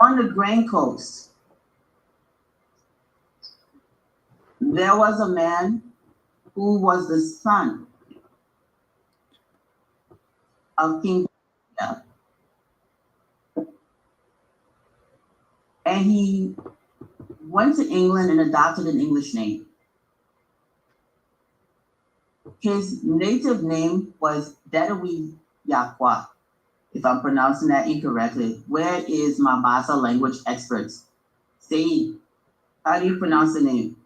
On the Grain Coast, there was a man who was the son of King David, and he went to England and adopted an English name. His native name was Dedewi Yakwa, if I'm pronouncing that incorrectly. Where is my Basa language experts? Say, how do you pronounce the name?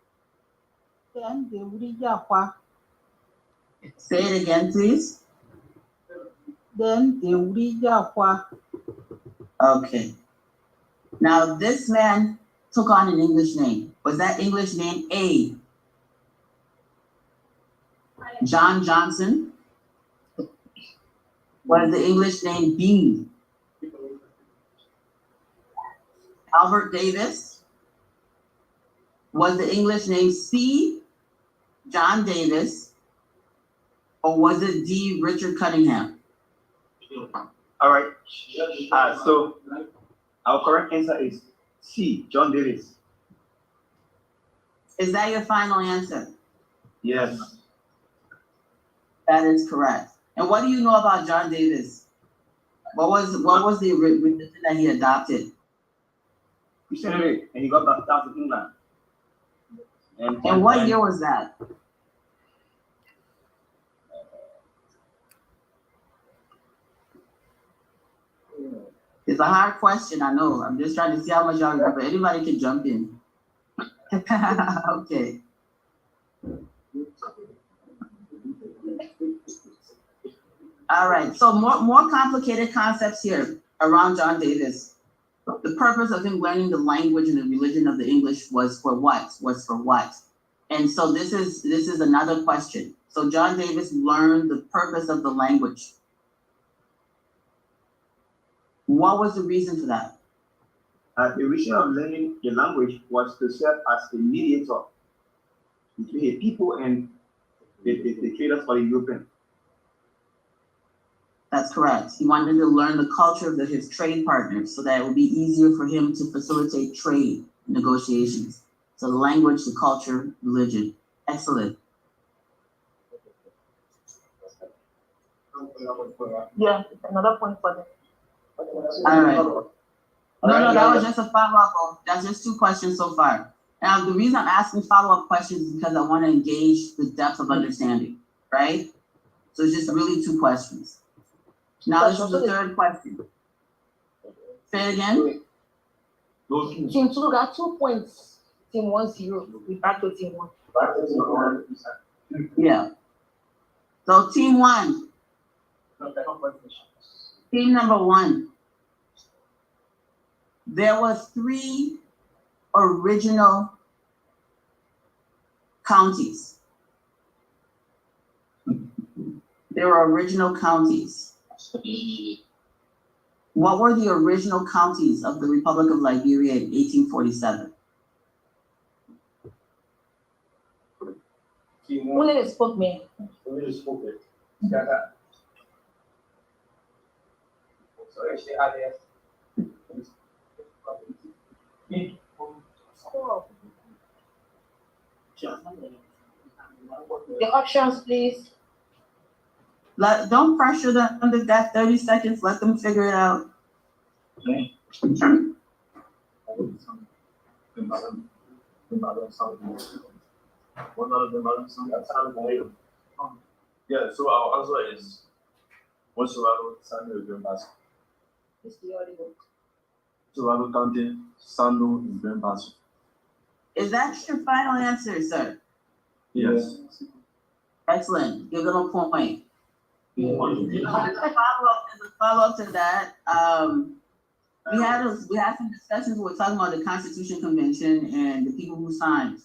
Say it again, please. Okay. Now, this man took on an English name. Was that English name A, John Johnson? Was the English name B, Albert Davis? Was the English name C, John Davis? Or was it D, Richard Cunningham? All right. So our correct answer is C, John Davis. Is that your final answer? Yes. That is correct. And what do you know about John Davis? What was the religion that he adopted? Christianity, and he got baptized in England. And what year was that? It's a hard question, I know. I'm just trying to see how much y'all remember. Anybody can jump in. Okay. All right, so more complicated concepts here around John Davis. The purpose of him learning the language and the religion of the English was for what? And so this is another question. So John Davis learned the purpose of the language. What was the reason for that? The reason of learning the language was to serve as a mediator between the people and the traders for the European. That's correct. He wanted to learn the culture of his trade partners so that it would be easier for him to facilitate trade negotiations. So the language, the culture, religion. Excellent. Yeah, another point for them. All right. No, that was just a follow-up. That's just 2 questions so far. Now, the reason I'm asking follow-up questions is because I want to engage the depth of understanding, right? So it's just really 2 questions. Now, this is the 3rd question. Say it again. Team 2 got 2 points. Team 1 0. We back to team 1. Yeah. So team 1. Team number 1. There was 3 original counties. There were original counties. What were the original counties of the Republic of Liberia in 1847? Only spoke me. The options, please. Don't pressure them under that 30 seconds. Let them figure it out. Yeah, so our answer is Mosorado, Sando, Grand Pass. It's the audio. Mosorado County, Sando, and Grand Pass. Is that your final answer, sir? Yes. Excellent. Give them a point. As a follow-up to that, we had some discussions. We were talking about the Constitution Convention and the people who signed.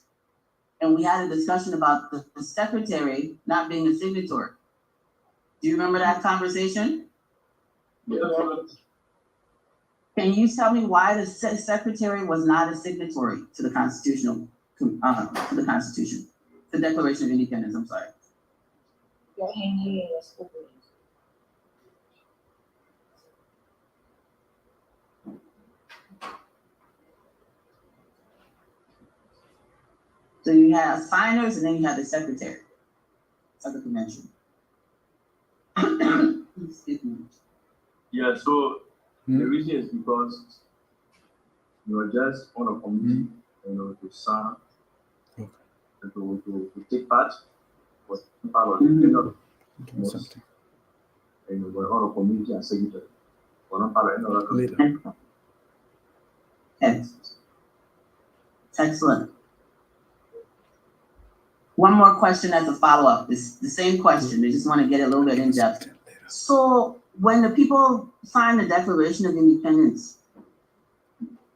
And we had a discussion about the secretary not being a signatory. Do you remember that conversation? Yes. Can you tell me why the secretary was not a signatory to the Constitution, the Declaration of Independence? I'm sorry. So you have signers and then you have the secretary of the convention. Excuse me. Yeah, so the reason is because you are just on a committee, to sign, Okay. and to take part, but part of the general was, Something. we're on a committee and secretary. We're not part of any other committee. Later. Okay. Excellent. One more question as a follow-up. It's the same question. They just want to get a little bit in depth. So when the people sign the Declaration of Independence,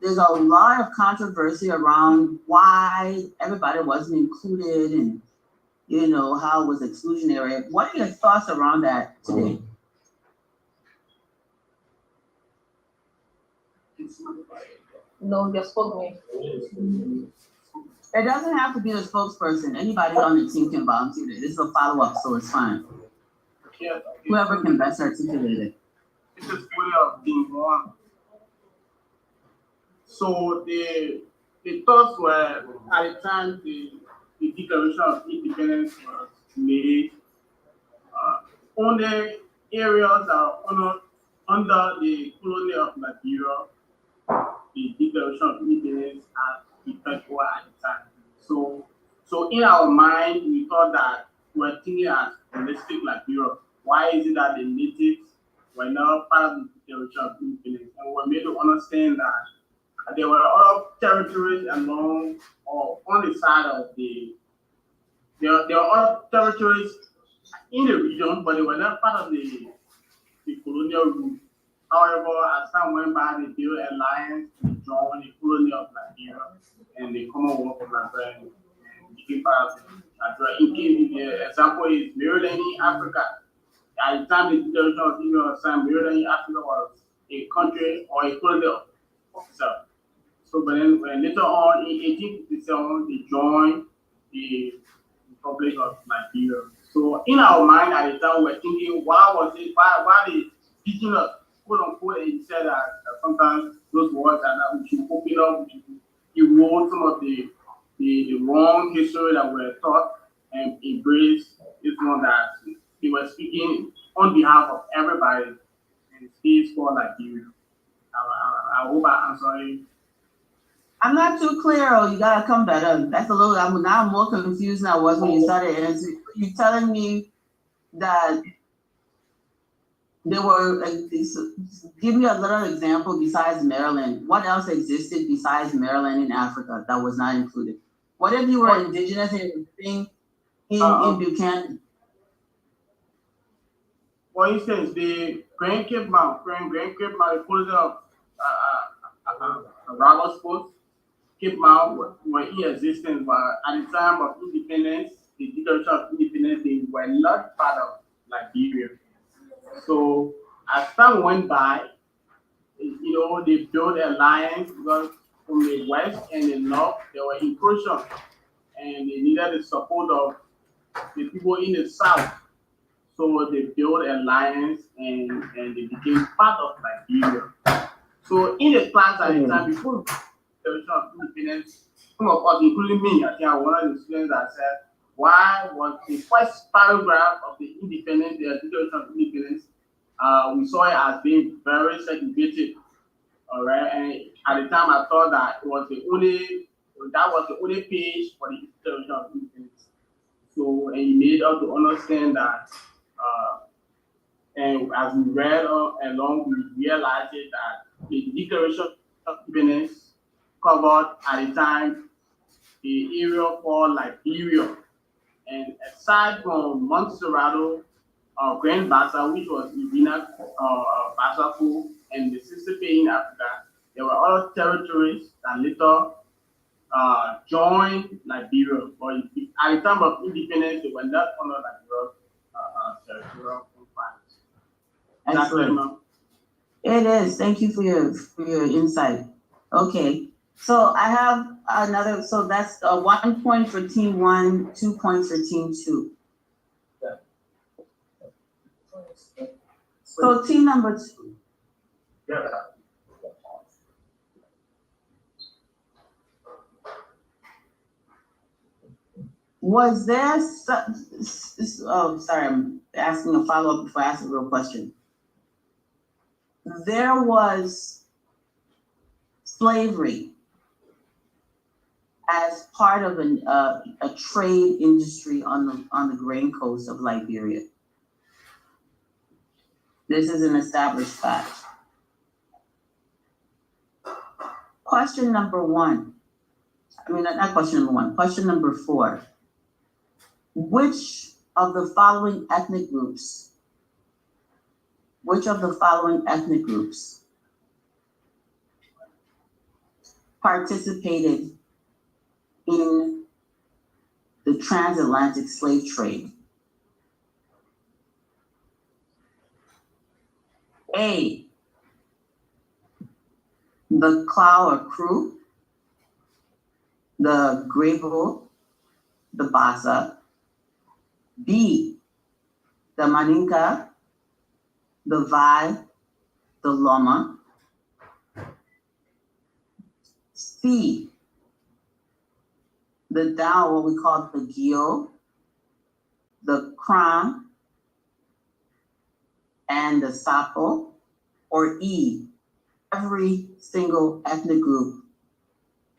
there's a lot of controversy around why everybody wasn't included and, how it was exclusionary. What are your thoughts around that today? No, they spoke me. It doesn't have to be the spokesperson. Anybody on the team can volunteer. This is a follow-up, so it's fine. Whoever can best articulate it. This is fully of being one. So the thoughts were at the time the Declaration of Independence was made, only areas that are under the colony of Liberia, the Declaration of Independence had effect over at the time. So in our mind, we thought that we were thinking as holistic Liberia. Why is it that the natives were not part of the Declaration of Independence? And we were made to understand that there were other territories along or on the side of there were other territories in the region, but they were not part of the colonial rule. However, as time went by, they built alliance to join the colony of Liberia and the Commonwealth of Liberia and became part of Liberia. The example is Maryland, Africa. At the time the Declaration of Independence was signed, Maryland, Africa was a country or a colony of itself. So, but then later on in 1857, they joined the Republic of Liberia. So, in our mind at the time, we were thinking, why they teaching us, quote unquote, and he said that sometimes those words are that we should open up, we should erode some of the wrong history that we're taught and embrace this one that they were speaking on behalf of everybody and speaks for Liberia. I hope I answered you. I'm not too clear. Oh, you gotta come better. That's a little. I'm more confused than I was when you started answering. You're telling me that there were. Give me a little example besides Maryland. What else existed besides Maryland in Africa that was not included? What if you were indigenous and living in Buchanan? For instance, the Grand Cape Mount, the colony of Ragos Post, Cape Mount were in existence, but at the time of independence, the Declaration of Independence, they were not part of Liberia. So as time went by, they built an alliance because from the west and the north, there were incursions, and they needed the support of the people in the south. So they built an alliance and they became part of Liberia. So in the class at the time, before the Declaration of Independence, some of us, including me, I think I was one of the students that said, why was the first paragraph of the independence, the Declaration of Independence, we saw it as being very segregated. All right, and at the time I thought that that was the only page for the Declaration of Independence. So, and he made us to understand that, and as we read along, we realized that the Declaration of Independence covered at the time the area for Liberia. And aside from Montserrado, Grand Bassa, which was Ibina Bassafo, and the Mississippi in Africa, there were other territories that later joined Liberia. But at the time of independence, they were not under Liberia's territorial confines. Excellent. It is. Thank you for your insight. Okay. So I have another. So that's 1 point for team 1, 2 points for team 2. So team number 2. Yeah. Was there, oh, sorry, I'm asking a follow-up before I ask a real question. There was slavery as part of a trade industry on the grain coast of Liberia. This is an established fact. Question number one. I mean, not question number one. Question number 4. Which of the following ethnic groups participated in the transatlantic slave trade? A, the Clower crew, the Grebo, the Bassa. B, the Maninka, the Vai, the Loma. C, the Dao, what we call the Gyo, the Kram, and the Sapo. Or E, every single ethnic group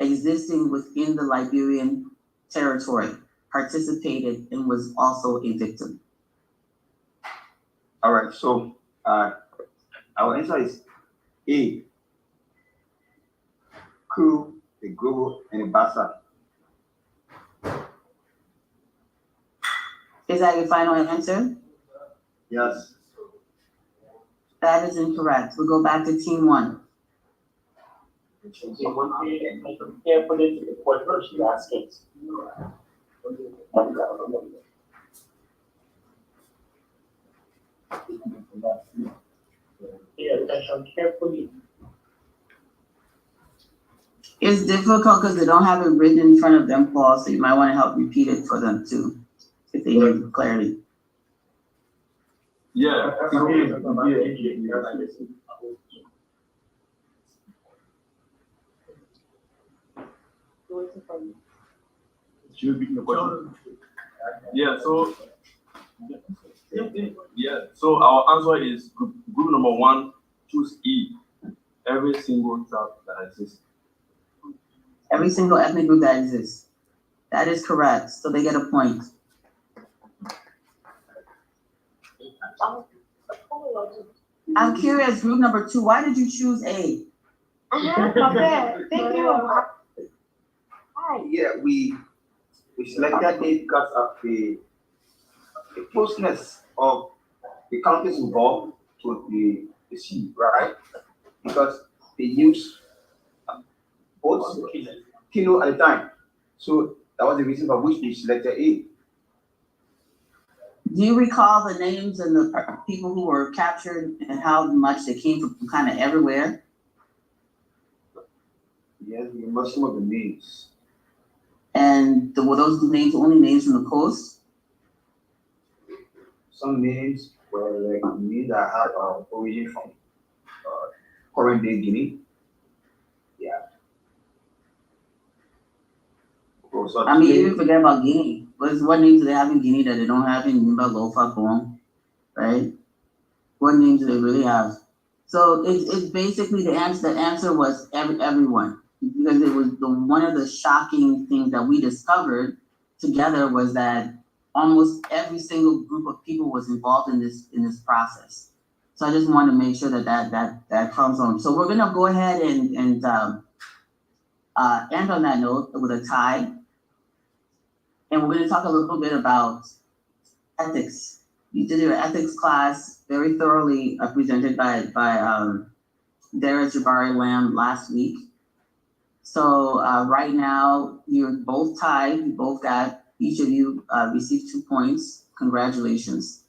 existing within the Liberian territory participated and was also a victim. All right, so our answer is A, Crew, the Grebo, and the Bassa. Is that your final answer? Yes. That is incorrect. We'll go back to team 1. Listen carefully to the question she asking. Pay attention carefully. It's difficult because they don't have it written in front of them, Paul, so you might want to help repeat it for them too, if they need clarity. Yeah. Should be the question. Yeah, so so our answer is group number 1, choose E. Every single tribe that exists. Every single ethnic group that exists. That is correct. So they get a point. I'm curious, group number 2, why did you choose A? Thank you. Hi. Yeah, we selected it because of the closeness of the countries involved to the sea, right? Because they use both kilo at a time. So that was the reason for which they selected A. Do you recall the names and the people who were captured and how much they came from kind of everywhere? Yes, we remember some of the names. And were those names only names from the coast? Some names were like names that had origin from current day Guinea. Yeah. I mean, even forget about Guinea. What names do they have in Guinea that they don't have in Lofa Bong, right? What names do they really have? So it's basically the answer was everyone, because it was one of the shocking things that we discovered together was that almost every single group of people was involved in this process. So I just want to make sure that comes on. So we're gonna go ahead and end on that note with a tie. And we're going to talk a little bit about ethics. You did your ethics class very thoroughly presented by Dara Jabari Lamb last week. So right now, you're both tied. You both got, each of you received 2 points. Congratulations.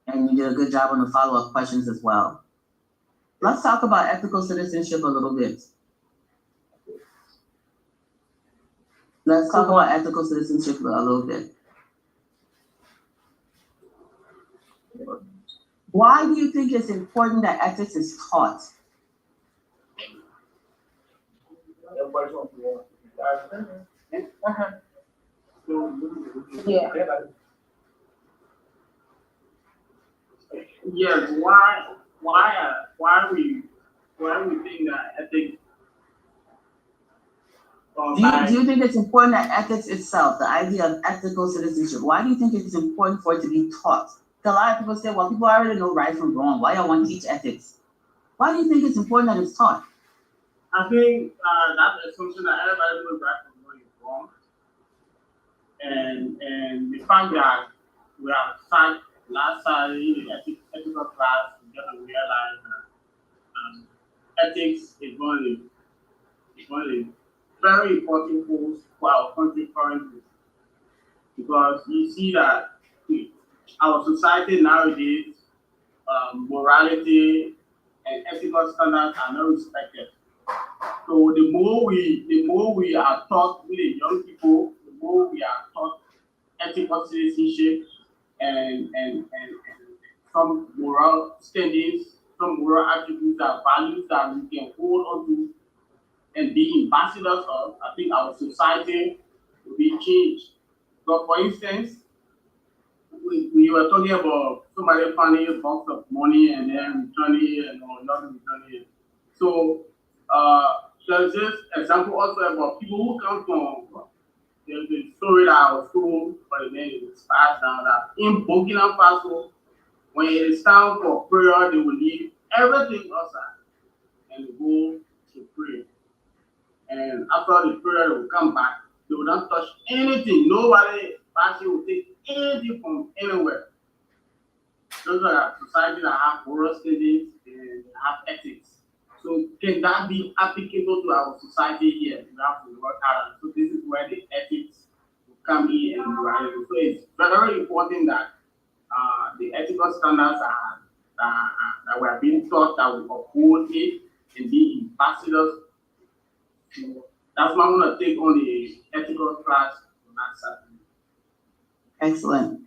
And you did a good job on the follow-up questions as well. Let's talk about ethical citizenship a little bit. Let's talk about ethical citizenship a little bit. Why do you think it's important that ethics is taught? Yeah. Yes, why we think that ethics Do you think it's important that ethics itself, the idea of ethical citizenship, why do you think it's important for it to be taught? A lot of people say, well, people already know right from wrong. Why y'all want to teach ethics? Why do you think it's important that it's taught? I think that assumption that everybody knows right from wrong is wrong. And the fact that we have sat last Saturday in the ethical class, we just realize that ethics is one of the very important goals for our country currently. Because you see that our society nowadays, morality and ethical standards are not respected. So the more we are taught with the young people, the more we are taught ethical citizenship and some moral standings, some moral attributes and values that we can hold on to and be ambassadors of, I think our society will be changed. So for instance, we were talking about somebody finding a box of money and then returning it and or not returning it. So there's this example also about people who come from the story that I was told, but then it was passed down that in Burkina Faso, when it is time for prayer, they will leave everything outside and go to pray. And after the prayer, they will come back. They will not touch anything. Nobody actually will take anything from anywhere. Those are societies that have moral standards and have ethics. So can that be applicable to our society here? We have to work hard. So this is where the ethics will come in and morality. So it's very important that the ethical standards that we are being taught that we uphold it and be ambassadors. So that's what I'm going to take on the ethical class on that Saturday. Excellent.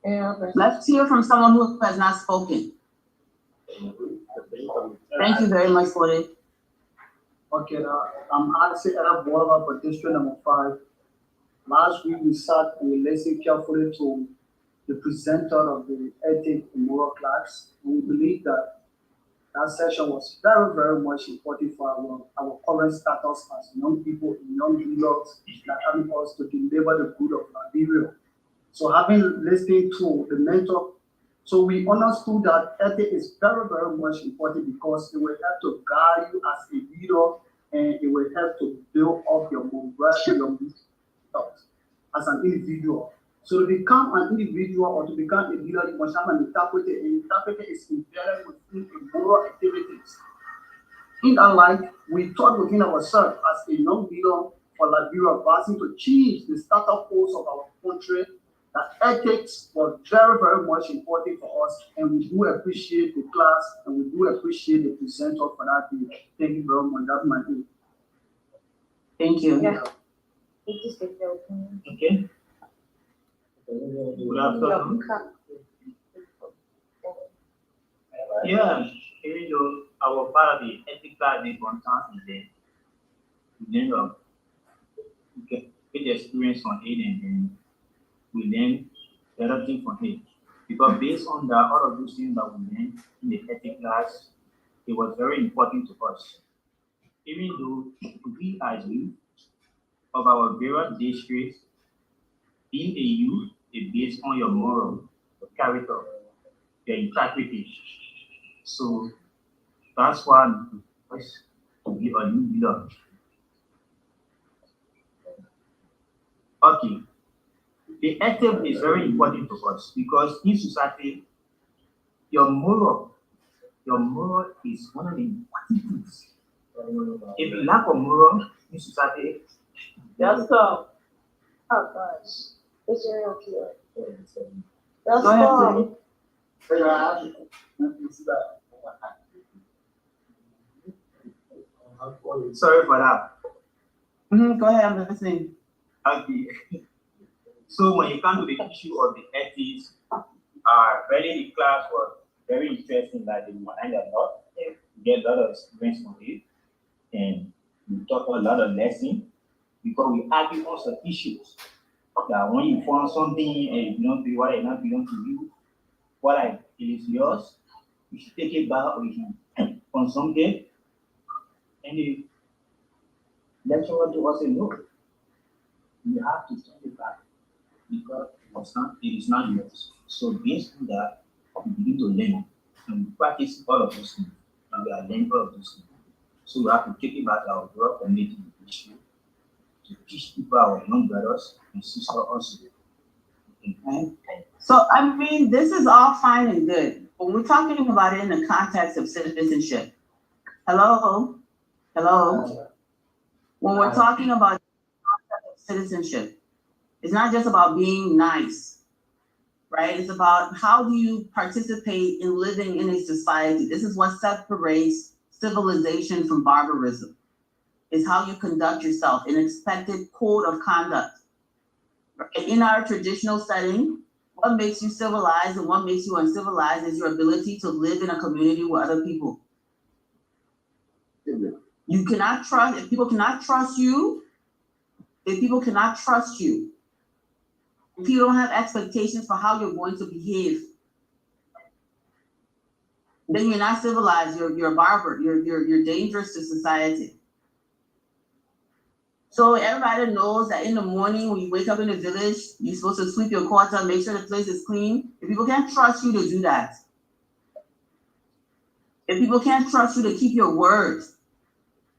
Yeah. Let's hear from someone who has not spoken. Thank you very much for it. Okay, now I'm actually Arab Board for district number 5. Last week we sat and we listened carefully to the presenter of the ethic and moral class. And we believe that that session was very, very much important for our current status as young people and young leaders that helping us to deliver the good of Liberia. So having listened to the mentor, so we understood that ethics is very, very much important because it will help to guide you as a leader and it will help to build up your morality, as an individual. So to become an individual or to become a leader, you must have an interpreter, and interpreter is embedded within the moral activities. In our life, we thought within ourselves as a young leader for Liberia, passing to change the status quo of our country, that ethics was very, very much important for us, and we do appreciate the class and we do appreciate the presenter for that day. Thank you very much. That's my name. Thank you. Yeah. Okay. Good afternoon. Yeah, you know, our part of the ethical importance is then get the experience on it and then we learn everything from it. Because based on that, all of those things that we learned in the ethics class, it was very important to us. Even though we as youth of our various districts, being a youth is based on your moral, your character, your integrity. So that's why us to be a new leader. Okay. The ethic is very important to us because in society, your moral is one of the important things. If you lack of moral in society, That's Oh gosh. It's serial killer. That's Go ahead, sorry for that. Go ahead, I'm listening. Okay. So when you come to the issue of the ethics, really the class was very interesting. Like we learned a lot, get a lot of experience from it, and we taught a lot of lessons. because we argue on some issues. That when you find something and you don't do what it not belong to you, what it is yours, you should take it back or you should on something. And the lecturer to us say no, you have to take it back because it is not yours. So based on that, we begin to learn and we practice all of those things. And we are learning all of those things. So we have to take it back to our work community issue to teach people, our young brothers and sisters also. Right? So, I mean, this is all fine and good, but we're talking about it in the context of citizenship. Hello? Hello? When we're talking about citizenship, it's not just about being nice, right? It's about how do you participate in living in a society. This is what separates civilization from barbarism, is how you conduct yourself, an expected code of conduct. In our traditional setting, what makes you civilized and what makes you uncivilized is your ability to live in a community with other people. You cannot trust, if people cannot trust you, if people cannot trust you, if you don't have expectations for how you're going to behave, then you're not civilized, you're a barbar, you're dangerous to society. So everybody knows that in the morning when you wake up in the village, you're supposed to sweep your quarter, make sure the place is clean. If people can't trust you to do that, if people can't trust you to keep your word,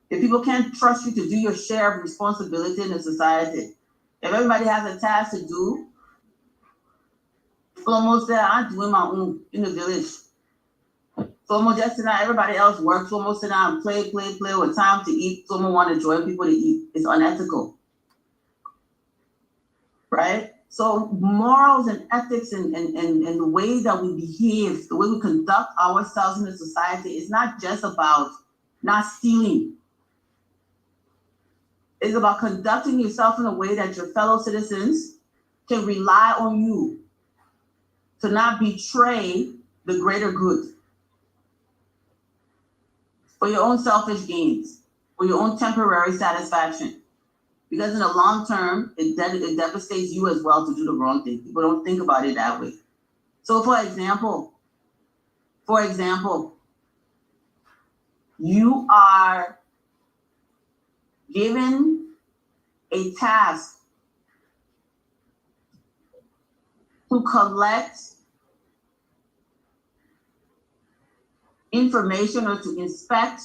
if people can't trust you to do your share of responsibility in the society, if everybody has a task to do, it's almost there, I'm doing my own in the village. Someone just sit down, everybody else works, almost sit down and play with time to eat. Someone want to join people to eat. It's unethical. Right? So morals and ethics and the way that we behave, the way we conduct ourselves in the society is not just about not stealing. It's about conducting yourself in a way that your fellow citizens can rely on you to not betray the greater good for your own selfish gains, for your own temporary satisfaction. Because in the long term, it devastates you as well to do the wrong thing. People don't think about it that way. So for example, you are given a task to collect information or to inspect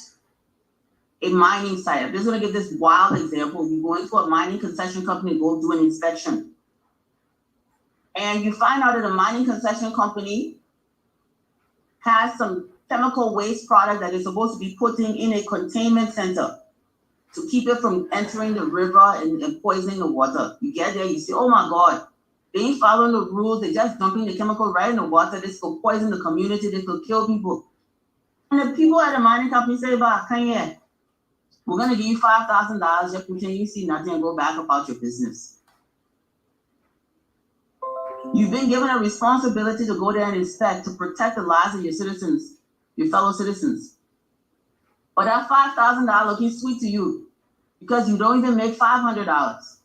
a mining site. I'm just going to give this wild example. You go into a mining concession company, go do an inspection. And you find out that a mining concession company has some chemical waste product that is supposed to be putting in a containment center to keep it from entering the river and poisoning the water. You get there, you say, oh my God, they ain't following the rules. They're just dumping the chemical right in the water. This could poison the community. This could kill people. And the people at the mining company say, "Bah, come here. We're going to give you $5,000. Just pretend you see nothing and go back about your business." You've been given a responsibility to go there and inspect, to protect the lives of your citizens, your fellow citizens. But that $5,000 looking sweet to you because you don't even make $500.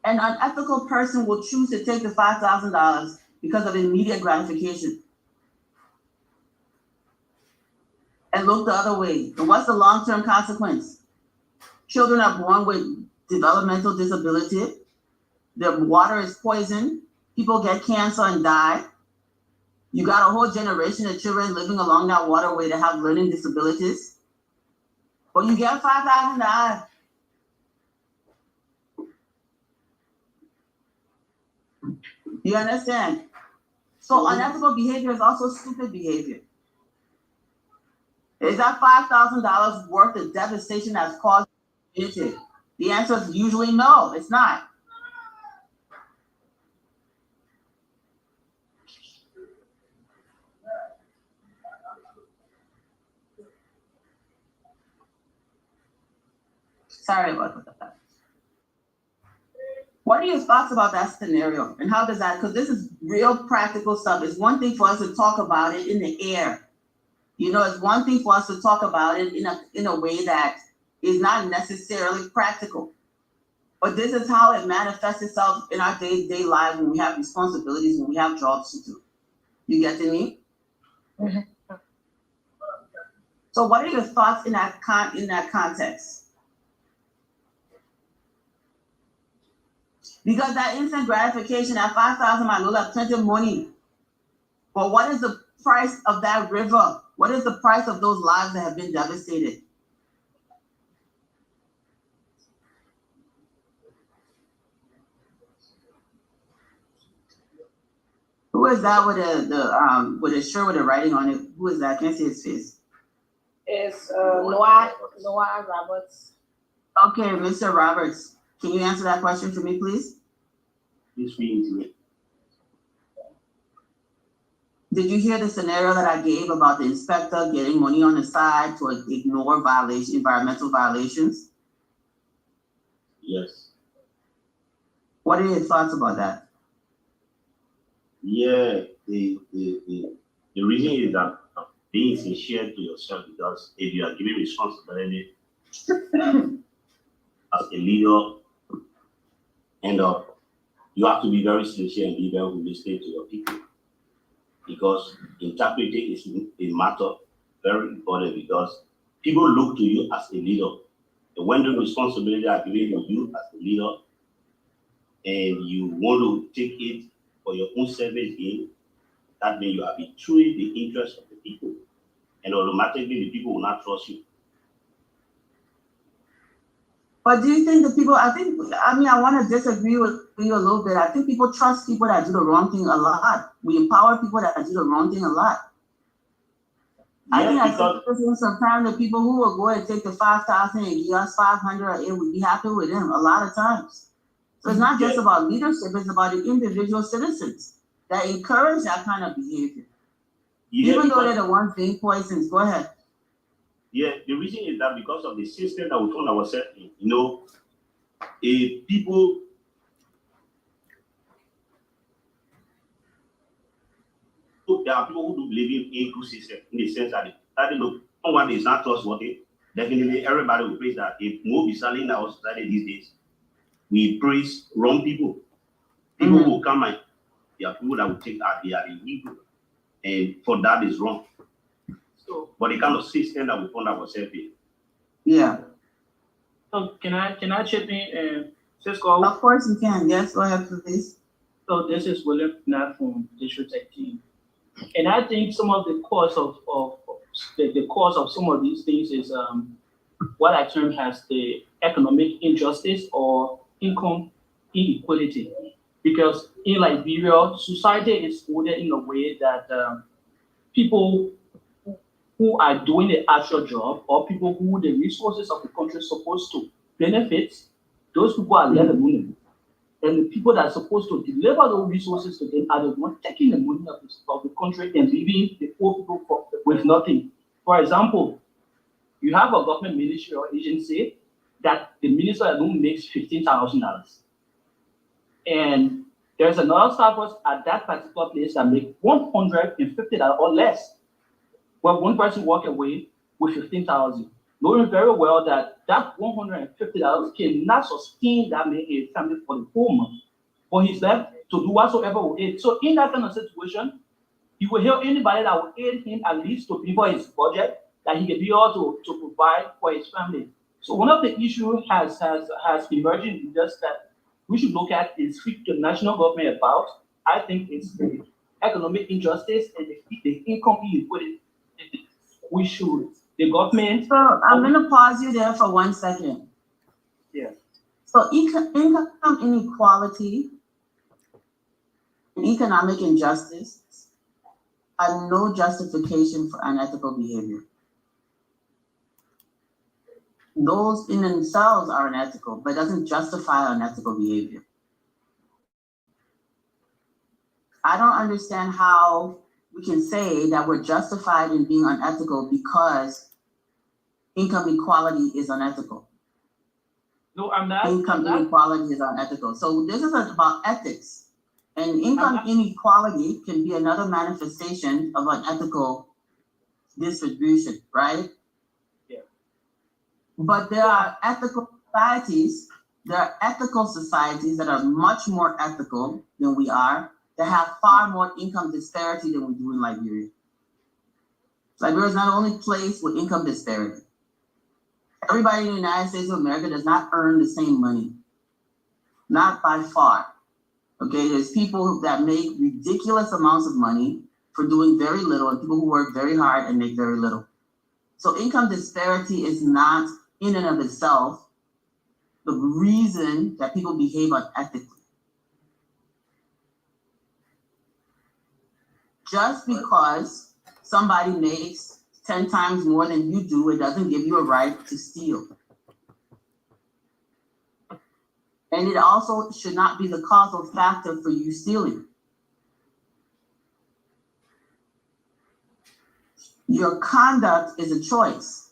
An unethical person will choose to take the $5,000 because of immediate gratification and look the other way. And what's the long-term consequence? Children are born with developmental disability. Their water is poisoned. People get cancer and die. You got a whole generation of children living along that waterway that have learning disabilities. But you get $5,000. You understand? So unethical behavior is also stupid behavior. Is that $5,000 worth the devastation that's caused the community? The answer is usually no, it's not. Sorry about that. What are your thoughts about that scenario? And how does that, because this is real practical stuff. It's one thing for us to talk about it in the air. You know, it's one thing for us to talk about it in a way that is not necessarily practical. But this is how it manifests itself in our day-to-day lives when we have responsibilities, when we have jobs to do. You get to me? Mm-hmm. So what are your thoughts in that context? Because that instant gratification at 5,000 might look like plenty of money. But what is the price of that river? What is the price of those lives that have been devastated? Who is that with a shirt with a writing on it? Who is that? I can't see his face. It's Noah Roberts. Okay, Mr. Roberts, can you answer that question for me, please? Please read into it. Did you hear the scenario that I gave about the inspector getting money on the side to ignore environmental violations? Yes. What are your thoughts about that? Yeah, the reason is that being sincere to yourself, because if you are given responsibility as a leader, and you have to be very sincere and be very listening to your people, because integrity is a matter very important, because people look to you as a leader. And when the responsibility are given to you as a leader, and you want to take it for your own service gain, that means you are betraying the interest of the people, and automatically the people will not trust you. But do you think the people, I want to disagree with you a little bit. I think people trust people that do the wrong thing a lot. We empower people that do the wrong thing a lot. I think sometimes the people who will go and take the 5,000 and give us 500, it would be happy with them a lot of times. So it's not just about leadership, it's about the individual citizens that encourage that kind of behavior. Even though they're the ones being poisoned. Go ahead. Yeah, the reason is that because of the system that we found ourselves in, people there are people who do believe in good system in the sense that someone is not trustworthy. Definitely, everybody will praise that. If more be selling in our society these days, we praise wrong people. People will come and there are people that will take that they are illegal, and for that is wrong. So, but the kind of system that we found ourselves in. Yeah. So can I chip in, Cisco? Of course you can. Yes, go ahead, please. So this is William Knapp from District Tech Team, and I think some of the cause of the cause of some of these things is what I term as the economic injustice or income inequality. Because in Liberia, society is ordered in a way that people who are doing the actual job or people who the resources of the country are supposed to benefit, those people are left alone. And the people that are supposed to deliver those resources to them are the ones taking the money of the country and leaving the poor people with nothing. For example, you have a government ministry or agency that the minister alone makes $15,000. And there's another staff at that particular place that make $150 or less. Well, one person walk away with 15,000, knowing very well that $150 cannot sustain that a family for the whole month. But he's left to do whatsoever with it. So in that kind of situation, he will help anybody that will aid him at least to pay for his budget, that he can be able to provide for his family. So one of the issues has emerging just that we should look at is speak to the national government about. I think it's the economic injustice and the income inequality. We should, the government. So I'm going to pause you there for 1 second. Yeah. So income inequality and economic injustice are no justification for unethical behavior. Those in themselves are unethical, but doesn't justify unethical behavior. I don't understand how we can say that we're justified in being unethical because income equality is unethical. No, I'm not. Income inequality is unethical. So this is about ethics. And income inequality can be another manifestation of unethical distribution, right? Yeah. But there are ethical societies. There are ethical societies that are much more ethical than we are, that have far more income disparity than we do in Liberia. Liberia is not the only place with income disparity. Everybody in the United States of America does not earn the same money. Not by far. Okay, there's people that make ridiculous amounts of money for doing very little, and people who work very hard and make very little. So income disparity is not in and of itself the reason that people behave unethically. Just because somebody makes 10 times more than you do, it doesn't give you a right to steal. And it also should not be the causal factor for you stealing. Your conduct is a choice.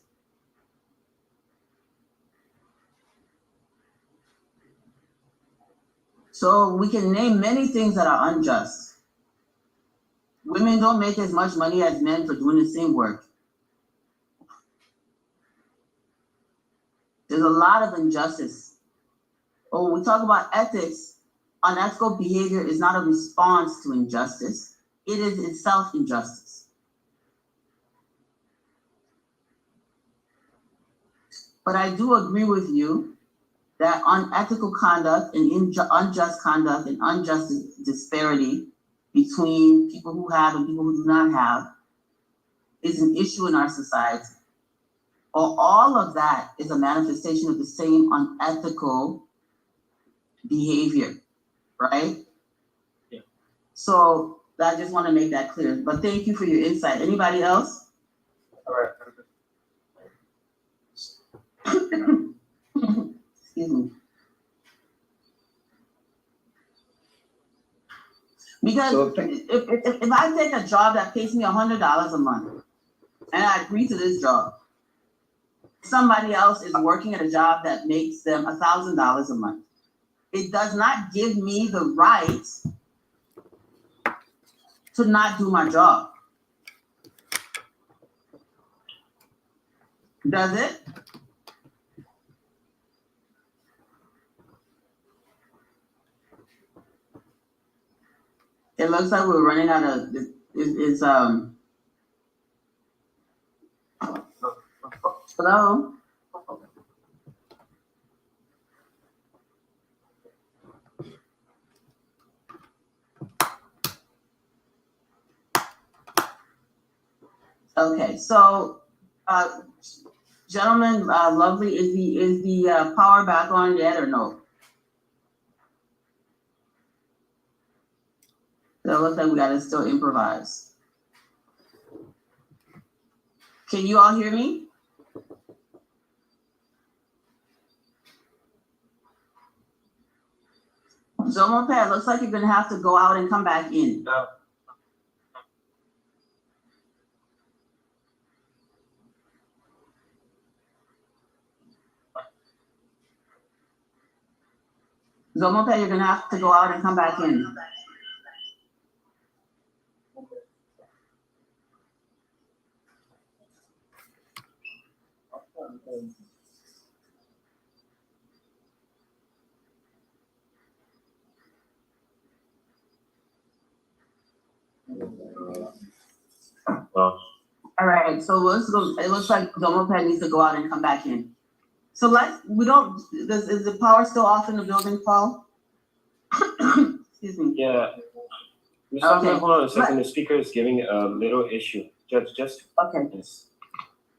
So we can name many things that are unjust. Women don't make as much money as men for doing the same work. There's a lot of injustice. But when we talk about ethics, unethical behavior is not a response to injustice. It is itself injustice. But I do agree with you that unethical conduct and unjust conduct and unjust disparity between people who have and people who do not have is an issue in our society. All of that is a manifestation of the same unethical behavior, right? Yeah. So I just want to make that clear. But thank you for your insight. Anybody else? All right. Excuse me. Because if I take a job that pays me $100 a month and I agree to this job, somebody else is working at a job that makes them $1,000 a month, it does not give me the right to not do my job. Does it? It looks like we're running out of hello? Okay, so gentlemen, lovely, is the power back on yet or no? So it looks like we gotta still improvise. Can you all hear me? Zomo Pad, looks like you're gonna have to go out and come back in. No. Zomo Pad, you're gonna have to go out and come back in. Well, All right, so let's go. It looks like Zomo Pad needs to go out and come back in. So is the power still off in the building, Paul? Excuse me. Yeah. Okay. Hold on a second. The speaker is giving a little issue. Just. Okay, Yes.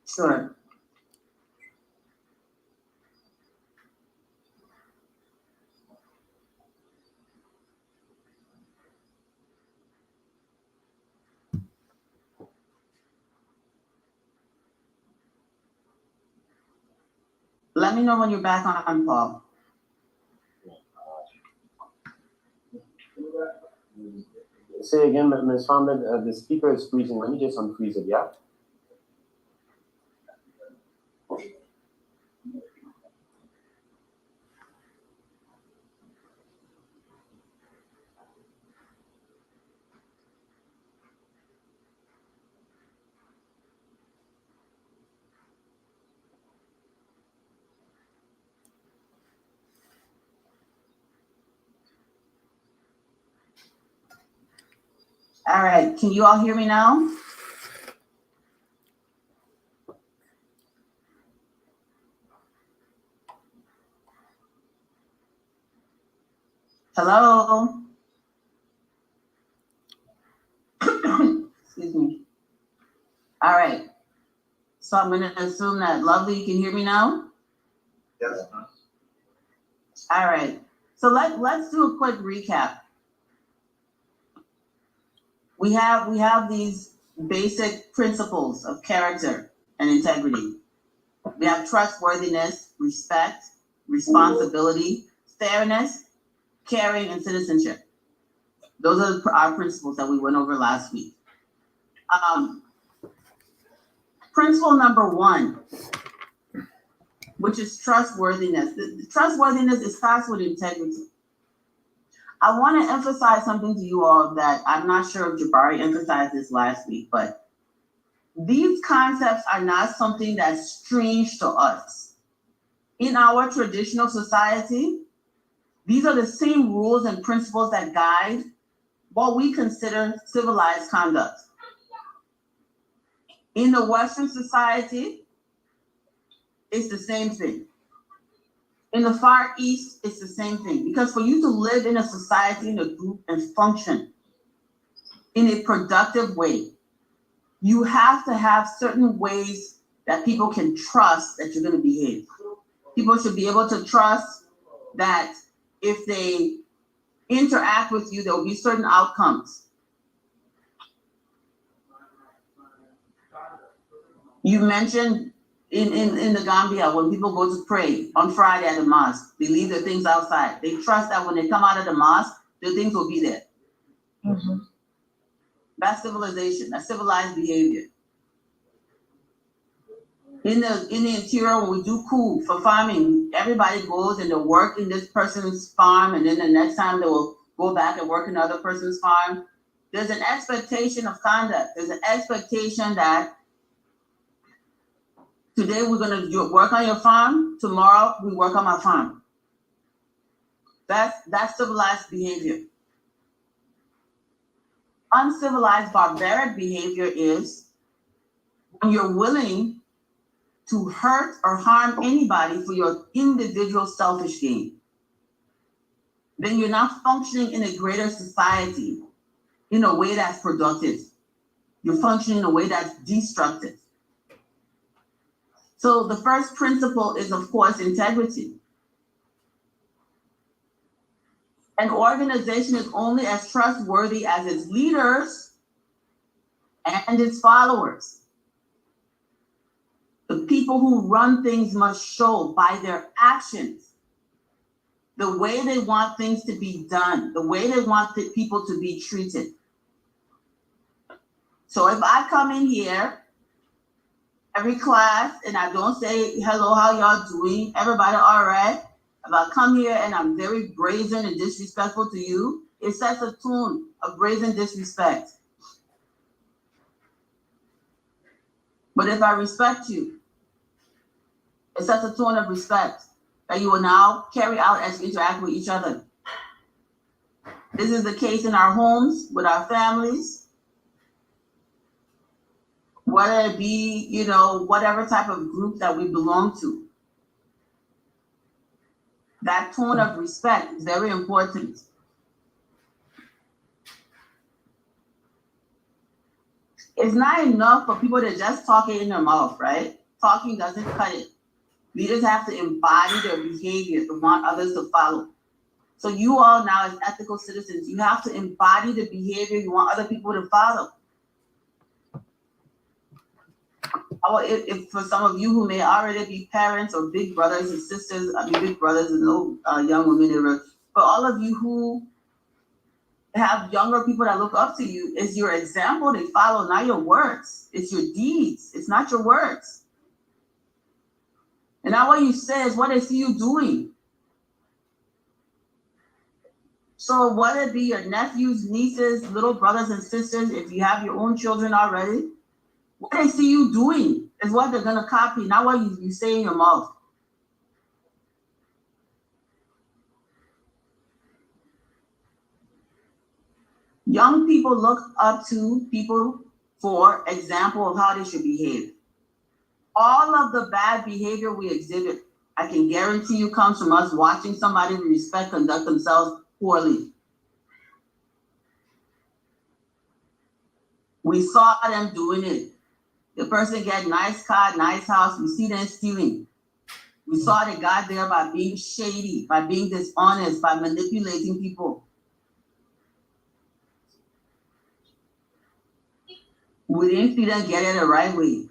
sure. Let me know when you're back on, Paul. Say again, Ms. Farman, the speaker is freezing. Let me just unfreeze it, yeah? All right, can you all hear me now? Hello? Excuse me. All right. So I'm going to assume that Lovely, you can hear me now? Yes. All right. So let's do a quick recap. We have these basic principles of character and integrity. We have trustworthiness, respect, responsibility, fairness, caring, and citizenship. Those are our principles that we went over last week. Principle number 1, which is trustworthiness. The trustworthiness, it starts with integrity. I want to emphasize something to you all that I'm not sure if Jabari emphasized this last week, but these concepts are not something that's strange to us. In our traditional society, these are the same rules and principles that guide what we consider civilized conduct. In the Western society, it's the same thing. In the Far East, it's the same thing. Because for you to live in a society, in a group, and function in a productive way, you have to have certain ways that people can trust that you're going to behave. People should be able to trust that if they interact with you, there will be certain outcomes. You mentioned in the Gambia, when people go to pray on Friday at the mosque, they leave their things outside. They trust that when they come out of the mosque, their things will be there. Mm-hmm. That's civilization. That's civilized behavior. In the interior, when we do coup for farming, everybody goes and they work in this person's farm, and then the next time they will go back and work in another person's farm. There's an expectation of conduct. There's an expectation that today we're going to work on your farm. Tomorrow we work on my farm. That's civilized behavior. Uncivilized, barbaric behavior is when you're willing to hurt or harm anybody for your individual selfish gain. Then you're not functioning in a greater society in a way that's productive. You're functioning in a way that's destructive. So the first principle is, of course, integrity. An organization is only as trustworthy as its leaders and its followers. The people who run things must show by their actions the way they want things to be done, the way they want the people to be treated. So if I come in here every class and I don't say, hello, how y'all doing? Everybody all right? If I come here and I'm very brazen and disrespectful to you, it sets a tone of brazen disrespect. But if I respect you, it sets a tone of respect that you will now carry out as you interact with each other. This is the case in our homes, with our families, whether it be, whatever type of group that we belong to. That tone of respect is very important. It's not enough for people to just talk it in their mouth, right? Talking doesn't cut it. Leaders have to embody their behavior to want others to follow. So you all now, as ethical citizens, you have to embody the behavior you want other people to follow. If for some of you who may already be parents or big brothers and sisters, big brothers and no young women, for all of you who have younger people that look up to you, it's your example they follow, not your words. It's your deeds. It's not your words. And not what you say, is what they see you doing. So whether it be your nephews, nieces, little brothers and sisters, if you have your own children already, what they see you doing is what they're going to copy, not what you say in your mouth. Young people look up to people for example of how they should behave. All of the bad behavior we exhibit, I can guarantee you, comes from us watching somebody we respect conduct themselves poorly. We saw them doing it. The person get nice car, nice house, we see them stealing. We saw they got there by being shady, by being dishonest, by manipulating people. We didn't see them get it the right way.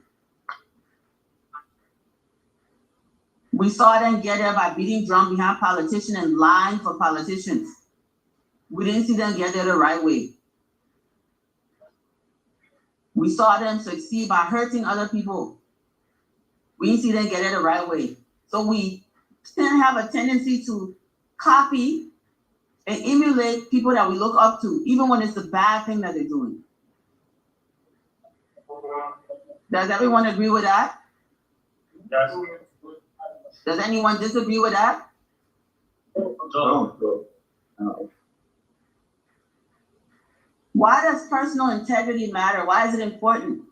We saw them get there by beating drum behind politicians and lying for politicians. We didn't see them get there the right way. We saw them succeed by hurting other people. We didn't see them get it the right way. So we still have a tendency to copy and emulate people that we look up to, even when it's a bad thing that they're doing. Does everyone agree with that? Yes. Does anyone disagree with that? No. Why does personal integrity matter? Why is it important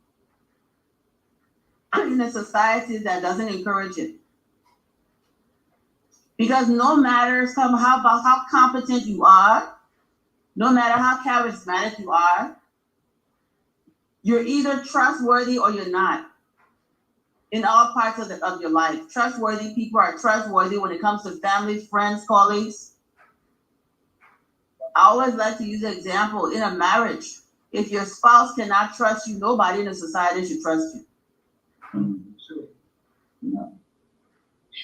in a society that doesn't encourage it? Because no matter how competent you are, no matter how charismatic you are, you're either trustworthy or you're not. In all parts of your life, trustworthy people are trustworthy when it comes to family, friends, colleagues. I always like to use an example in a marriage. If your spouse cannot trust you, nobody in the society should trust you.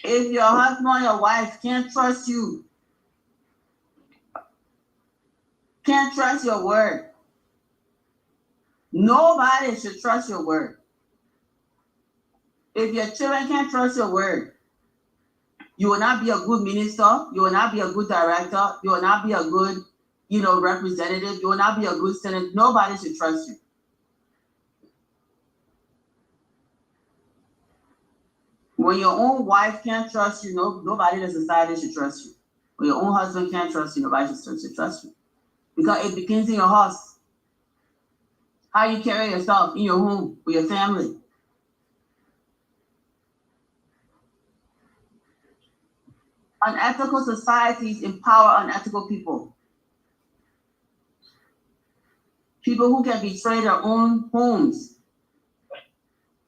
If your husband or your wife can't trust you, can't trust your word, nobody should trust your word. If your children can't trust your word, you will not be a good minister, you will not be a good director, you will not be a good, representative, you will not be a good senator. Nobody should trust you. When your own wife can't trust you, nobody in the society should trust you. When your own husband can't trust you, nobody should trust you. Because it begins in your house. How you carry yourself in your home with your family. Unethical societies empower unethical people. People who can betray their own homes,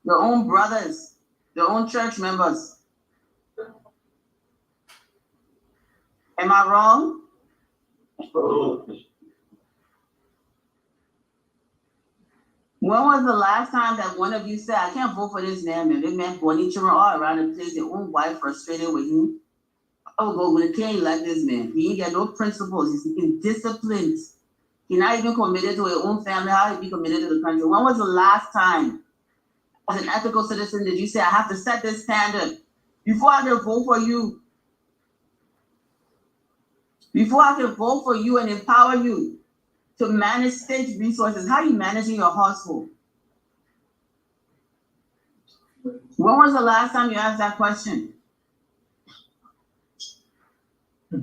their own brothers, their own church members. Am I wrong? When was the last time that one of you said, I can't vote for this man, This man born children all around the place, their own wife frustrated with him. Oh, but we can't elect this man. He ain't got no principles. He's indisciplined. He's not even committed to his own family. How he be committed to the country? When was the last time, as an ethical citizen, did you say, I have to set this standard before I can vote for you? Before I can vote for you and empower you to manage state resources, how are you managing your household? When was the last time you asked that question? Yeah,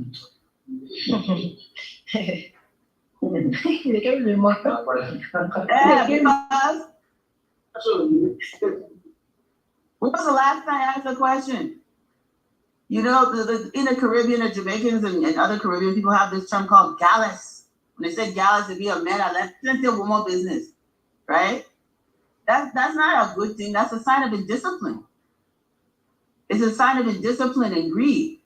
because when was the last time I asked the question? In the Caribbean, the Jamaicans and other Caribbean people have this term called gallus. When they say gallus, to be a man, I left plenty of woman business, right? That's not a good thing. That's a sign of indiscipline. It's a sign of indiscipline and greed.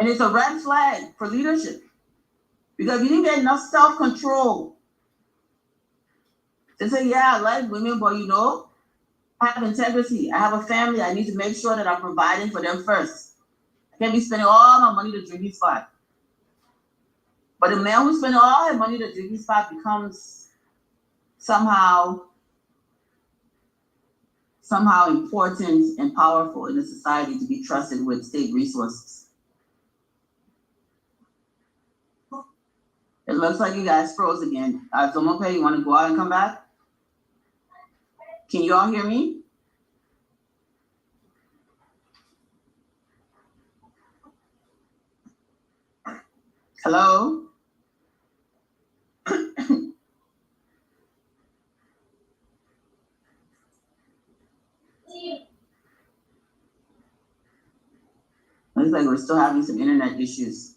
And it's a red flag for leadership. Because you didn't get enough self-control to say, yeah, I like women, but I have integrity. I have a family. I need to make sure that I'm providing for them first. I can't be spending all my money to drink his spot. But the man who spends all his money to drink his spot becomes somehow important and powerful in the society to be trusted with state resources. It looks like you guys froze again. Zomope, you want to go out and come back? Can you all hear me? Hello? Looks like we're still having some internet issues.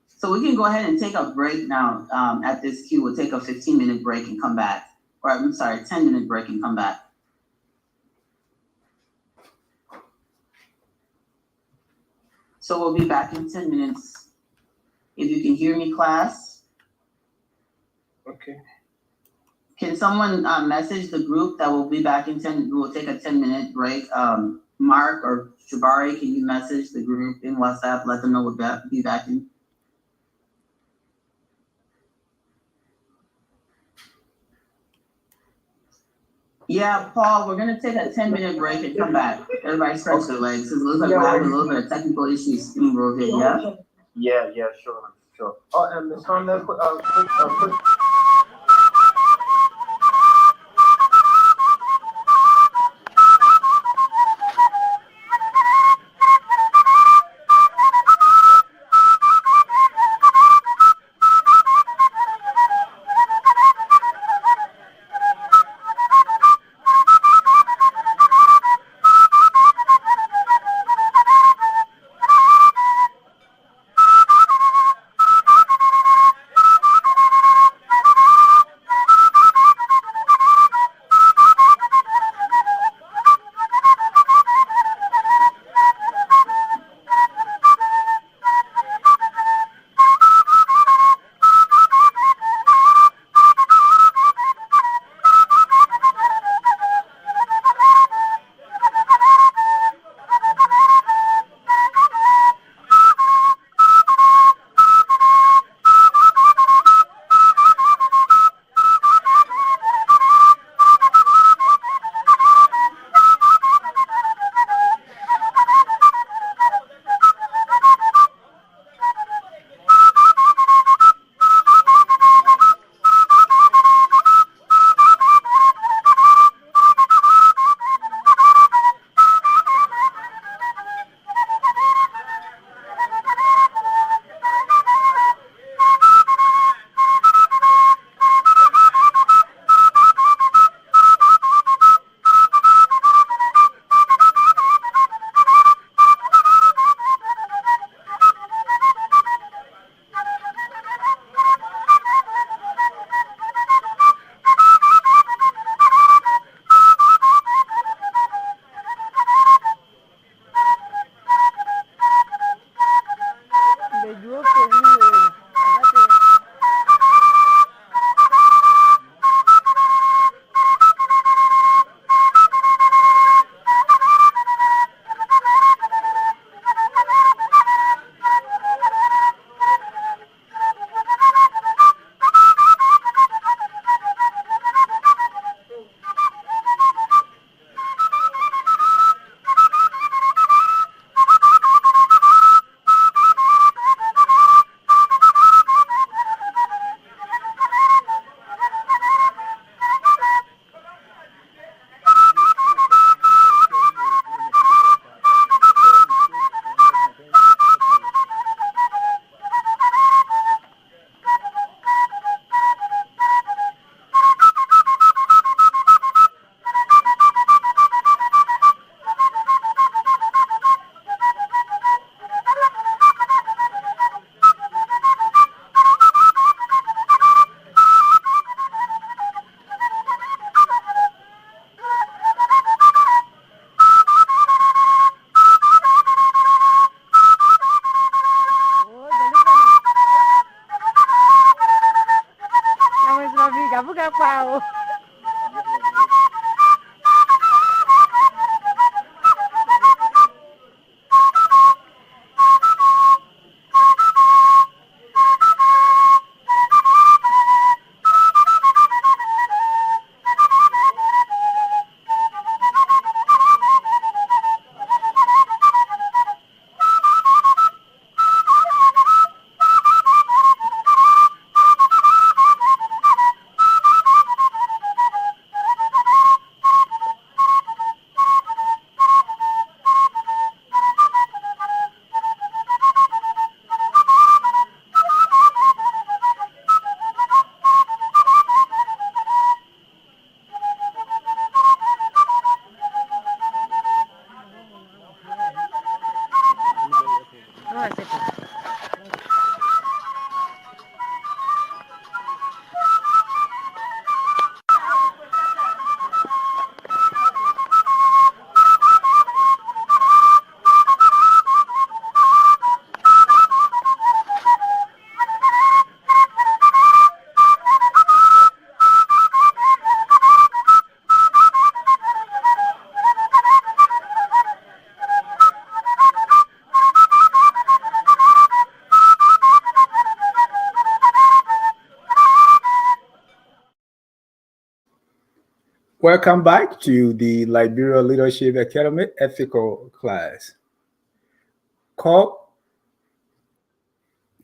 So we can go ahead and take a break now at this queue. We'll take a 15-minute break and come back. Or I'm sorry, 10-minute break and come back. So we'll be back in 10 minutes. If you can hear me, class. Okay. Can someone message the group that we'll be back in 10, we'll take a 10-minute break. Mark or Shabari, can you message the group in WhatsApp, let them know we'll be back in? Yeah, Paul, we're gonna take a 10-minute break and come back. Everybody stretch their legs, 'cause it looks like we're having a little bit of technical issues in World Day, yeah? Yeah, sure. Oh, and Ms. Fonda, quick. Welcome back to the Liberia Leadership Academy ethical class. Call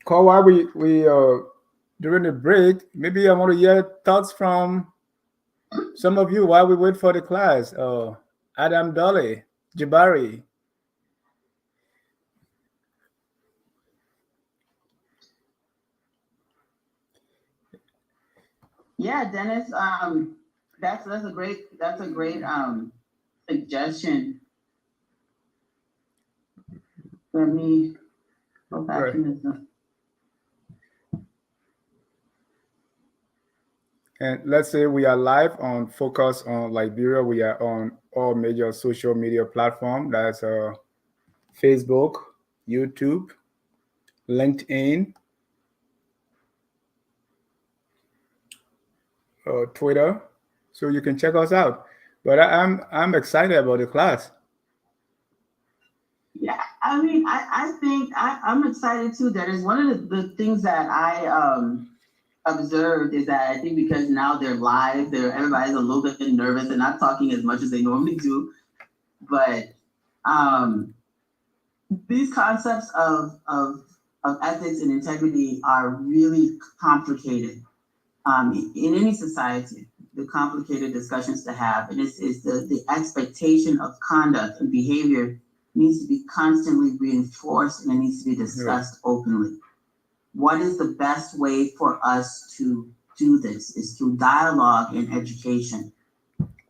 while we during the break, maybe I want to hear thoughts from some of you while we wait for the class. Adam Dolly, Jabari. Yeah, Dennis, that's a great suggestion. Let me go back Right. to this. And let's say we are live on Focus on Liberia. We are on all major social media platforms. That's Facebook, YouTube, LinkedIn, Twitter. So you can check us out. But I'm excited about the class. Yeah, I mean, I think I'm excited too. That is one of the things that I observed is that I think because now they're live, everybody's a little bit nervous and not talking as much as they normally do. But these concepts of ethics and integrity are really complicated in any society. The complicated discussions to have, and it's the expectation of conduct and behavior needs to be constantly reinforced, and it needs to be discussed openly. What is the best way for us to do this is through dialogue and education.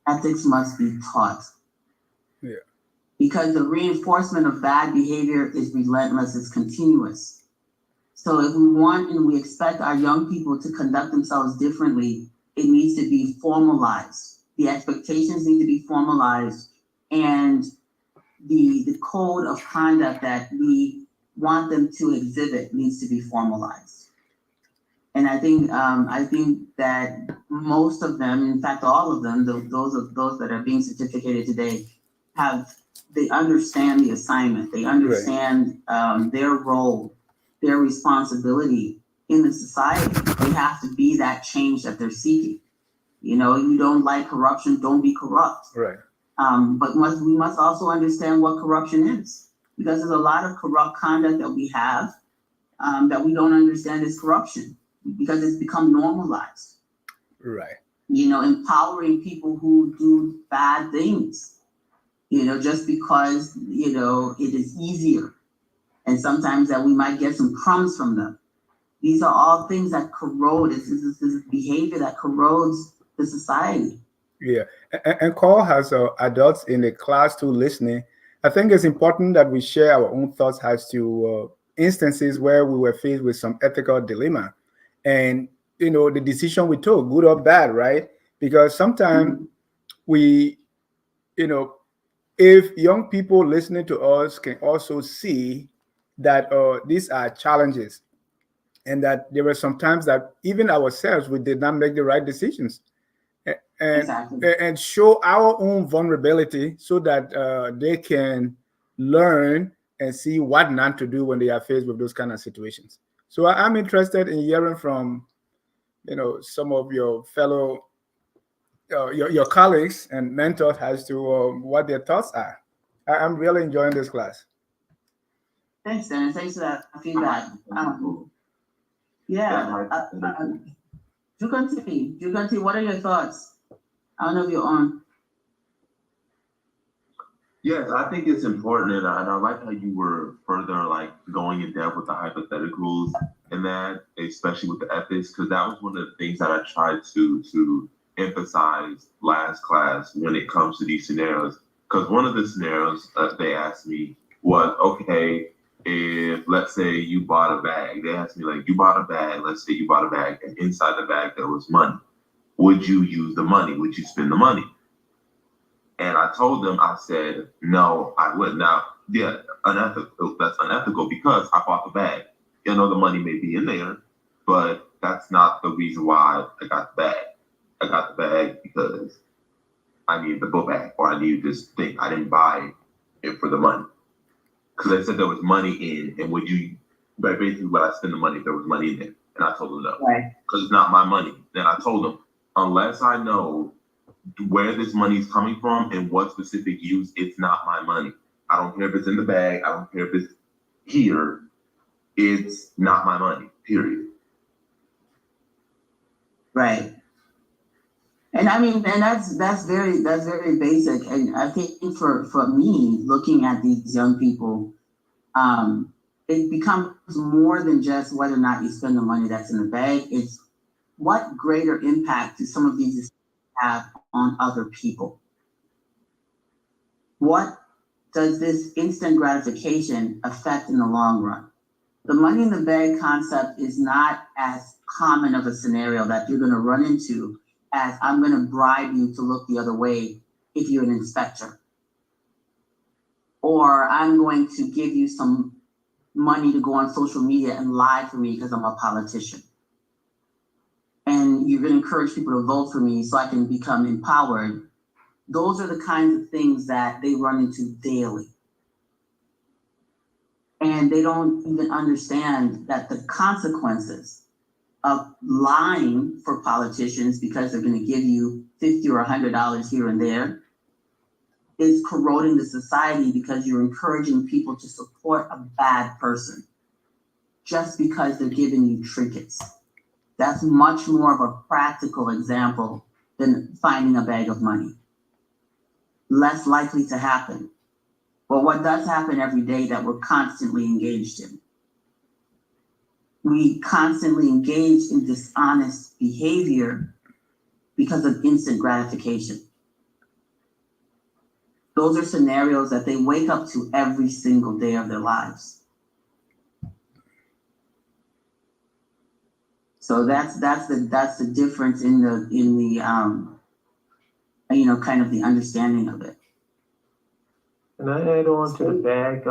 Ethics must be taught. Yeah. Because the reinforcement of bad behavior is relentless, it's continuous. So if we want and we expect our young people to conduct themselves differently, it needs to be formalized. The expectations need to be formalized, and the code of conduct that we want them to exhibit needs to be formalized. And I think that most of them, in fact, all of them, those that are being certificated today, they understand the assignment. They understand their role, their responsibility in the society. They have to be that change that they're seeking. You know, you don't like corruption, don't be corrupt. Right. But we must also understand what corruption is, because there's a lot of corrupt conduct that we have that we don't understand is corruption, because it's become normalized. Right. You know, empowering people who do bad things, you know, just because, you know, it is easier. And sometimes that we might get some crumbs from them. These are all things that corrode. This behavior that corrodes the society. Yeah. And Carl has adults in the class too listening. I think it's important that we share our own thoughts as to instances where we were faced with some ethical dilemma. And, you know, the decision we took, good or bad, right? Because sometimes we, you know, if young people listening to us can also see that these are challenges, and that there were some times that even ourselves, we did not make the right decisions, and show our own vulnerability so that they can learn and see what not to do when they are faced with those kind of situations. So I'm interested in hearing from, you know, some of your fellow, your colleagues and mentors as to what their thoughts are. I'm really enjoying this class. Thanks, Dennis. Thanks for that feedback. Juganti, what are your thoughts? I don't know if you're on. Yes, I think it's important, and I like how you were further like going in depth with the hypotheticals and that, especially with the ethics, because that was one of the things that I tried to emphasize last class when it comes to these scenarios. Because one of the scenarios they asked me was, okay, if let's say you bought a bag, they asked me like, you bought a bag, let's say you bought a bag, and inside the bag there was money. Would you use the money? Would you spend the money? And I told them, I said, no, I wouldn't. Now, yeah, unethical. That's unethical because I bought the bag. You know, the money may be in there, but that's not the reason why I got the bag. I got the bag because I needed the book bag, or I needed this thing. I didn't buy it for the money. Because they said there was money in, and but basically would I spend the money if there was money in there? And I told them no. Right. Because it's not my money. Then I told them, unless I know where this money is coming from and what specific use. It's not my money. I don't care if it's in the bag. I don't care if it's here. It's not my money, period. Right. And I mean, and that's very basic. And I think for me, looking at these young people, it becomes more than just whether or not you spend the money that's in the bag. It's what greater impact do some of these have on other people? What does this instant gratification affect in the long run? The money in the bag concept is not as common of a scenario that you're going to run into as I'm going to bribe you to look the other way if you're an inspector. Or I'm going to give you some money to go on social media and lie for me because I'm a politician. And you're going to encourage people to vote for me so I can become empowered. Those are the kinds of things that they run into daily. And they don't even understand that the consequences of lying for politicians because they're going to give you $50 or $100 here and there is corroding the society because you're encouraging people to support a bad person just because they're giving you trinkets. That's much more of a practical example than finding a bag of money. Less likely to happen. But what does happen every day that we're constantly engaged in? We constantly engage in dishonest behavior because of instant gratification. Those are scenarios that they wake up to every single day of their lives. So that's the difference in the kind of the understanding of it. Can I add on to the bag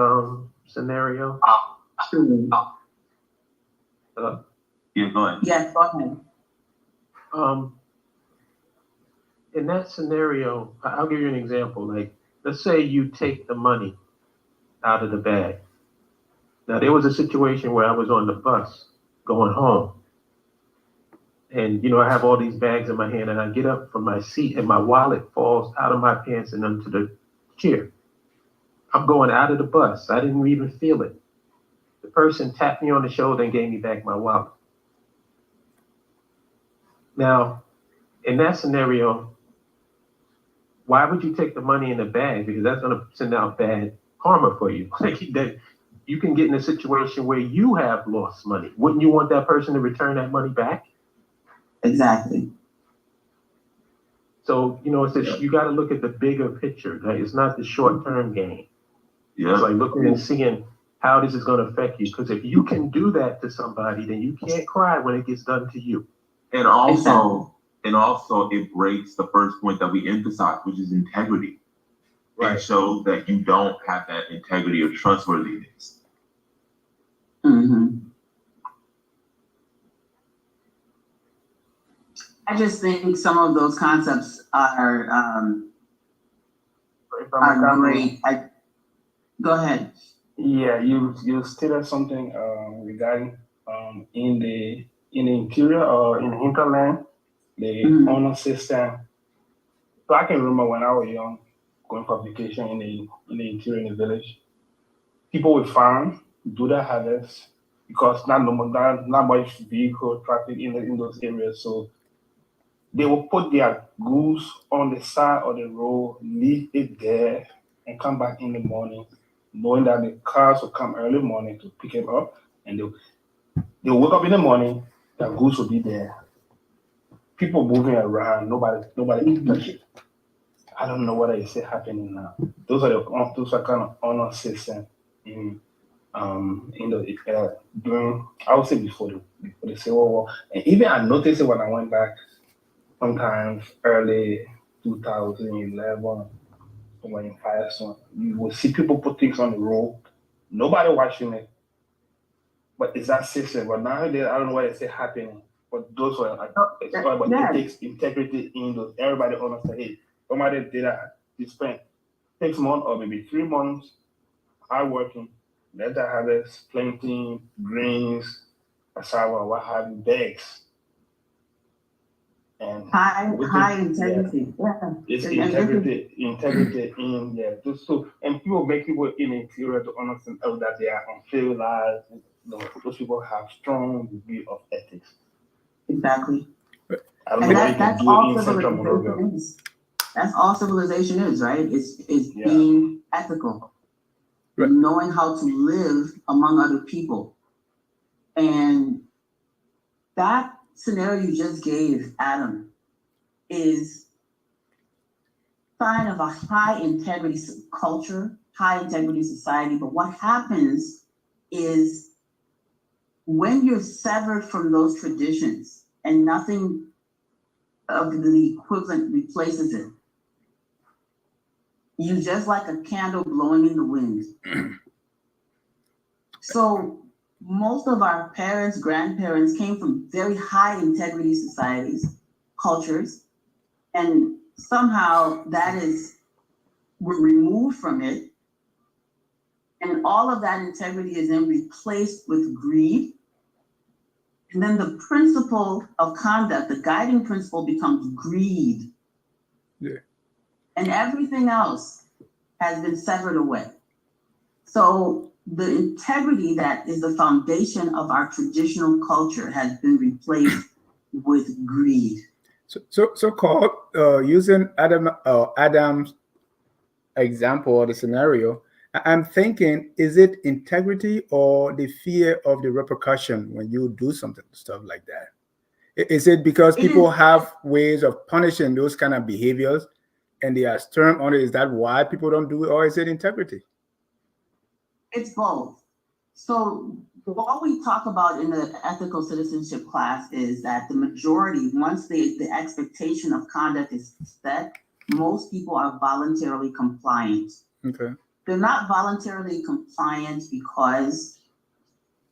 scenario? Yeah, go ahead. Yes, go ahead. In that scenario, I'll give you an example. Like, let's say you take the money out of the bag. Now, there was a situation where I was on the bus going home. And, I have all these bags in my hand, and I get up from my seat, and my wallet falls out of my pants and onto the chair. I'm going out of the bus. I didn't even feel it. The person tapped me on the shoulder and gave me back my wallet. Now, in that scenario, why would you take the money in the bag? Because that's going to send out bad karma for you. Like that, you can get in a situation where you have lost money. Wouldn't you want that person to return that money back? Exactly. So, you got to look at the bigger picture. Right? It's not the short-term gain. Yeah. It's like looking and seeing how this is going to affect you. Because if you can do that to somebody, then you can't cry when it gets done to you. And also it breaks the first point that we emphasize, which is integrity. Right. It shows that you don't have that integrity or trustworthiness. Mm-hmm. I just think some of those concepts are great. Go ahead. Yeah, you stated something regarding in the interior or in the hinterland, the honor system. So I can remember when I was young, going for vacation in the interior in the village. People would farm, do their harvest because not much vehicle traffic in those areas. So they will put their goods on the side of the road, leave it there, and come back in the morning, knowing that the cars will come early morning to pick it up, and they'll wake up in the morning, their goods will be there. People moving around, nobody can touch it. I don't know what is happening now. Those are kind of honor system in the during, I would say before the Civil War, and even I noticed it when I went back. Sometimes early 2011, when in Firestone, you will see people put things on the road, nobody watching it, but it's that system. But nowadays, I don't know what is happening. But those were it takes integrity in those. Everybody understands. Hey, somebody did that. You spent 6 months or maybe 3 months hard working, let that harvest, planting, greens, cassava, what have you, bags. and high integrity. Yeah. it's And integrity in just so, and people make people in interior to understand that they are uncivilized. Those people have strong degree of ethics. Exactly. I don't And know what you can that's do all in Central Monrovia. civilization is. That's all civilization is, right? It's Yeah. being ethical, Right. knowing how to live among other people. And that scenario you just gave, Adam, is sign of a high integrity culture, high integrity society. But what happens is when you're severed from those traditions and nothing of the equivalent replaces it, you just like a candle blowing in the wind. So most of our parents, grandparents came from very high integrity societies, cultures, and somehow we're removed from it. And all of that integrity is then replaced with greed. And then the principle of conduct, the guiding principle, becomes greed. Yeah. And everything else has been severed away. So the integrity that is the foundation of our traditional culture has been replaced with greed. So Carl, using Adam's example or the scenario, I'm thinking, is it integrity or the fear of the repercussion when you do stuff like that? Is it because people have ways of punishing those kind of behaviors and they are stern on it? Is that why people don't do it, or is it integrity? It's both. So what we talk about in the ethical citizenship class is that the majority, once the expectation of conduct is set, most people are voluntarily compliant. Okay. They're not voluntarily compliant because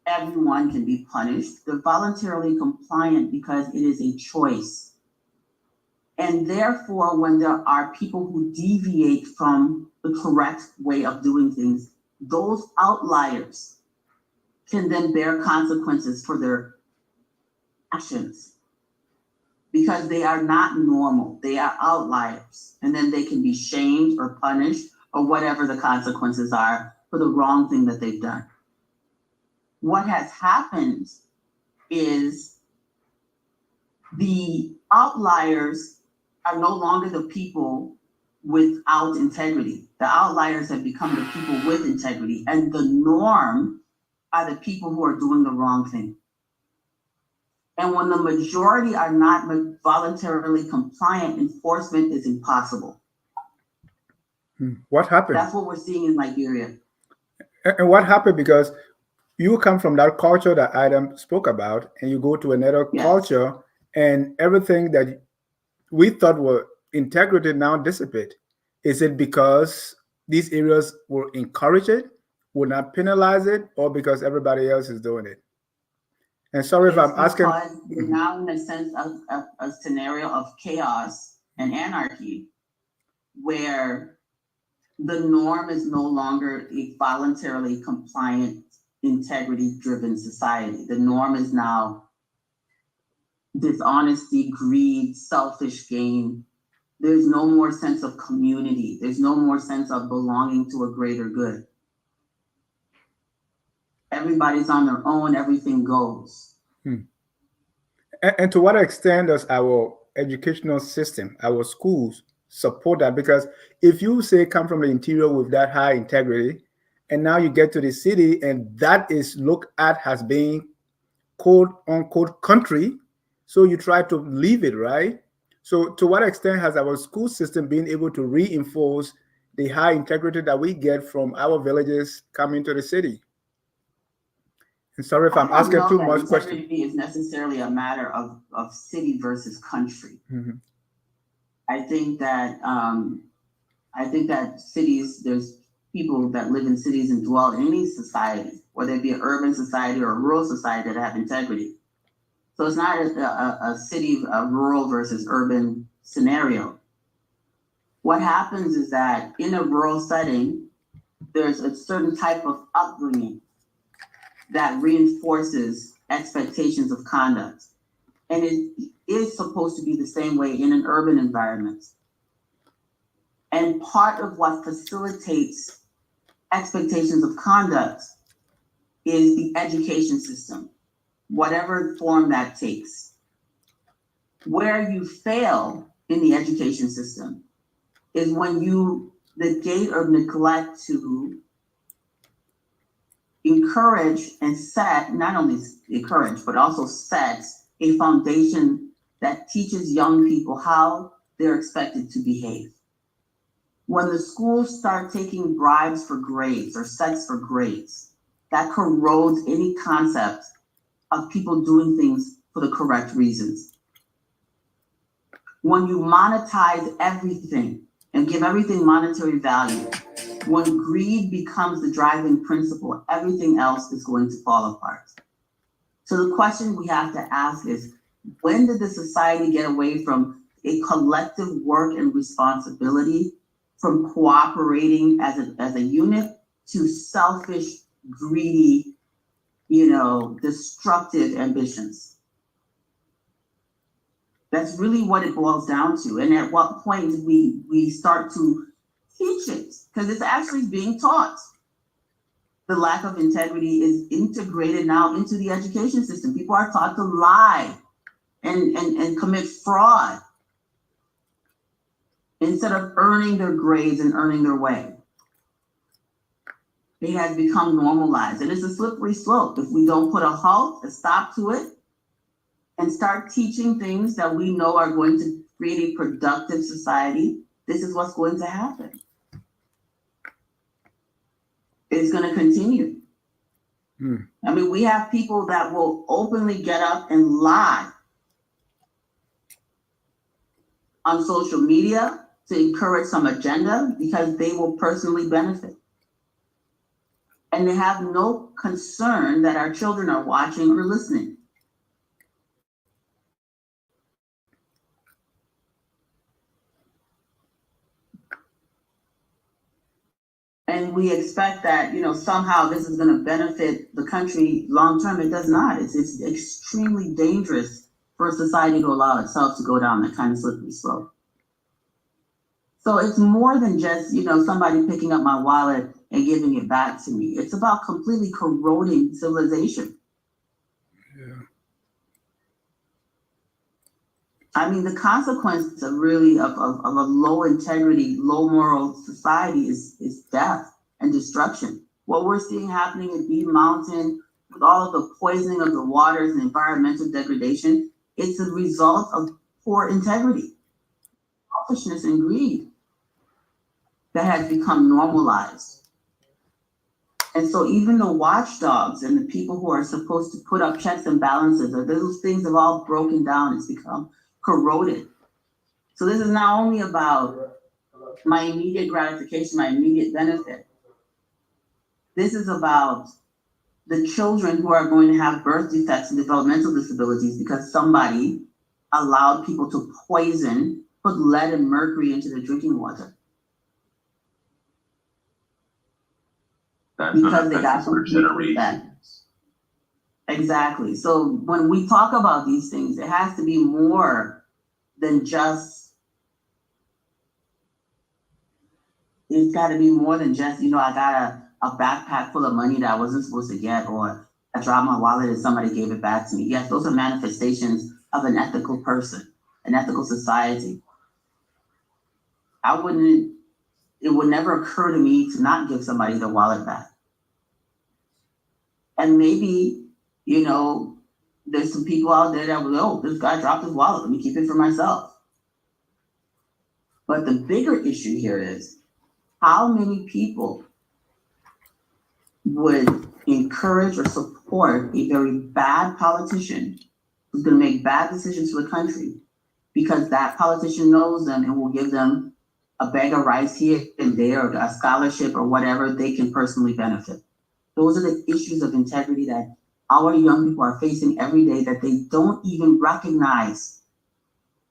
everyone can be punished. They're voluntarily compliant because it is a choice. And therefore, when there are people who deviate from the correct way of doing things, those outliers can then bear consequences for their actions because they are not normal. They are outliers. And then they can be shamed or punished or whatever the consequences are for the wrong thing that they've done. What has happened is the outliers are no longer the people without integrity. The outliers have become the people with integrity, and the norm are the people who are doing the wrong thing. And when the majority are not voluntarily compliant, enforcement is impossible. What happened? That's what we're seeing in Liberia. And what happened? Because you come from that culture that Adam spoke about, and you go to another culture, and everything that we thought were integrity now dissipate. Is it because these areas will encourage it, will not penalize it, or because everybody else is doing it? And sorry if I'm asking. Because we're now in a sense of a scenario of chaos and anarchy, where the norm is no longer a voluntarily compliant, integrity-driven society. The norm is now dishonesty, greed, selfish gain. There's no more sense of community. There's no more sense of belonging to a greater good. Everybody's on their own, everything goes. And to what extent does our educational system, our schools, support that? Because if you say come from the interior with that high integrity, and now you get to the city and that is looked at as being quote unquote country, so you try to leave it, right? So to what extent has our school system been able to reinforce the high integrity that we get from our villages coming to the city? And sorry if I'm asking too much questions. Integrity is necessarily a matter of city versus country. I think that cities, there's people that live in cities and dwell in any society, whether it be an urban society or a rural society, that have integrity. So it's not a city, a rural versus urban scenario. What happens is that in a rural setting, there's a certain type of upbringing that reinforces expectations of conduct. And is supposed to be the same way in an urban environment. And part of what facilitates expectations of conduct is the education system, whatever form that takes. Where you fail in the education system is when you negate or neglect to encourage and set, not only encourage, but also set a foundation that teaches young people how they're expected to behave. When the schools start taking bribes for grades or sets for grades, that corrodes any concept of people doing things for the correct reasons. When you monetize everything and give everything monetary value, when greed becomes the driving principle, everything else is going to fall apart. So the question we have to ask is, when did the society get away from a collective work and responsibility, from cooperating as a unit, to selfish, greedy, destructive ambitions? That's really what it boils down to. And at what point do we start to teach it? Because it's actually being taught. The lack of integrity is integrated now into the education system. People are taught to lie and commit fraud instead of earning their grades and earning their way. It has become normalized, and it's a slippery slope. If we don't put a halt, a stop to it, and start teaching things that we know are going to create a productive society, this is what's going to happen. It's going to continue. I mean, we have people that will openly get up and lie on social media to encourage some agenda because they will personally benefit. And they have no concern that our children are watching or listening. And we expect that, somehow this is going to benefit the country long term. It does not. It's extremely dangerous for a society to allow itself to go down that kind of slippery slope. So it's more than just, somebody picking up my wallet and giving it back to me. It's about completely corroding civilization. Yeah. I mean, the consequence of really of a low integrity, low moral society is death and destruction. What we're seeing happening in Bee Mountain with all of the poisoning of the waters and environmental degradation, it's a result of poor integrity, selfishness and greed that has become normalized. And so even the watchdogs and the people who are supposed to put up checks and balances, those things have all broken down. It's become corroded. So this is not only about my immediate gratification, my immediate benefit. This is about the children who are going to have birth defects and developmental disabilities because somebody allowed people to put lead and mercury into their drinking water. Because they got some generations. Exactly. So when we talk about these things, it has to be more than just, it's got to be more than just, I got a backpack full of money that I wasn't supposed to get, or I dropped my wallet and somebody gave it back to me. Yes, those are manifestations of an ethical person, an ethical society. It would never occur to me to not give somebody their wallet back. And maybe, there's some people out there that will, this guy dropped his wallet, let me keep it for myself. But the bigger issue here is how many people would encourage or support a very bad politician who's going to make bad decisions for the country because that politician knows them and will give them a bag of rice here and there, or a scholarship or whatever they can personally benefit. Those are the issues of integrity that our young people are facing every day that they don't even recognize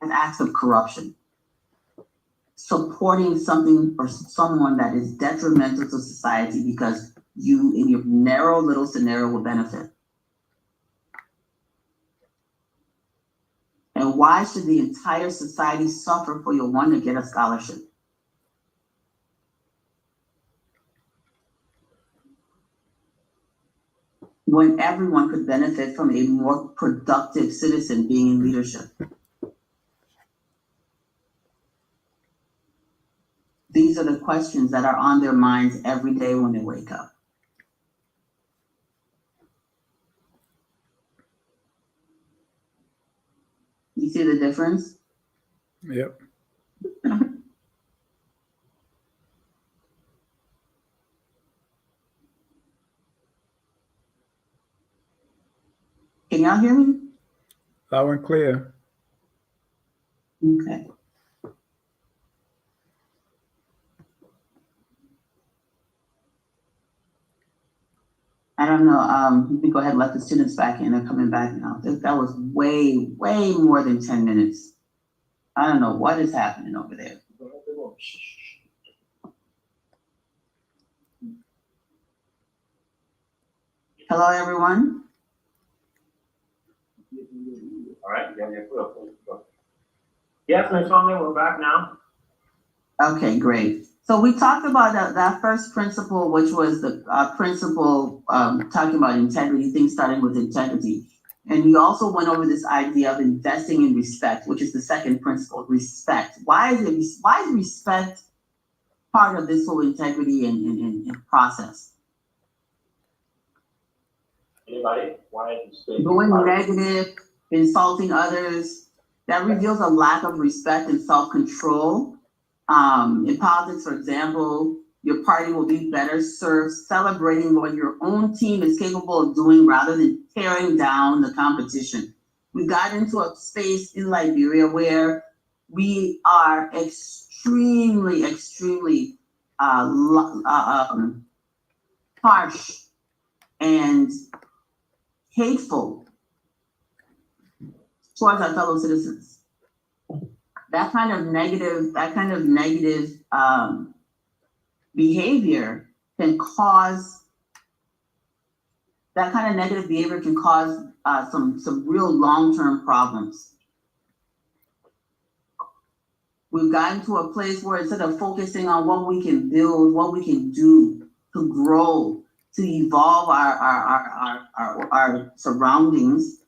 as acts of corruption. Supporting something or someone that is detrimental to society because you, in your narrow little scenario, will benefit. And And why should the entire society suffer for your one to get a scholarship? When everyone could benefit from a more productive citizen being in leadership. These are the questions that are on their minds every day when they wake up. You see the difference? Yep. Can y'all hear me? Loud and clear. Okay. I don't know. You can go ahead and let the students back in. They're coming back now. That was way, way more than 10 minutes. I don't know what is happening over there. Hello, everyone. All right, yes, Ms. Holman, we're back now. Okay, great. So we talked about that first principle, which was the principle talking about integrity, things starting with integrity. And you also went over this idea of investing in respect, which is the second principle, respect. Why is respect part of this whole integrity and process? Anybody? Why is respect? Going negative, insulting others, that reveals a lack of respect and self-control. In politics, for example, your party will be better served celebrating what your own team is capable of doing rather than tearing down the competition. We got into a space in Liberia where we are extremely, extremely harsh and hateful towards our fellow citizens. That kind of negative behavior can cause some real long-term problems. We've gotten to a place where instead of focusing on what we can build, what we can do to grow, to evolve our surroundings,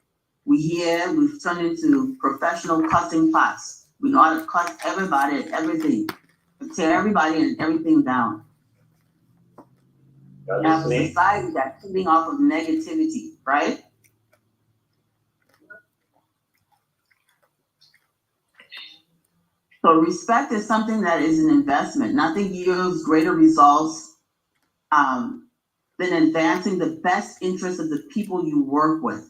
we've turned into professional cussing pots. We know how to cuss everybody and everything, tear everybody and everything down. We have a society that's feeding off of negativity, right? So respect is something that is an investment. Nothing yields greater results than advancing the best interests of the people you work with.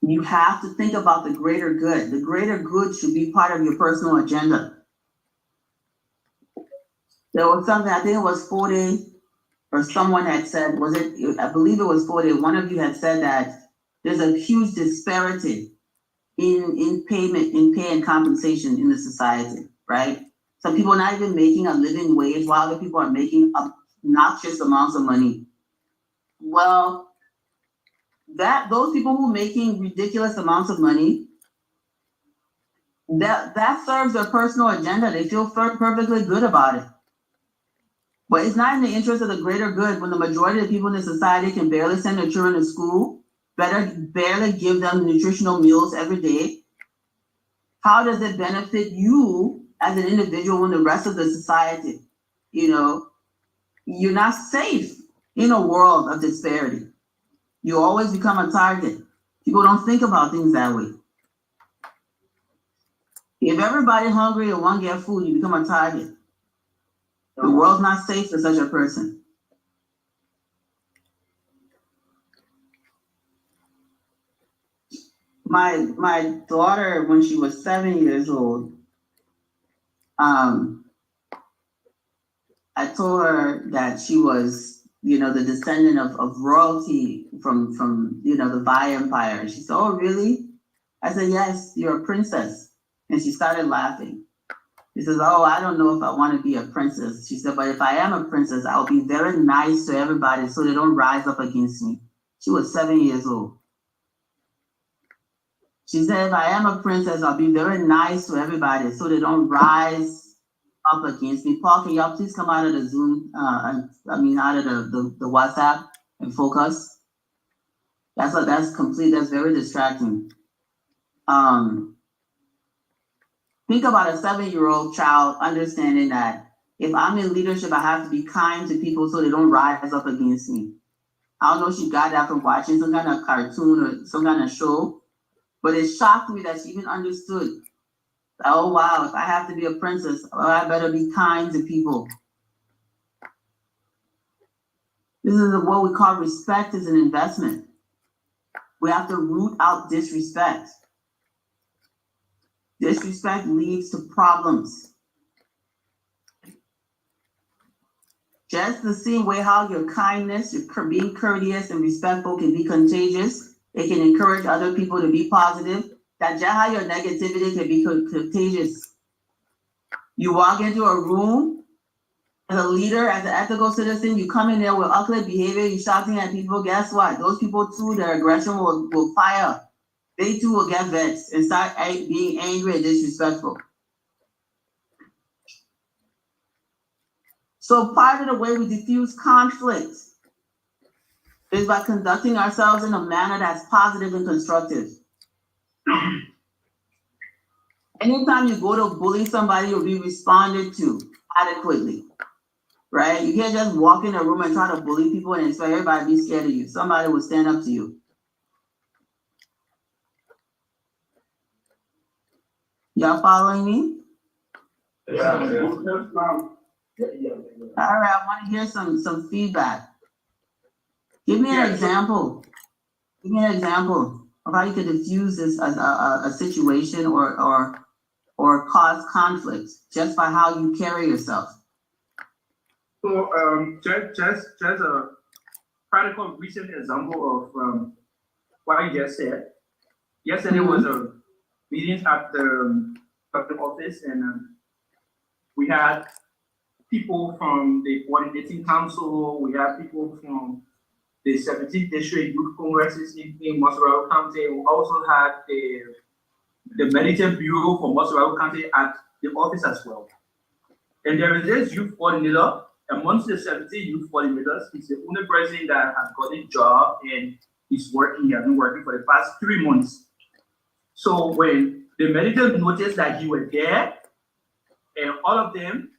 You have to think about the greater good. The greater good should be part of your personal agenda. There was something, I think it was 40, or someone had said, I believe it was 40, one of you had said that there's a huge disparity in pay and compensation in the society, right? Some people are not even making a living wage while other people are making obnoxious amounts of money. Well, those people who are making ridiculous amounts of money, that serves their personal agenda. They feel perfectly good about it. But it's not in the interest of the greater good when the majority of the people in the society can barely send their children to school, barely give them nutritional meals every day. How does it benefit you as an individual when the rest of the society, you're not safe in a world of disparity. You always become a target. People don't think about things that way. If everybody's hungry and won't get food, you become a target. The world's not safe for such a person. My daughter, when she was 7 years old, I told her that she was, the descendant of royalty from the Vai Empire. She said, "Oh, really?" I said, "Yes, you're a princess." And she started laughing. She says, "Oh, I don't know if I want to be a princess." She said, "But if I am a princess, I'll be very nice to everybody so they don't rise up against me." She was 7 years old. She said, if I am a princess, I'll be very nice to everybody so they don't rise up against me. Paul, can y'all please come out of the Zoom, out of the WhatsApp and focus? That's very distracting. Think about a 7-year-old child understanding that if I'm in leadership, I have to be kind to people so they don't rise up against me. I don't know if she got that from watching some kind of cartoon or some kind of show, but it shocked me that she even understood. Oh wow, if I have to be a princess, I better be kind to people. This is what we call respect is an investment. We have to root out disrespect. Disrespect leads to problems. Just the same way how your kindness, your being courteous and respectful can be contagious. It can encourage other people to be positive. That's just how your negativity can be contagious. You walk into a room as a leader, as an ethical citizen, you come in there with ugly behavior, you shouting at people, guess what? Those people too, their aggression will fire. They too will get vexed and start being angry and disrespectful. So part of the way we diffuse conflict is by conducting ourselves in a manner that's positive and constructive. Anytime you go to bully somebody, you'll be responded to adequately, right? You can't just walk in a room and try to bully people and expect everybody to be scared of you. Somebody will stand up to you. Y'all following me? Yeah. All right, I want to hear some feedback. Give me an example. Give me an example of how you could diffuse this as a situation or cause conflict just by how you carry yourself. So just a practical recent example of what you just said. Yesterday was a meeting at the office, and we had people from the coordinating council, we had people from the 17th District Youth Congresses in Mosserato County. We also had the Meditation Bureau for Mosserato County at the office as well. And there is this youth coordinator amongst the 17 youth coordinators. He's the only person that has got a job and he's working. He has been working for the past 3 months. So when the medical noticed that you were there, and all of them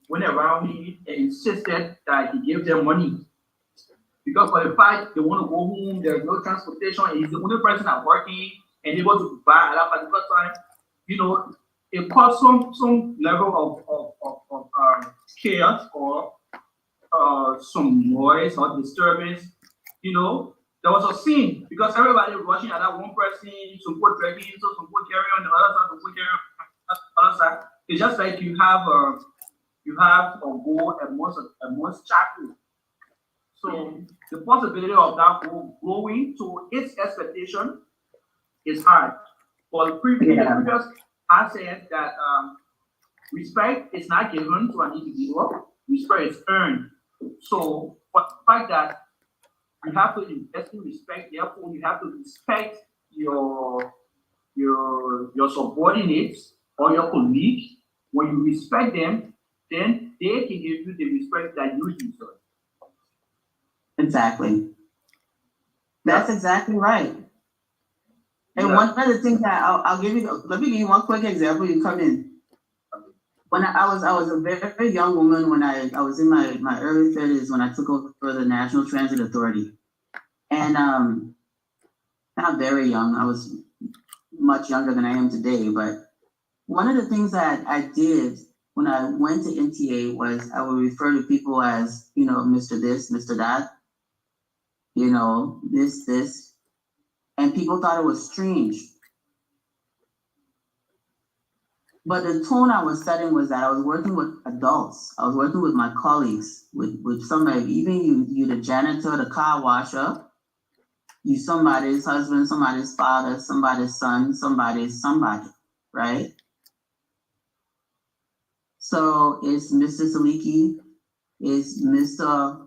went around me and insisted that he gave them money. Because for the fact they want to go home, there's no transportation, and he's the only person that's working and able to buy at that particular time. You know, it caused some level of chaos or some noise or disturbance. You know, there was a scene because everybody was rushing at that one person, some put dragging, so some put carry on the other side, some put carry on the other side. It's just like you have a goal amongst chapel. So the possibility of that goal growing to its expectation is high. But the previous I said that respect is not given to an individual, respect is earned. So for the fact that you have to invest in respect, therefore you have to respect your subordinates or your colleagues. When you respect them, then they can give you the respect that you deserve. Exactly. That's exactly right. And one of the things that I'll give you, let me give you one quick example. You come in. When I was a very, very young woman when I was in my early 30s when I took over for the National Transit Authority. And not very young, I was much younger than I am today, but one of the things that I did when I went to NTA was I would refer to people as, you know, Mr. This, Mr. That, you know, this, and people thought it was strange. But the tone I was setting was that I was working with adults. I was working with my colleagues, with somebody, even you the janitor, the car washer, you somebody's husband, somebody's father, somebody's son, somebody's somebody, right? So it's Mr. Saliki, it's Mr.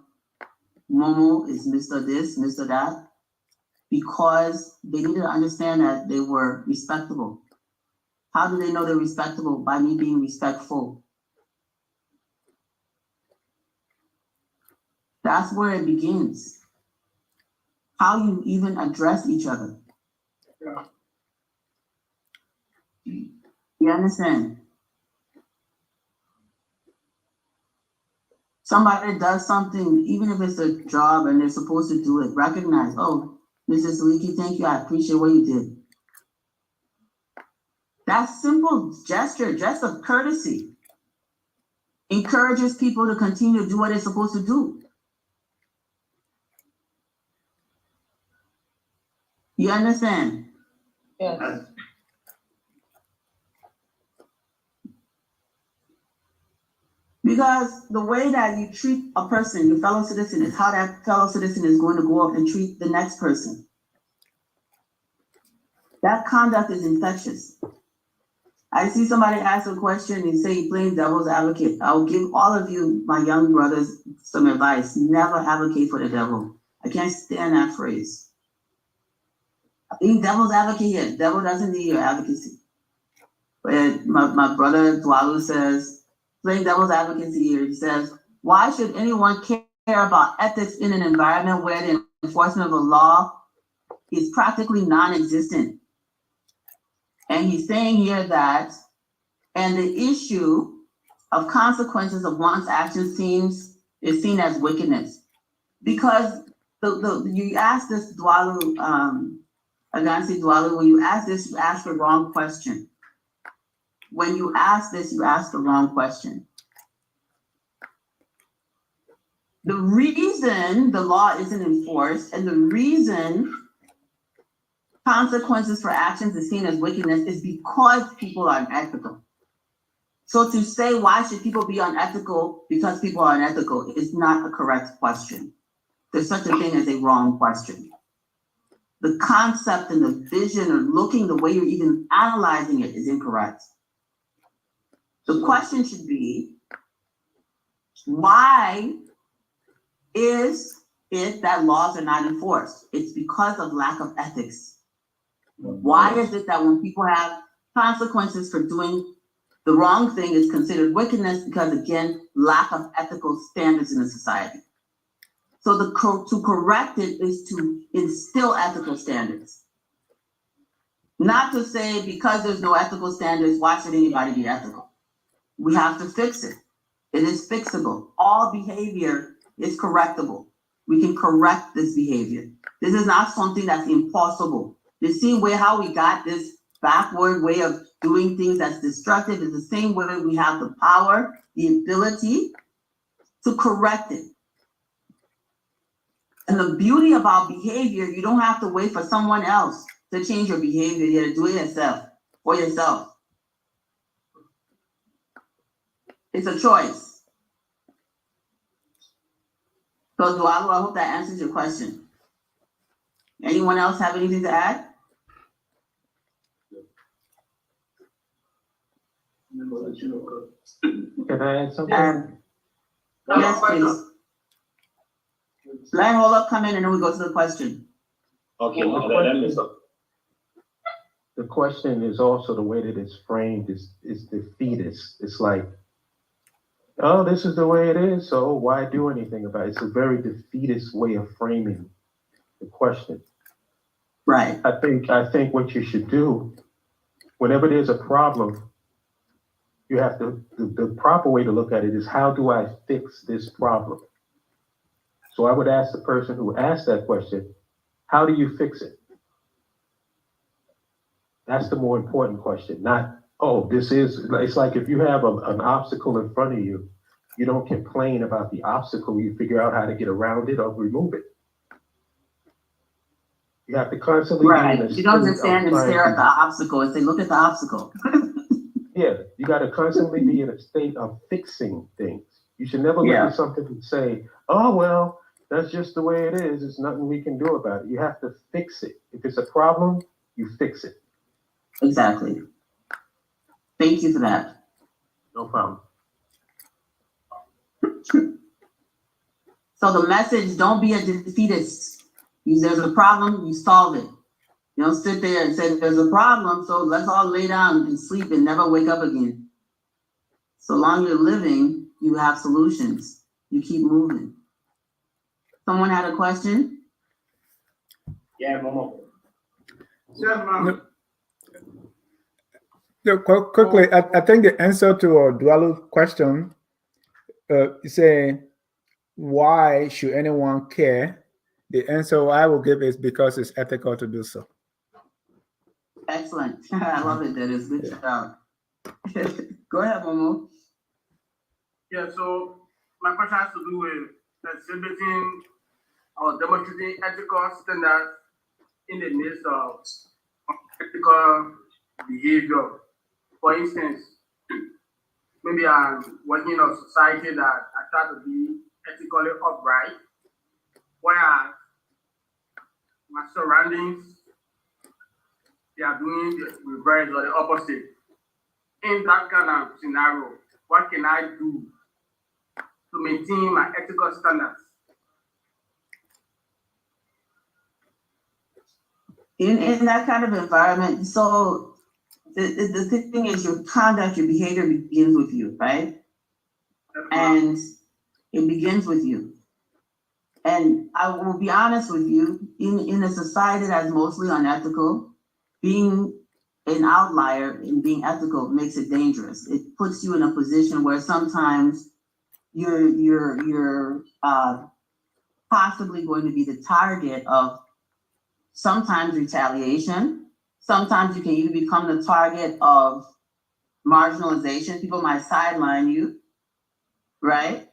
Momo, it's Mr. This, Mr. That. because they needed to understand that they were respectable. How do they know they're respectable? By me being respectful. That's where it begins. How you even address each other. You understand? Somebody does something, even if it's a job and they're supposed to do it, recognize, oh, Mrs. Leakey, thank you, I appreciate what you did. That simple gesture, just of courtesy, encourages people to continue to do what they're supposed to do. You understand? Yes. Because the way that you treat a person, your fellow citizen, is how that fellow citizen is going to go up and treat the next person. That conduct is infectious. I see somebody ask a question and say you're playing devil's advocate. I'll give all of you, my young brothers, some advice. Never advocate for the devil. I can't stand that phrase. Being devil's advocate here, the devil doesn't need your advocacy. But my brother Dwalu says, playing devil's advocacy here, he says, why should anyone care about ethics in an environment where the enforcement of the law is practically non-existent? And he's saying here that, and the issue of consequences of one's actions is seen as wickedness. Because you ask this Dwalu, Agansi Dwalu, when you ask this, you ask the wrong question. When you ask this, you ask the wrong question. The reason the law isn't enforced and the reason consequences for actions is seen as wickedness is because people are unethical. So to say why should people be unethical because people are unethical is not a correct question. There's such a thing as a wrong question. The concept and the vision or looking the way you're even analyzing it is incorrect. The question should be, why is it that laws are not enforced? It's because of lack of ethics. Why is it that when people have consequences for doing the wrong thing is considered wickedness? Because again, lack of ethical standards in a society. So to correct it is to instill ethical standards. Not to say because there's no ethical standards, why should anybody be ethical? We have to fix it. It is fixable. All behavior is correctable. We can correct this behavior. This is not something that's impossible. You see how we got this backward way of doing things that's destructive is the same way we have the power, the ability to correct it. And the beauty about behavior, you don't have to wait for someone else to change your behavior. You have to do it yourself, for yourself. It's a choice. So Dwalu, I hope that answers your question. Anyone else have anything to add? Can I add something? Yes, please. Let Hold come in and then we go to the question. Okay, the question is also the way that it's framed is defeatist. It's like, oh, this is the way it is, so why do anything about it? It's a very defeatist way of framing the question. Right. I think what you should do, whenever there's a problem, you have to, the proper way to look at it is, how do I fix this problem? So I would ask the person who asked that question, how do you fix it? That's the more important question, not, oh, it's like if you have an obstacle in front of you, you don't complain about the obstacle, you figure out how to get around it or remove it. You have to constantly you don't just stand and stare at the obstacle and say, look at the obstacle. Yeah, you got to constantly be in a state of fixing things. You should never look at something and say, oh, well, that's just the way it is. There's nothing we can do about it. You have to fix it. If it's a problem, you fix it. Exactly. Thank you for that. No problem. So the message, don't be a defeatist. There's a problem, you solve it. You don't sit there and say there's a problem, so let's all lay down and sleep and never wake up again. So long you're living, you have solutions. You keep moving. Someone had a question? Yeah, Momo. Yeah, quickly, I think the answer to Dualu's question is saying, why should anyone care? The answer I will give is because it's ethical to do so. Excellent. I love it, Dennis. Good job. Go ahead, Momo. Yeah, so my question has to do with exhibiting or demonstrating ethical standards in the midst of ethical behavior. For instance, maybe I'm working in a society that I try to be ethically upright, whereas my surroundings, they are doing the reverse or the opposite. In that kind of scenario, what can I do to maintain my ethical standards? In that kind of environment, so the thing is your conduct, your behavior begins with you, right? And it begins with you. And I will be honest with you, in a society that's mostly unethical, being an outlier and being ethical makes it dangerous. It puts you in a position where sometimes you're possibly going to be the target of sometimes retaliation. Sometimes you can even become the target of marginalization. People might sideline you, right?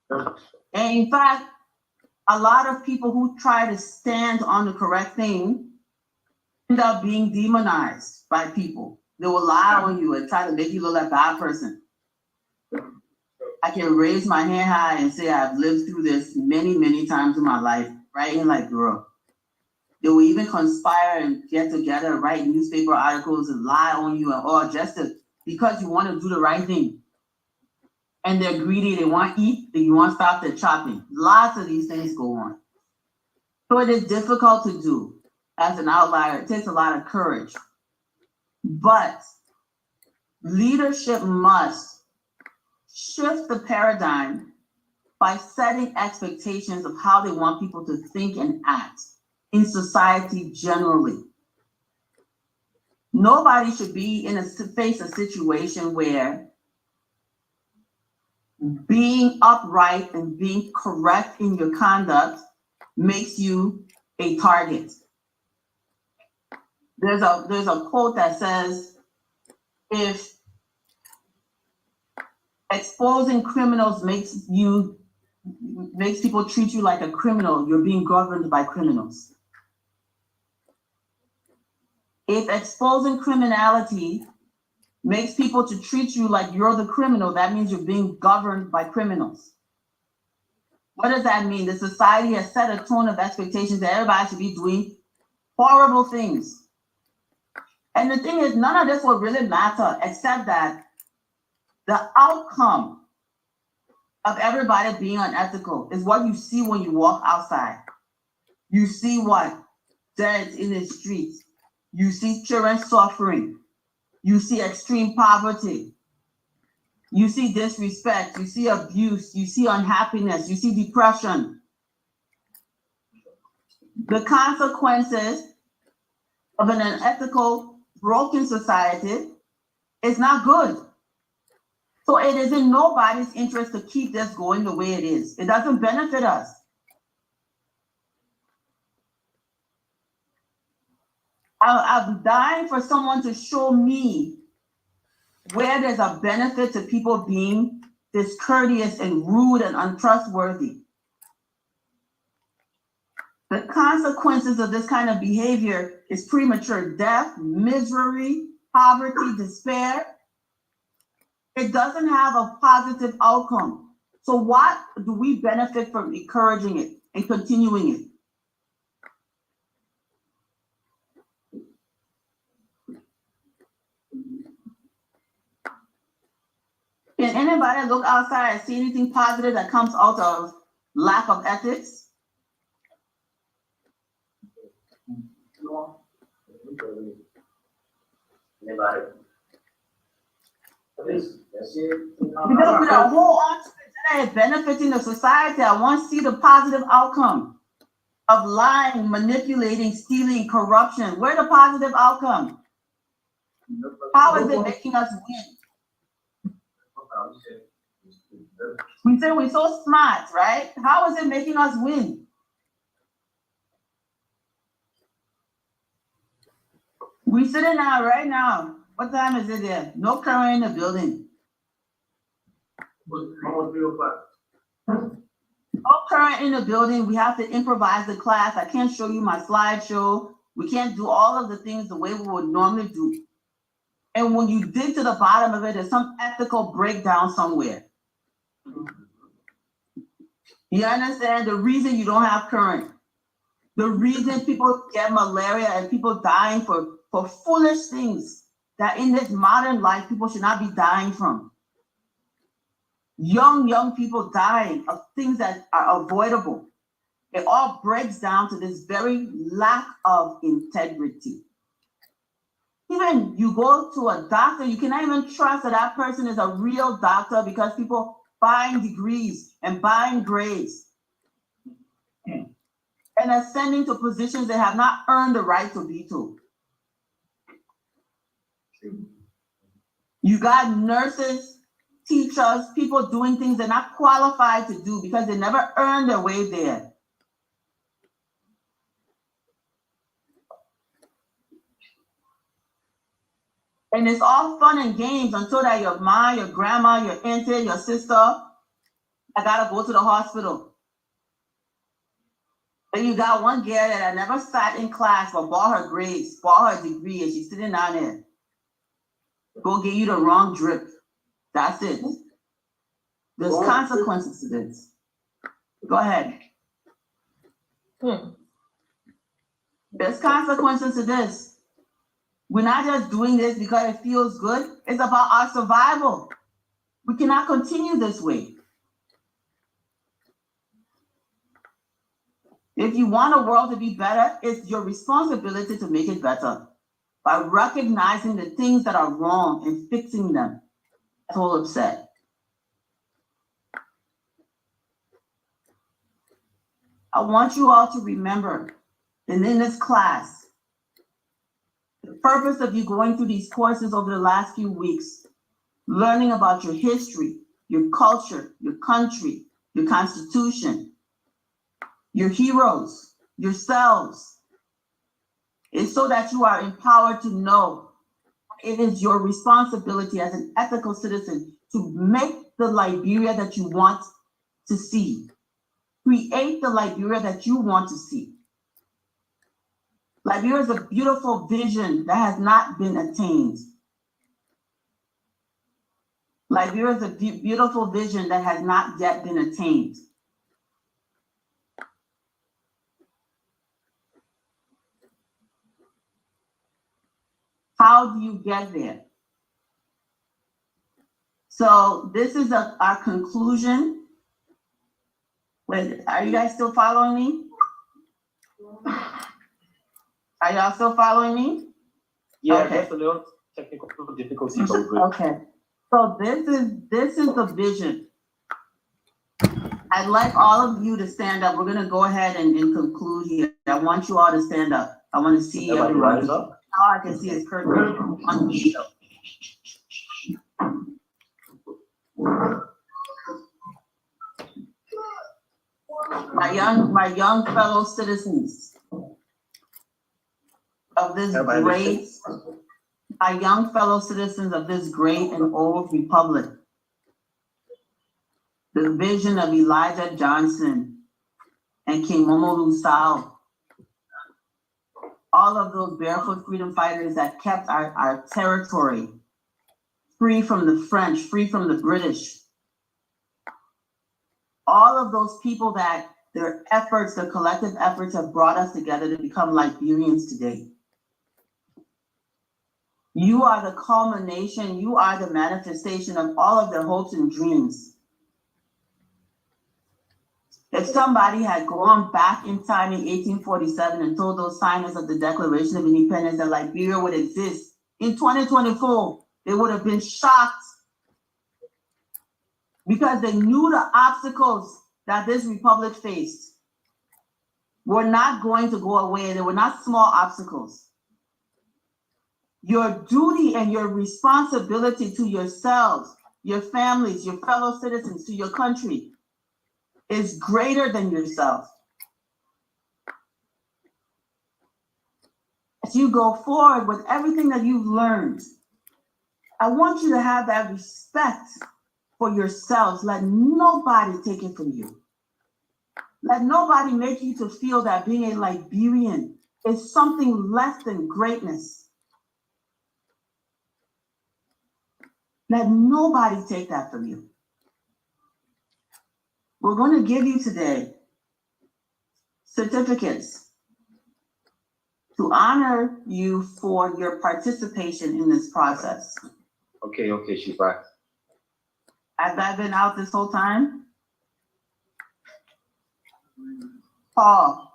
And in fact, a lot of people who try to stand on the correct thing end up being demonized by people. They will lie on you and try to make you look like a bad person. I can raise my hand high and say I've lived through this many, many times in my life, right? And like, girl, they will even conspire and get together, write newspaper articles and lie on you, or just because you want to do the right thing. And they're greedy, they want to eat, and you want to stop their chopping. Lots of these things go on. So it is difficult to do as an outlier. It takes a lot of courage. But leadership must shift the paradigm by setting expectations of how they want people to think and act in society generally. Nobody should be face a situation where being upright and being correct in your conduct makes you a target. There's a quote that says, if exposing criminals makes people treat you like a criminal, you're being governed by criminals. If exposing criminality makes people to treat you like you're the criminal, that means you're being governed by criminals. What does that mean? The society has set a tone of expectations that everybody should be doing horrible things. And the thing is, none of this will really matter except that the outcome of everybody being unethical is what you see when you walk outside. You see what? Dead in the streets. You see children suffering. You see extreme poverty. You see disrespect. You see abuse. You see unhappiness. You see depression. The consequences of an unethical, broken society is not good. So it is in nobody's interest to keep this going the way it is. It doesn't benefit us. I'm dying for someone to show me where there's a benefit to people being discourteous and rude and untrustworthy. The consequences of this kind of behavior is premature death, misery, poverty, despair. It doesn't have a positive outcome. So what do we benefit from encouraging it and continuing it? Can anybody look outside and see anything positive that comes out of lack of ethics? Anybody? Please, that's it. Because with a whole entrepreneur that is benefiting the society, I want to see the positive outcome of lying, manipulating, stealing, corruption. Where's the positive outcome? How is it making us win? We say we're so smart, right? How is it making us win? We sitting down right now. What time is it there? No current in the building. No current in the building. We have to improvise the class. I can't show you my slideshow. We can't do all of the things the way we would normally do. And when you dig to the bottom of it, there's some ethical breakdown somewhere. You understand the reason you don't have current? The reason people get malaria and people dying for foolish things that in this modern life, people should not be dying from. Young people dying of things that are avoidable. It all breaks down to this very lack of integrity. Even you go to a doctor, you cannot even trust that that person is a real doctor because people buying degrees and buying grades and ascending to positions they have not earned the right to be to. You got nurses, teachers, people doing things they're not qualified to do because they never earned their way there. And it's all fun and games until that your mom, your grandma, your auntie, your sister, I gotta go to the hospital. And you got one girl that I never sat in class but bought her grades, bought her degree, and she's sitting down there. Go give you the wrong drip. That's it. There's consequences to this. Go ahead. There's consequences to this. We're not just doing this because it feels good. It's about our survival. We cannot continue this way. If you want a world to be better, it's your responsibility to make it better by recognizing the things that are wrong and fixing them. That's all upset. I want you all to remember that in this class, the purpose of you going through these courses over the last few weeks, learning about your history, your culture, your country, your constitution, your heroes, yourselves, is so that you are empowered to know it is your responsibility as an ethical citizen to make the Liberia that you want to see. Create the Liberia that you want to see. Liberia is a beautiful vision that has not been attained. Liberia is a beautiful vision that has not yet been attained. How do you get there? So this is our conclusion. Wait, are you guys still following me? Are y'all still following me? Yeah, okay. Just a little technical difficulty, but we're good. Okay. So this is the vision. I'd like all of you to stand up. We're gonna go ahead and conclude here. I want you all to stand up. I want to see everyone. All I can see is curtain. My young fellow citizens of this great, my young fellow citizens of this great and old republic. The vision of Elijah Johnson and King Momolu Sao, all of those barefoot freedom fighters that kept our territory free from the French, free from the British. All of those people that their efforts, their collective efforts have brought us together to become Liberians today. You are the culmination, you are the manifestation of all of their hopes and dreams. If somebody had gone back in time in 1847 and told those signers of the Declaration of Independence that Liberia would exist in 2024, they would have been shocked because they knew the obstacles that this republic faced were not going to go away. They were not small obstacles. Your duty and your responsibility to yourselves, your families, your fellow citizens, to your country is greater than yourself. As you go forward with everything that you've learned, I want you to have that respect for yourselves. Let nobody take it from you. Let nobody make you to feel that being a Liberian is something less than greatness. Let nobody take that from you. We're going to give you today certificates to honor you for your participation in this process. Okay, she's back. Has that been out this whole time? Paul.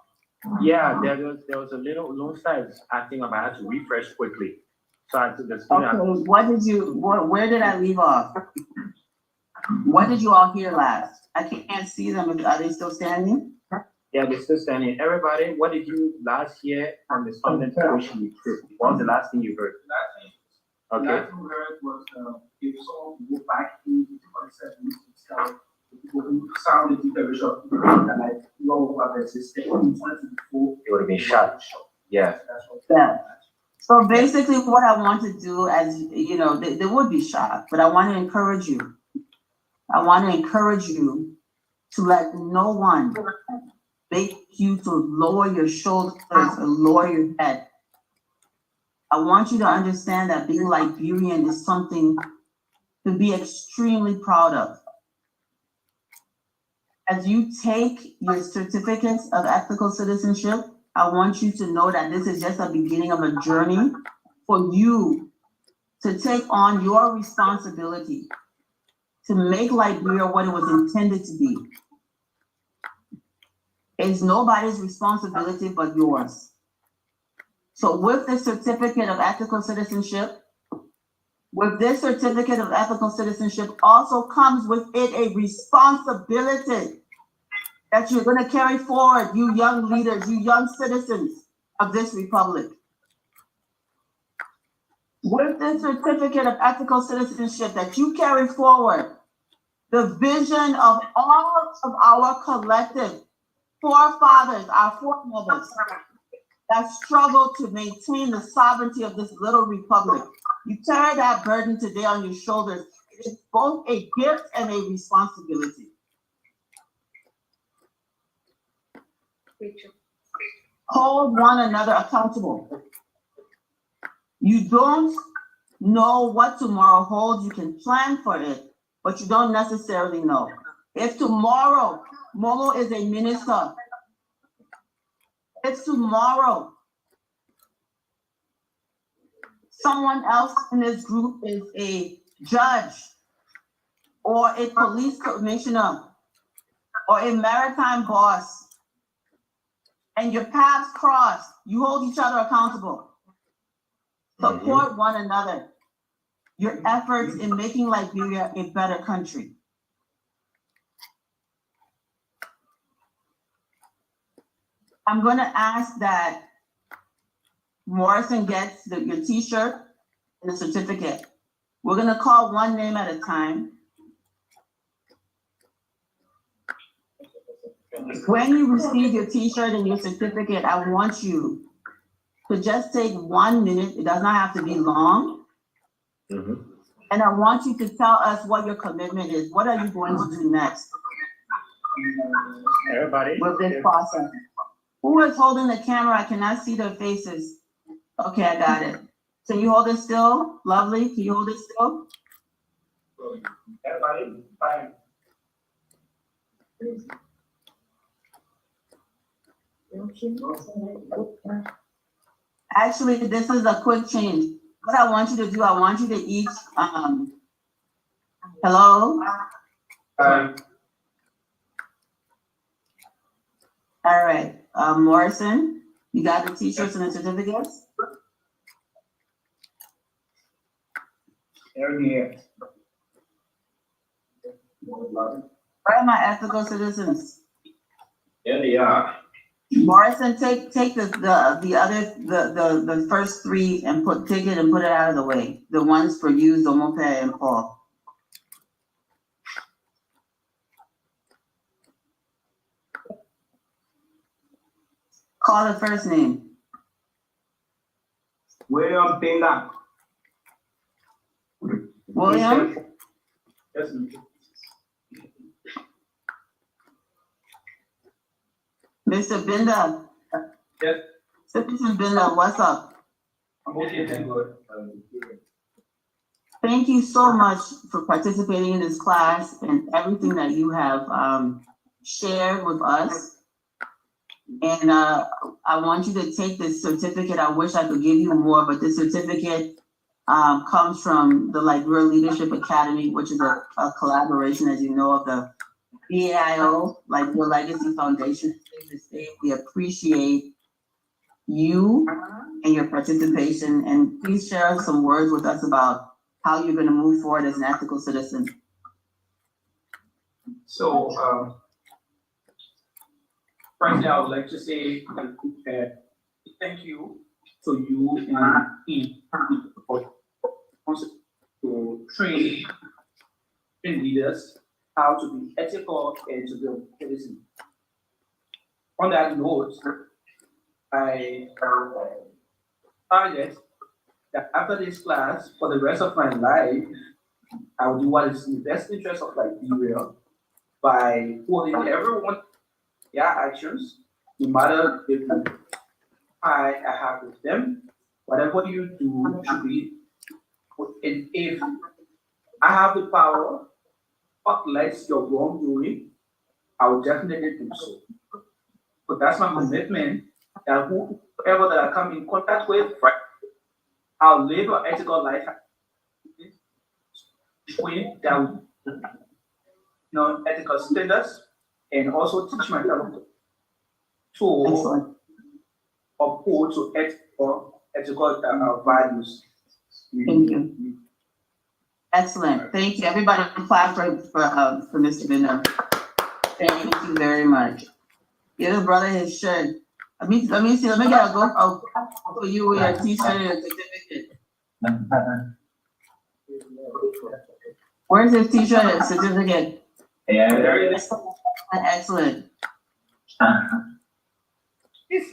Yeah, there was a little loan size acting up. I had to refresh quickly. So I took the student. Okay, where did I leave off? What did you all hear last? I can't see them. Are they still standing? Yeah, they're still standing. Everybody, what did you last hear from the student portion? What was the last thing you heard? Okay. The last thing we heard was if someone go back in the concept to people who sound the declaration of that like long over existed in 2024, it would have been shot. Yeah. Yeah. So basically what I want to do, as you know, they would be shocked, but I want to encourage you. I want to encourage you to let no one make you to lower your shoulders or lower your head. I want you to understand that being Liberian is something to be extremely proud of. As you take your certificates of ethical citizenship, I want you to know that this is just a beginning of a journey for you to take on your responsibility to make Liberia what it was intended to be. It's nobody's responsibility but yours. So with this certificate of ethical citizenship, also comes with it a responsibility that you're going to carry forward, you young leaders, you young citizens of this republic. With this certificate of ethical citizenship that you carry forward, the vision of all of our collective forefathers, our foremothers, that struggle to maintain the sovereignty of this little republic. You carry that burden today on your shoulders. It is both a gift and a responsibility. Hold one another accountable. You don't know what tomorrow holds. You can plan for it, but you don't necessarily know. If tomorrow Momo is a minister, if tomorrow someone else in this group is a judge or a police commissioner or a maritime boss, and your paths cross, you hold each other accountable. Support one another. Your efforts in making Liberia a better country. I'm going to ask that Morrison gets your t-shirt and the certificate. We're going to call one name at a time. When you receive your t-shirt and your certificate, I want you to just take 1 minute. It does not have to be long. And I want you to tell us what your commitment is. What are you going to do next? Everybody. With this process. Who is holding the camera? I cannot see their faces. Okay, I got it. Can you hold it still? Lovely. Can you hold it still? Everybody, fine. Actually, this is a quick change. What I want you to do, I want you to each, hello? Hi. All right, Morrison, you got the t-shirts and the certificates? They're here. Where are my ethical citizens? There they are. Morrison, take the first three and take it and put it out of the way. The ones for you, Zomope and Paul. Call the first name. William Bingham. William? Yes. Mr. Binda. Yes. Citizen Binda, what's up? I'm okay, thank God. Thank you so much for participating in this class and everything that you have shared with us. And I want you to take this certificate. I wish I could give you more, but this certificate comes from the Liberia Leadership Academy, which is a collaboration, as you know, of the BAIO, Liberia Legacy Foundation. We appreciate you and your participation, and please share some words with us about how you're going to move forward as an ethical citizen. So, firstly, I would like to say thank you to you and me for to train leaders how to be ethical and to be citizen. On that note, I target that after this class, for the rest of my life, I will do what is in the best interest of Liberia by holding everyone their actions, no matter the I have with them. Whatever you do should be, and if I have the power, fuck less your wrongdoing, I will definitely do so. But that's my commitment that whoever that I come in contact with, right, I'll live an ethical life with that ethical standards, and also teach my fellow to uphold to ethical values. Thank you. Excellent. Thank you. Everybody clap for Mr. Binda. Thank you very much. Give the brother his shirt. Let me see. Let me get a go for you with a t-shirt and a certificate. Where's his t-shirt and certificate? Yeah, there it is. Excellent.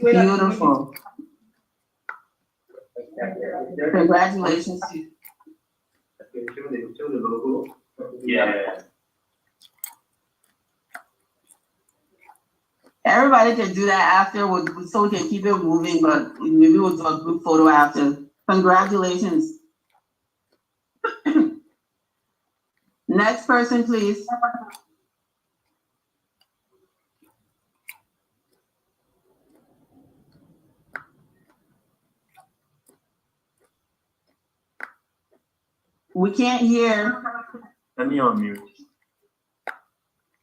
Beautiful. Congratulations to you. Yeah. Everybody can do that after, so we can keep it moving, but maybe we'll do a group photo after. Congratulations. Next person, please. We can't hear. Let me unmute.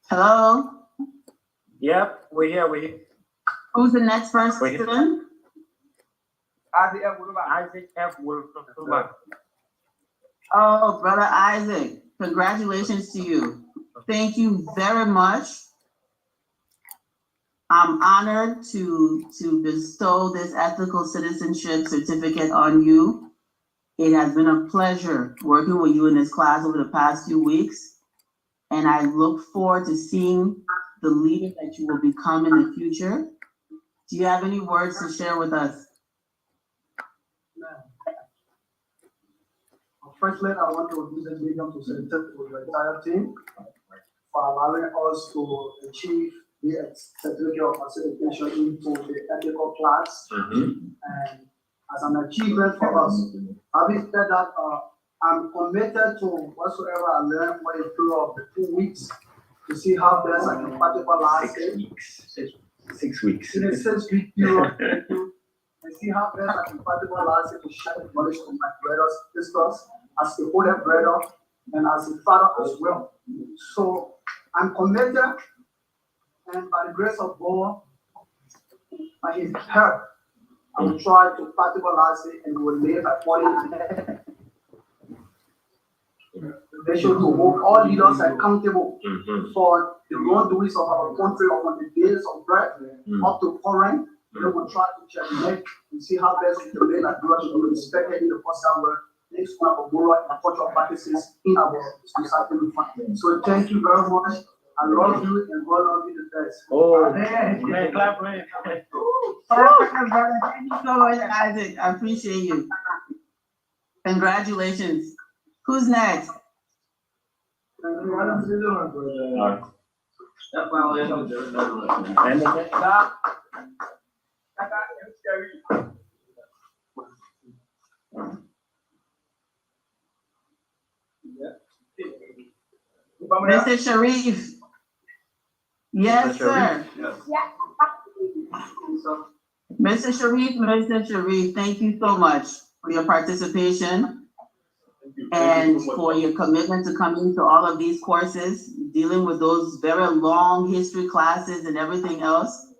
Hello? Yep, we're here. Who's the next person? Isaac F. Wolfman. Oh, Brother Isaac, congratulations to you. Thank you very much. I'm honored to bestow this ethical citizenship certificate on you. It has been a pleasure working with you in this class over the past few weeks, and I look forward to seeing the leader that you will become in the future. Do you have any words to share with us? Firstly, I want to use this medium to thank the entire team for allowing us to achieve the certificate of certification into the ethical class. And as an achievement for us, having said that, I'm committed to whatsoever I learn for a period of the 2 weeks to see how best I can particularize it. 6 weeks. In a 6 week period, and see how best I can particularize it to share the knowledge to my brothers, sisters, as a older brother and as a father as well. So I'm committed, and by the grace of God, by His help, I will try to particularize it and will live according to that. They should to hold all leaders accountable Mhm. for the wrongdoings of our country from the days of birth up to current. They will try to checkmate and see how best we can make Liberia to be respected in the possible way. Next one of moral and cultural practices in our society. So thank you very much. I love you and God love you the best. Oh, man, clap for him. Thank you so much, Isaac. I appreciate you. Congratulations. Who's next? Mr. Sharif. Yes, sir. Mr. Sharif, thank you so much for your participation and for your commitment to coming to all of these courses, dealing with those very long history classes and everything else.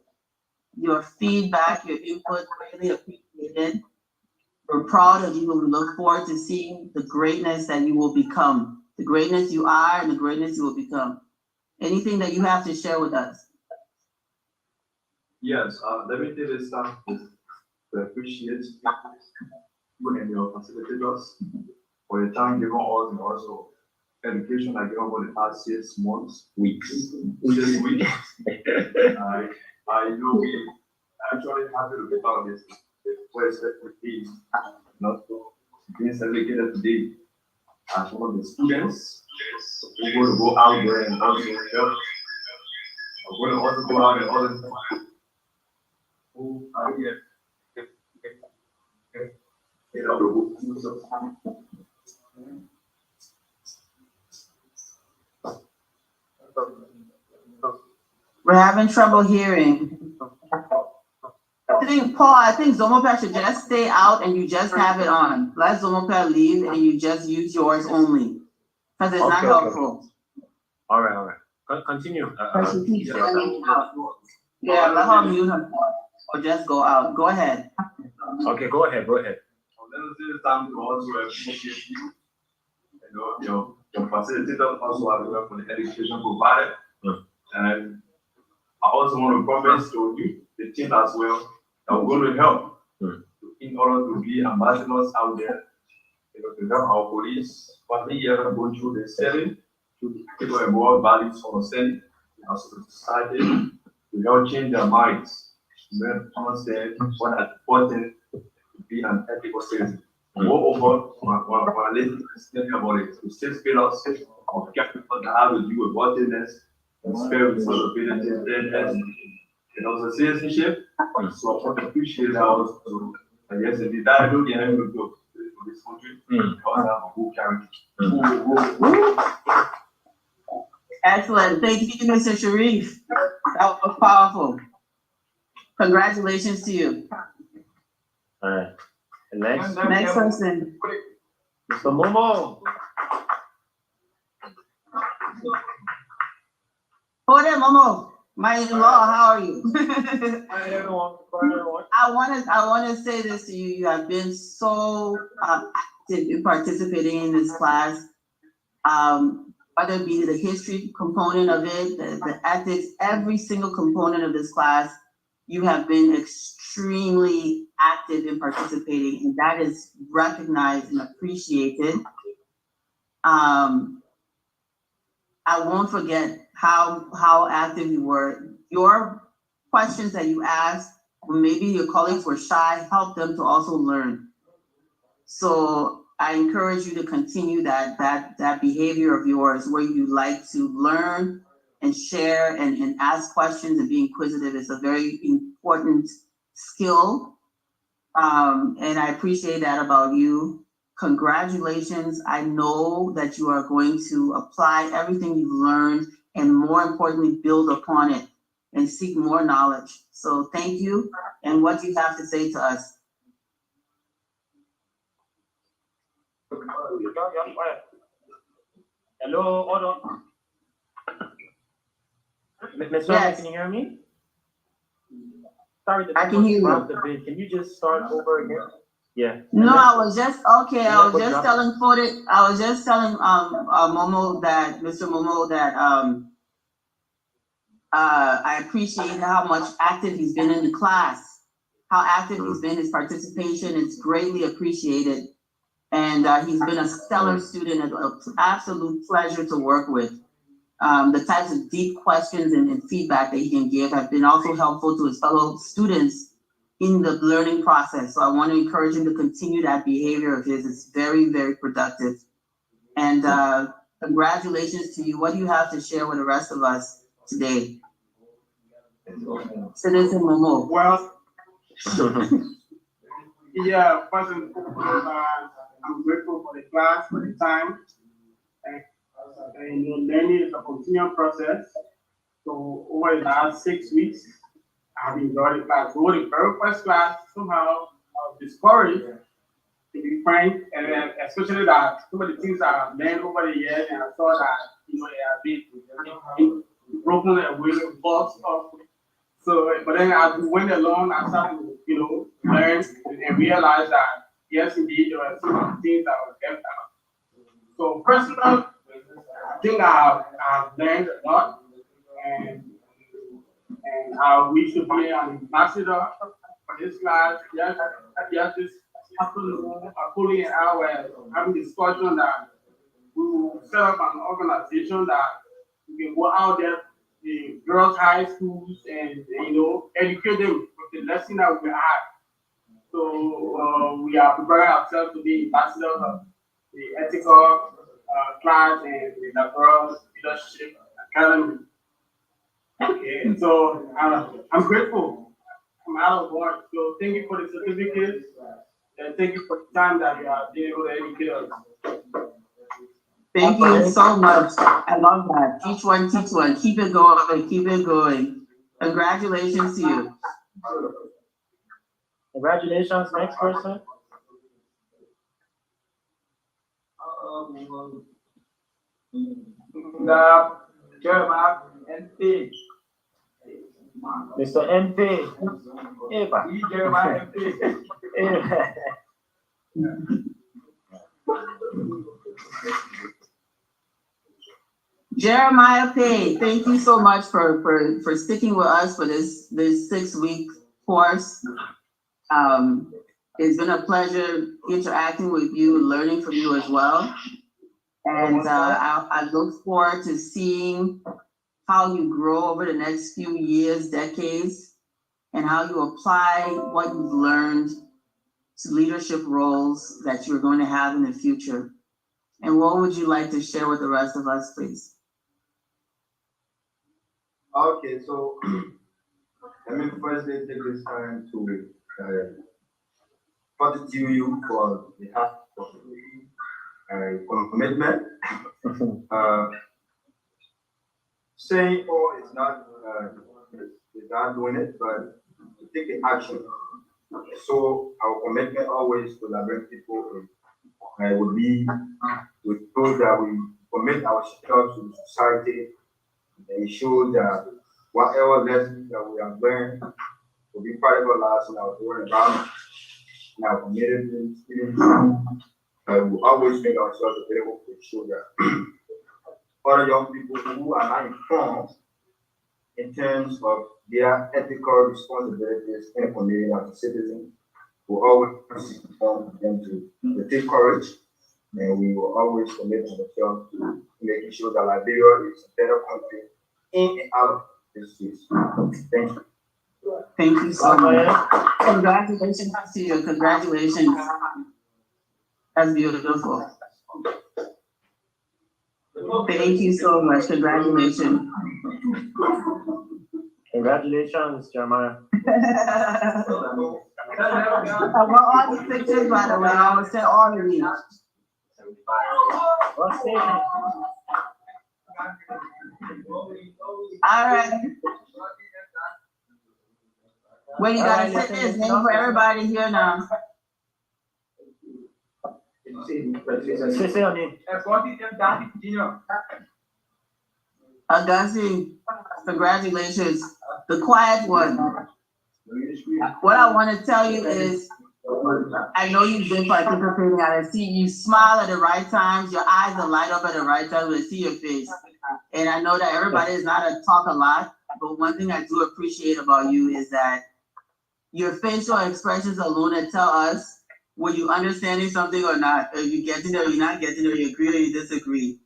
Your feedback, your input, really appreciated. We're proud of you and we look forward to seeing the greatness that you will become, the greatness you are and the greatness you will become. Anything that you have to share with us? Yes, let me take this time to appreciate you and your facilitators for the time given us and also education I given for the past 6 months. Weeks. Just weeks. I know we actually happy to be part of this. For expected not to being segregated today as one of the students. We're going to go out there and also help. We're going to also go out and also who are here. We're having trouble hearing. I think Zomopel should just stay out and you just have it on. Let Zomopel leave and you just use yours only. Because it's not helpful. All right. Continue. She keeps saying out. Yeah, let her mute her or just go out. Go ahead. Okay, go ahead. Let us take the time to also appreciate you. You know, your facilitators also have worked for the education provided. And I also want to promise to you, the team as well, that we're going to help in order to be ambassadors out there, to help our police, partly here going through the setting, to people and more values for understanding as a society, to help change their minds, to understand what is important to be an ethical citizen. Moreover, when I listen about it, the 6 pillars of capital that have to do with worthiness, spirit, responsibility, and also citizenship. So I appreciate that also. I guess if that do get able to go for this country, because I have a good character. Excellent. Thank you, Mr. Sharif. That was powerful. Congratulations to you. All right. And next person. Mr. Momo. Hold on, Momo. My in-law, how are you? Hi, everyone. I want to say this to you. You have been so active in participating in this class. Whether it be the history component of it, the ethics, every single component of this class, you have been extremely active in participating, and that is recognized and appreciated. I won't forget how active you were. Your questions that you asked, when maybe your colleagues were shy, helped them to also learn. So I encourage you to continue that behavior of yours where you like to learn and share and ask questions and be inquisitive. Is a very important skill. And I appreciate that about you. Congratulations. I know that you are going to apply everything you've learned and more importantly, build upon it and seek more knowledge. So thank you. And what do you have to say to us? Hello, hold on. Ms. Yes. Can you hear me? Sorry, I can hear you. Can you just start over again? Yeah. No, I was just telling Momo that Mr. Momo that I appreciate how much active he's been in the class, how active he's been, his participation. It's greatly appreciated. And he's been a stellar student, an absolute pleasure to work with. The types of deep questions and feedback that he can give have been also helpful to his fellow students in the learning process. So I want to encourage him to continue that behavior of his. It's very, very productive. And congratulations to you. What do you have to share with the rest of us today? Citizen Momo. Well, yeah, first and foremost, I'm grateful for the class, for the time. And learning is a continual process. So over the last 6 weeks, I've enjoyed the class. So the very first class, somehow I was discouraged, to be frank, and then especially that some of the things I've learned over the years, and I saw that, it has been broken away, boxed up. So, but then as we went along, I started to, learn and realize that, yes, indeed, there were some things that were left out. So personally, I think I've learned a lot, and I wish to be an ambassador for this class. Yes, this afternoon, fully an hour, having discussion that we will set up an organization that we can go out there, the girls' high schools, and educate them with the lesson that we have. So we are preparing ourselves to be ambassadors of the ethical class and the liberal leadership academy. Okay, so I'm grateful. I'm out of work. So thank you for the certificate, and thank you for the time that you are being able to educate us. Thank you so much. I love that. Teach one, teach one. Keep it going. Keep it going. Congratulations to you. Congratulations. Next person. Jeremiah MP. Mr. MP. Eva. Jeremiah MP. Jeremiah Pay, thank you so much for sticking with us for this 6-week course. It's been a pleasure interacting with you and learning from you as well. And I look forward to seeing how you grow over the next few years, decades, and how you apply what you've learned to leadership roles that you're going to have in the future. And what would you like to share with the rest of us, please? Okay, so let me firstly take this time to gratitude you for the heart commitment. Saying all is not doing it, but to take the action. So our commitment always to liberate people will be with those that we commit ourselves to society. And it shows that whatever lessons that we have learned will be part of our lives in our world environment, in our communities, and we always make ourselves available to show that other young people who are not informed in terms of their ethical responsibilities in the community as a citizen, will always inform them to take courage, and we will always commit ourselves to making sure that Liberia is a better country in and out of this space. Thank you. Thank you so much. Congratulations to you. Congratulations. That's beautiful. Thank you so much. Congratulations. Congratulations, Jeremiah. I want all the pictures, by the way. I will send all of these. All right. Well, you gotta set his name for everybody here now. Say your name. Agassi, congratulations. The quiet one. What I want to tell you is I know you've been participating, and I see you smile at the right times. Your eyes will light up at the right time when I see your face. And I know that everybody is not a talk a lot, but one thing I do appreciate about you is that your facial expressions alone that tell us were you understanding something or not. Are you getting it or you're not getting it, or you agree or you disagree.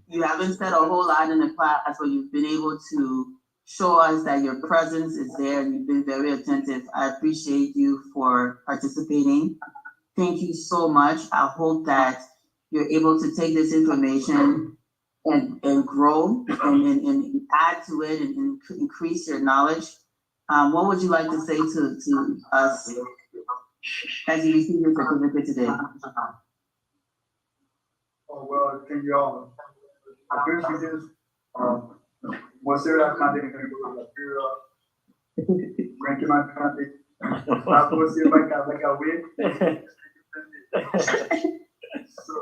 You haven't said a whole lot in the class, but you've been able to show us that your presence is there and you've been very attentive. I appreciate you for participating. Thank you so much. I hope that you're able to take this information and grow and add to it and increase your knowledge. What would you like to say to us as you receive your certificate today? Oh, well, thank you all. I think we just, most of that content can go to Liberia, ranking my content. I will see if I can win. So,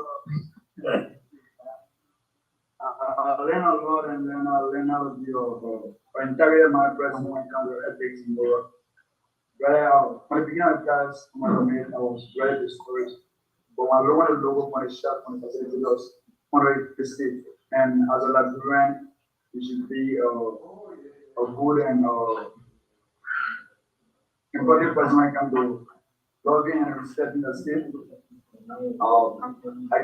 I learn a lot, and then I learn how to be entire my present when it comes to ethics in the world. When I began at class, I was very discouraged. But when I looked at the logo for the shop, when the facility was under the state, and as a Liberian, it should be a good and important person when it comes to loving and respecting the state. I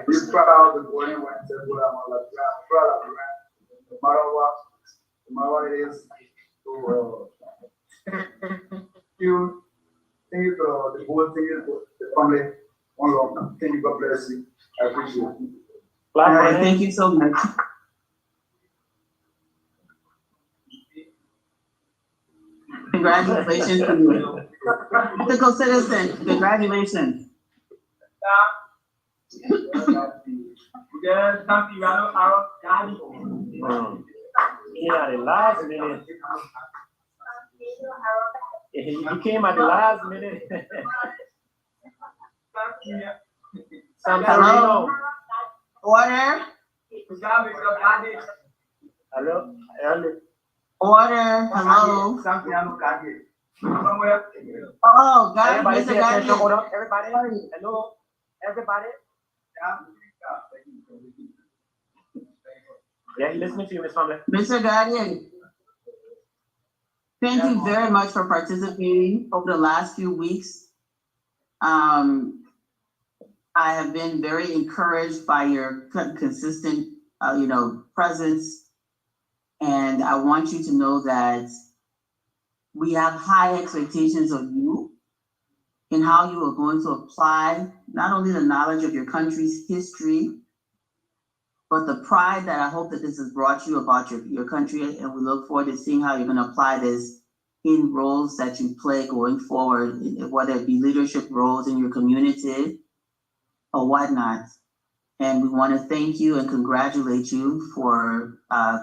feel proud of the boy when I said, I'm proud of it, no matter what it is. So, thank you to the board, thank you to the family. One love. Thank you, God bless you. I appreciate it. All right, thank you so much. Congratulations to you. Ethical citizen, congratulations. Yeah, the last minute. He came at the last minute. Hello. Order. Hello. Order. Hello. Oh, God. Everybody pay attention. Hold up. Everybody. Hello. Everybody. Yeah, he's listening to you, Miss Family. Mr. Guardian, thank you very much for participating over the last few weeks. I have been very encouraged by your consistent, presence. And I want you to know that we have high expectations of you in how you are going to apply not only the knowledge of your country's history, but the pride that I hope that this has brought you about your country. And we look forward to seeing how you're going to apply this in roles that you play going forward, whether it be leadership roles in your community or whatnot. And we want to thank you and congratulate you for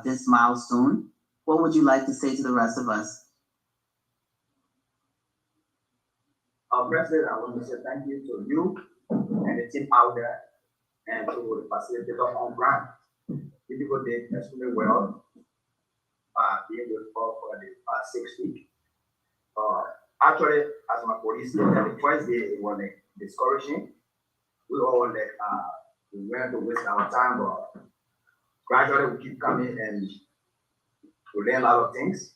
this milestone. What would you like to say to the rest of us? President, I want to say thank you to you and the team out there and to the facilitator on ground. You people did extremely well. Being with us for the past 6 weeks. Actually, as my police said, the first day it was like discouraging. We all like we went to waste our time, but gradually we keep coming and we learn a lot of things.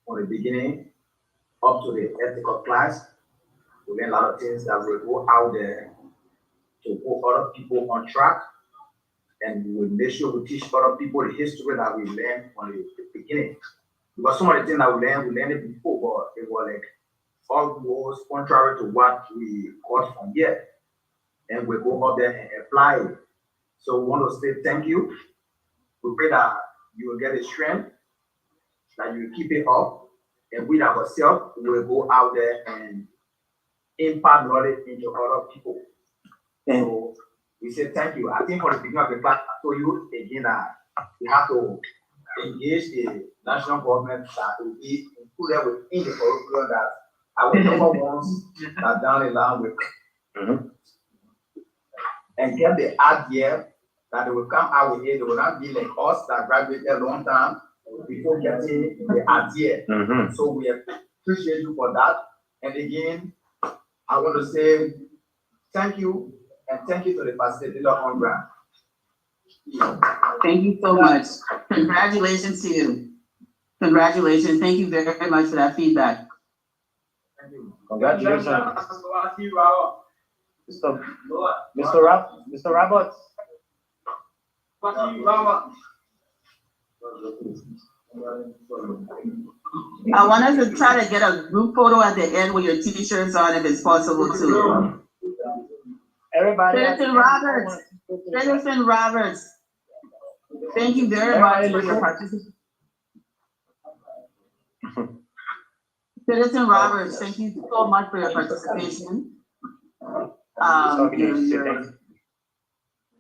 From the beginning up to the ethical class, we learn a lot of things that will go out there to put other people on track, and we will make sure we teach other people the history that we learned from the beginning. Because some of the things that we learned it before, but it was like almost contrary to what we got from here. And we go up there and apply it. So we want to say thank you. We pray that you will get the strength, that you will keep it up, and we ourselves will go out there and impart knowledge into other people. So we say thank you. I think for the beginning of the class, I told you again that we have to engage the national government that will be included within the curriculum that our number ones that down the line with. And get the idea that they will come out with it. They will not be like us that graduated a long time before getting the idea. So we appreciate you for that. And again, I want to say thank you and thank you to the facilitator on ground. Thank you so much. Congratulations to you. Congratulations. Thank you very much for that feedback. Thank you. Congratulations. Mr. Roberts. I want us to try to get a group photo at the end with your t-shirts on if it's possible too. Everybody. Citizen Roberts. Citizen Roberts. Thank you very much for your participation. Citizen Roberts, thank you so much for your participation.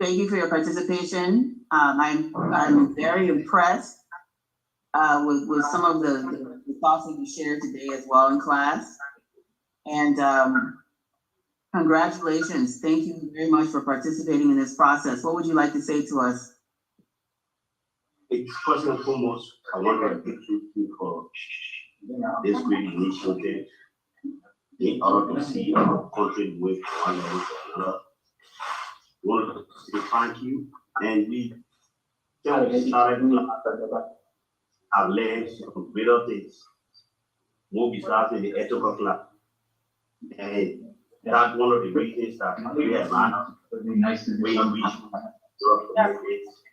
Thank you for your participation. I'm very impressed with some of the thoughts that you shared today as well in class. And congratulations. Thank you very much for participating in this process. What would you like to say to us? It's first and foremost, I want to thank you for this great initiative in order to see our country move one level to another. We want to say thank you, and we started have learned some greater things. More besides in the ethical club, and that's one of the reasons that we have managed.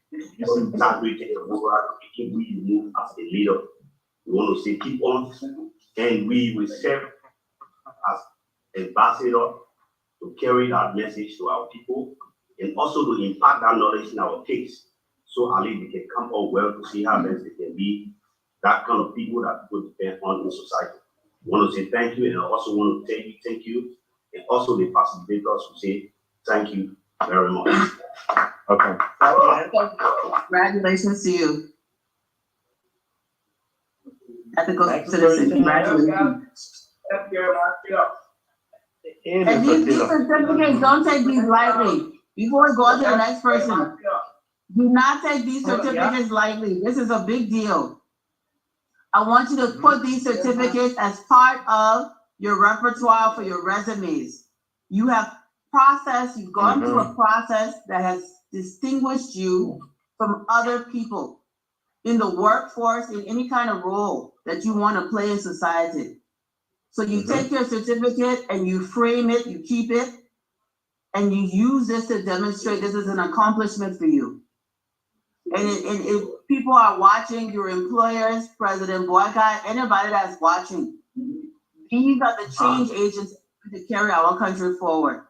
That we take over, we move as a leader. We want to say keep on, and we will serve as ambassador to carry that message to our people, and also to impart that knowledge in our kids, so at least they can come out well to see how best they can be that kind of people that people depend on in society. We want to say thank you, and I also want to thank you, and also the facilitators who say thank you very much. Okay. Congratulations to you. Ethical citizen, congratulations. And these certificates, don't take these lightly. Before we go on to the next person, do not take these certificates lightly. This is a big deal. I want you to put these certificates as part of your repertoire for your resumes. You have processed, you've gone through a process that has distinguished you from other people in the workforce, in any kind of role that you want to play in society. So you take your certificate and you frame it, you keep it, and you use this to demonstrate this is an accomplishment for you. And if people are watching, your employers, President Boycott, anybody that's watching, these are the change agents to carry our country forward.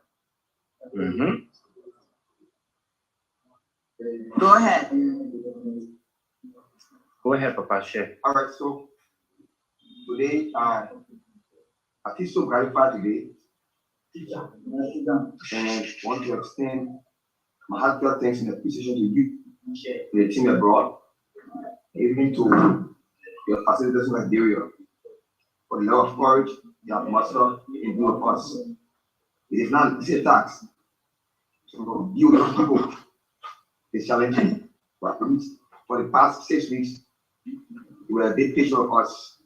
Go ahead. Go ahead, Papa Share. All right, so today, I feel so gratified today, and want to extend my heartfelt thanks and appreciation to you, to the team abroad, even to your facilitators in Liberia, for the level of courage you have mustered in view of us. It is not easy task to deal with people. It's challenging, but for the past 6 weeks, you were a big patient of us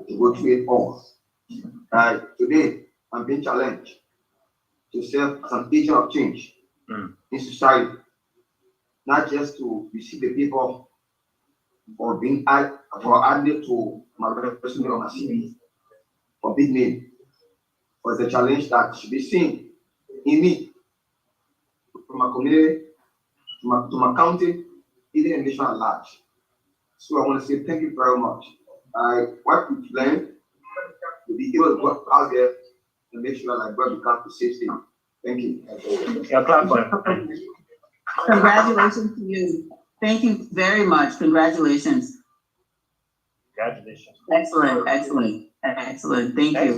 to go through it all. Today, I'm being challenged to serve as an agent of change in society, not just to receive the people for being added to my resume or my CV for big name, but it's a challenge that should be seen in me, from my community, to my county, even in nation at large. So I want to say thank you very much. What we've learned to be able to work out there and make sure that God becomes to safety. Thank you. Congratulations to you. Thank you very much. Congratulations. Congratulations. Excellent, excellent, excellent. Thank you.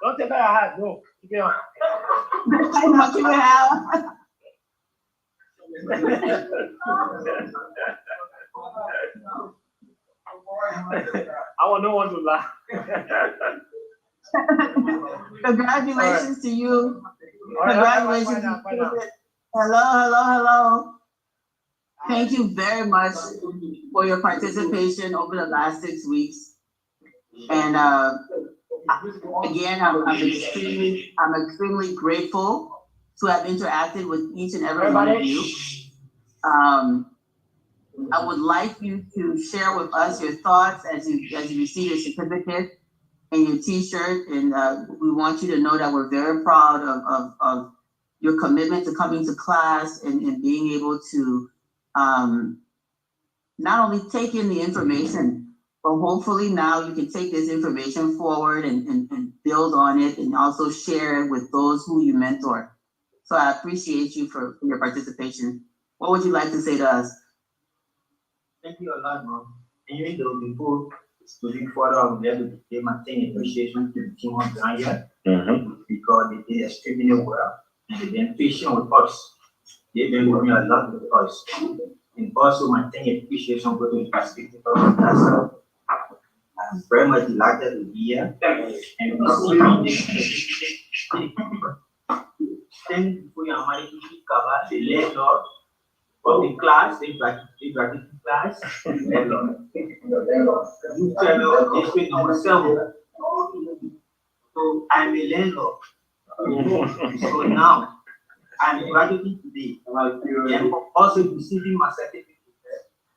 Don't take my hat, no. What you have? I want no one to laugh. Congratulations to you. Congratulations. Hello. Thank you very much for your participation over the last 6 weeks. And again, I'm extremely grateful to have interacted with each and every one of you. I would like you to share with us your thoughts as you receive your certificate and your T-shirt, and we want you to know that we're very proud of your commitment to coming to class and being able to not only take in the information, but hopefully now you can take this information forward and build on it and also share it with those who you mentor. So I appreciate you for your participation. What would you like to say to us? Thank you a lot, bro. And even though before moving further, I'm glad to give my thank appreciation to the team on ground here because they did extremely well and they've been patient with us. They've been working a lot with us. And also my thank appreciation for the perspective of that. I'm very much delighted to be here and receiving this. Thank you for your money to cover the landlord of the class, the gratitude class, you tell me district number 7. So I'm a landlord. So now I'm graduating today. I'm also receiving my certificate.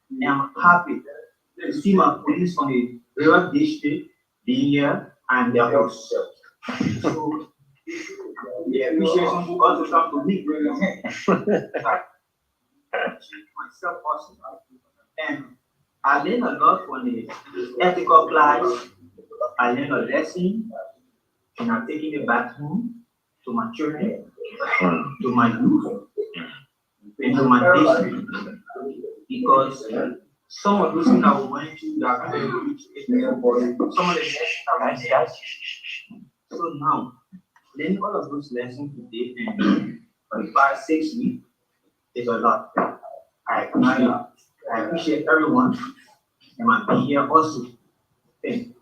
And I'm happy to see my police on the River District being here and their house. So the appreciation will also come to me. Myself also. And I learned a lot from the ethical class. I learned a lesson and I'm taking it back home to my children, to my youth, and to my district. Because some of those things I went through that I didn't reach some of the lessons I went there. So now, learning all of those lessons today and for the past 6 weeks is a lot. I appreciate everyone and my being here also. Thank you.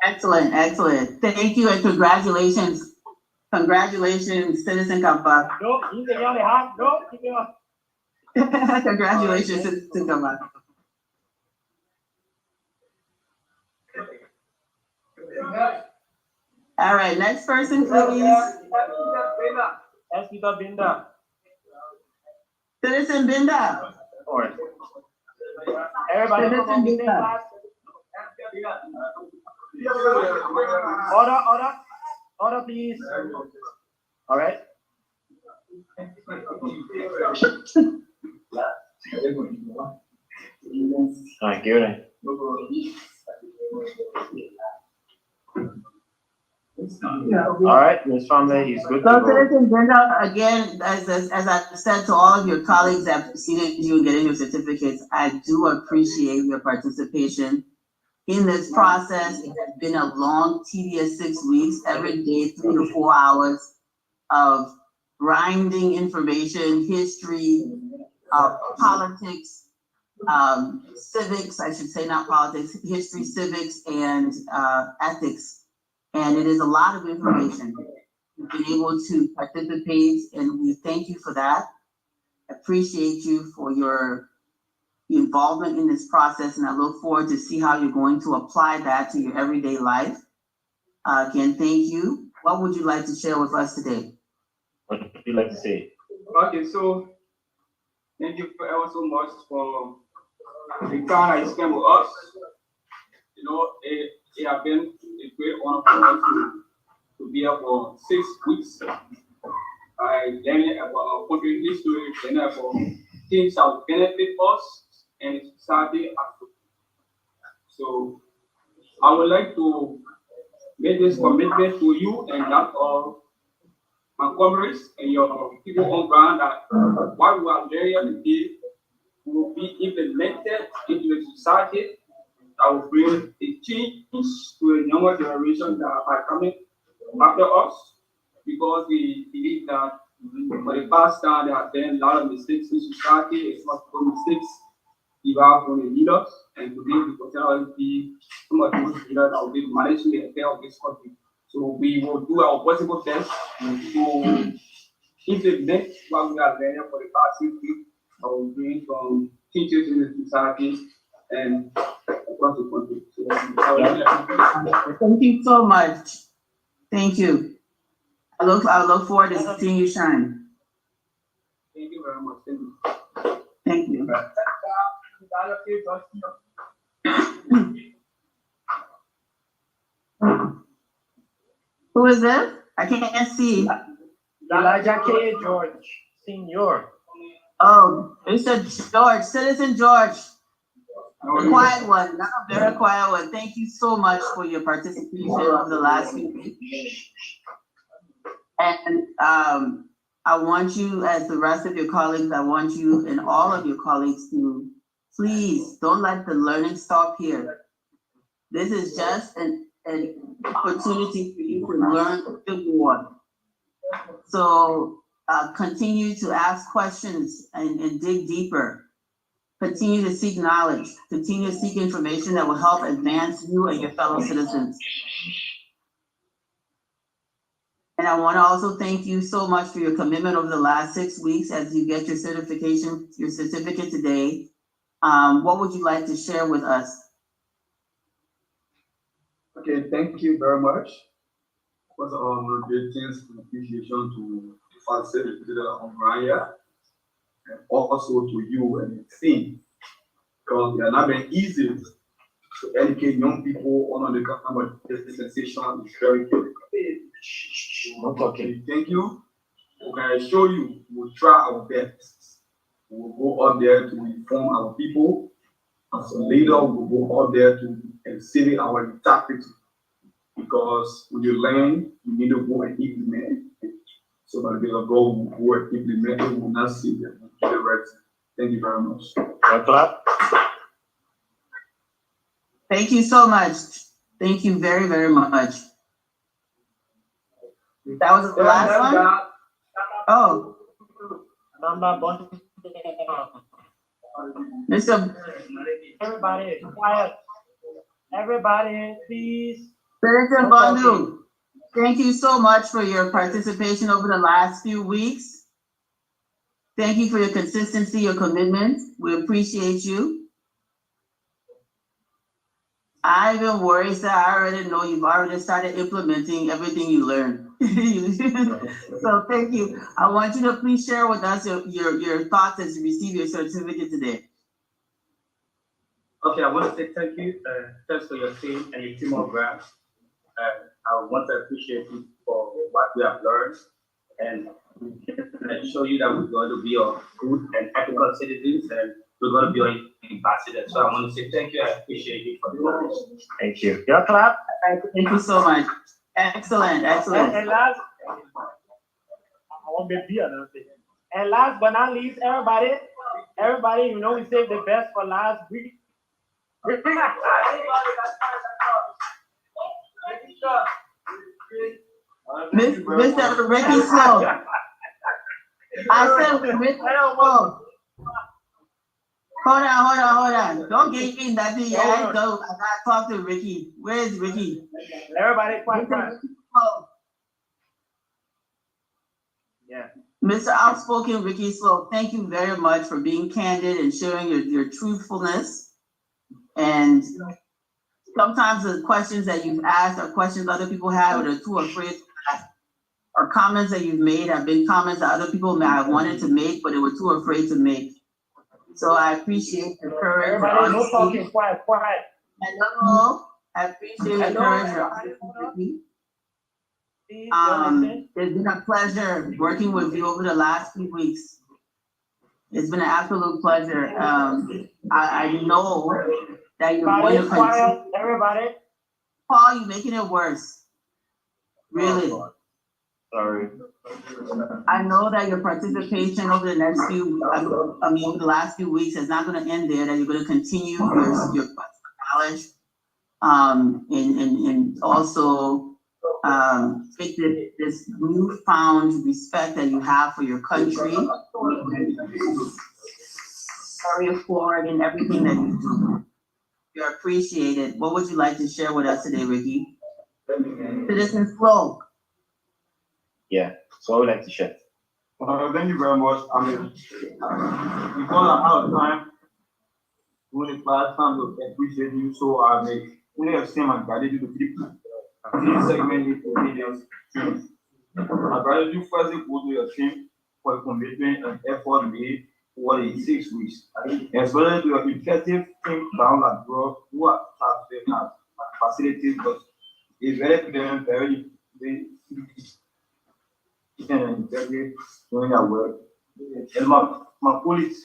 Excellent, excellent. Thank you and congratulations. Congratulations, Citizen Kampa. Congratulations, Citizen Kampa. All right, next person, please. Citizen Binda. Everybody come on the same class. Order, please. All right. Thank you. All right, Ms. Family, he's good to So, go. Citizen Brenda, again, as I said to all of your colleagues that preceded you in getting your certificates, I do appreciate your participation in this process. It has been a long, tedious 6 weeks, every day, 3 to 4 hours of grinding information, history, politics, civics, I should say, not politics, history, civics, and ethics. And it is a lot of information. You've been able to participate, and we thank you for that. Appreciate you for your involvement in this process, and I look forward to see how you're going to apply that to your everyday life. Again, thank you. What would you like to share with us today? What would you like to say? Okay, so thank you ever so much for the time I spent with us. You know, it has been a great honor for us to be here for 6 weeks. I learned about our country history, learned about things that will benefit us and society. So I would like to make this commitment to you and that of my comrades and your people on ground that while we are there today, will be implemented into a society that will bring a change to a younger generation that are coming after us, because we believe that for the past time there have been a lot of mistakes in society. It's not for mistakes evolved from the leaders, and today we consider to be some of those leaders that will be managing the affair of this country. So we will do our possible best to implement what we have learned for the past 6 weeks. I will bring from teachers in the society and across the country. So, Thank you so much. Thank you. I look forward to seeing you shine. thank you very much. Thank you. Thank you. Who is this? I can't see. Elijah K. George, Senior. Oh, it said George, Citizen George. The quiet one, not a very quiet one. Thank you so much for your participation over the last few weeks. And I want you, as the rest of your colleagues, I want you and all of your colleagues to please don't let the learning stop here. This is just an opportunity for you to learn a bit more. So continue to ask questions and dig deeper. Continue to seek knowledge. Continue to seek information that will help advance you and your fellow citizens. And I want to also thank you so much for your commitment over the last 6 weeks as you get your certificate today. What would you like to share with us? Okay, thank you very much. Was great things and appreciation to the facilitator on Raya and also to you and the team, because it has not been easy to educate young people on the kind of this sensation is very difficult. Okay, thank you. We can assure you we'll try our best. We'll go out there to inform our people. As a leader, we'll go out there to exhibit our tactics. Because when you learn, you need to go and implement it. So that they will go and implement it, will not see them. Thank you very much. Clap. Thank you so much. Thank you very, very much. That was the last one? Oh. Mr. Everybody, quiet. Everybody, please. Senator Bandu, thank you so much for your participation over the last few weeks. Thank you for your consistency, your commitment. We appreciate you. I even worry that I already know you've already started implementing everything you learned. So thank you. I want you to please share with us your thoughts as you receive your certificate today. Okay, I want to say thank you. Thanks for your team and your team of grants. I want to appreciate you for what we have learned and show you that we're going to be a good and ethical citizens and we're going to be an ambassador. So I want to say thank you. I appreciate you for the knowledge. Thank you. Your clap. Thank you so much. Excellent, excellent. And last, I want to be another thing. And last but not least, everybody, you know, we saved the best for last week. Mr. Ricky Slow. I said, Ricky Slow. Hold on. Don't get in that thing. I gotta talk to Ricky. Where is Ricky? Everybody, quiet. Yeah. Mr. Outspoken Ricky Slow, thank you very much for being candid and sharing your truthfulness. And sometimes the questions that you've asked are questions other people have or they're too afraid to ask. Or comments that you've made have been comments that other people may have wanted to make, but they were too afraid to make. So I appreciate your courage. Everybody, no talking, quiet. Hello. I appreciate your courage. Your honesty. It's been a pleasure working with you over the last few weeks. It's been an absolute pleasure. I know that you're going to continue. Everybody. Paul, you're making it worse. Really. Sorry. I know that your participation over the next over the last few weeks is not going to end there, that you're going to continue your knowledge and also take this newfound respect that you have for your country, carry forward in everything that you do. You're appreciated. What would you like to share with us today, Ricky? Citizen Flo. Yeah, so I would like to share. Thank you very much. I mean, because I'm out of time, during the class time to appreciate you, so I may only have seen my gratitude to three segment of videos. My gratitude first goes to your team for the commitment and effort made over the 6 weeks, as well as to your effective team down at work who have facilities, but it's very and very doing their work. And my colleagues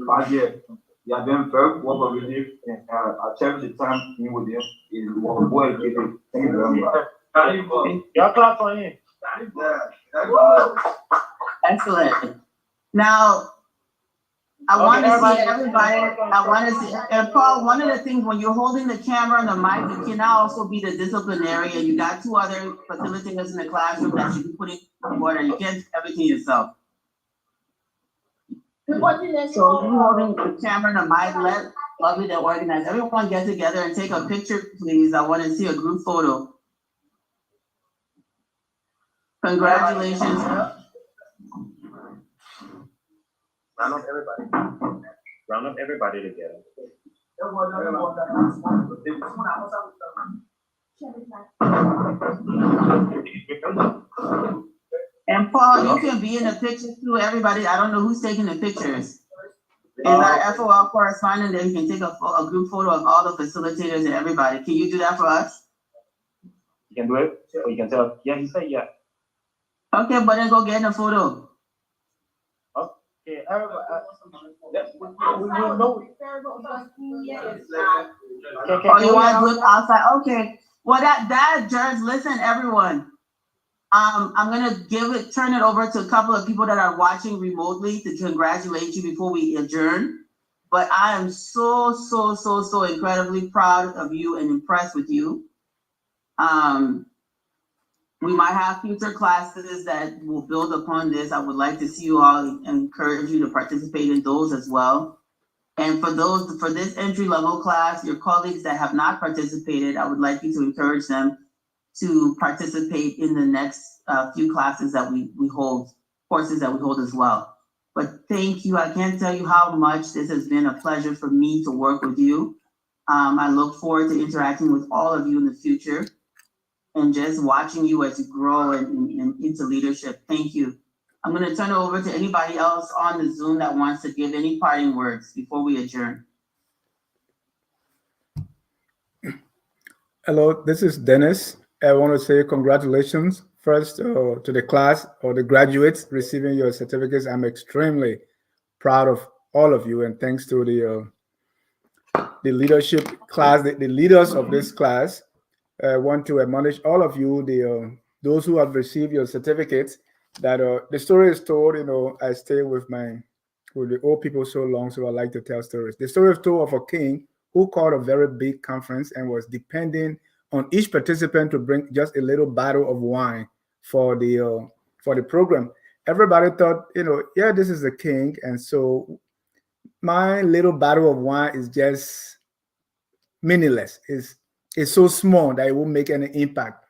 back here, they have been very cooperative and I cherish the time being with them. Is well educated. Thank you very much. Your clap for him. Excellent. Now, I want to see everybody. I want to see, and Paul, one of the things when you're holding the camera and the mic, you can now also be the disciplinarian. You got 2 other facilitators in the classroom that should be putting in order. You can't do everything yourself. So you holding the camera and the mic, let Lovely to organize. Everyone get together and take a picture, please. I want to see a group photo. Congratulations. Round up everybody. Round up everybody together. And Paul, you can be in the picture too, everybody. I don't know who's taking the pictures. Is our FOL correspondent that can take a group photo of all the facilitators and everybody. Can you do that for us? You can do it, or you can tell, yeah, he said yeah. Okay, but then go get in a photo. Okay, everybody. Oh, you want to do it outside? Okay. Well, that Judge, listen, everyone. I'm gonna turn it over to a couple of people that are watching remotely to congratulate you before we adjourn. But I am so incredibly proud of you and impressed with you. We might have future classes that will build upon this. I would like to see you all and encourage you to participate in those as well. And for this entry-level class, your colleagues that have not participated, I would like you to encourage them to participate in the next few classes that we hold, courses that we hold as well. But thank you. I can't tell you how much this has been a pleasure for me to work with you. I look forward to interacting with all of you in the future and just watching you as you grow and into leadership. Thank you. I'm going to turn it over to anybody else on the Zoom that wants to give any parting words before we adjourn. Hello, this is Dennis. I want to say congratulations first to the class or the graduates receiving your certificates. I'm extremely proud of all of you, and thanks to the leadership class, the leaders of this class. I want to admonish all of you, those who have received your certificates, that the story is told. I stay with the old people so long, so I like to tell stories. The story is told of a king who called a very big conference and was depending on each participant to bring just a little bottle of wine for the program. Everybody thought, yeah, this is the king, and so my little bottle of wine is just meaningless. It's so small that it won't make any impact.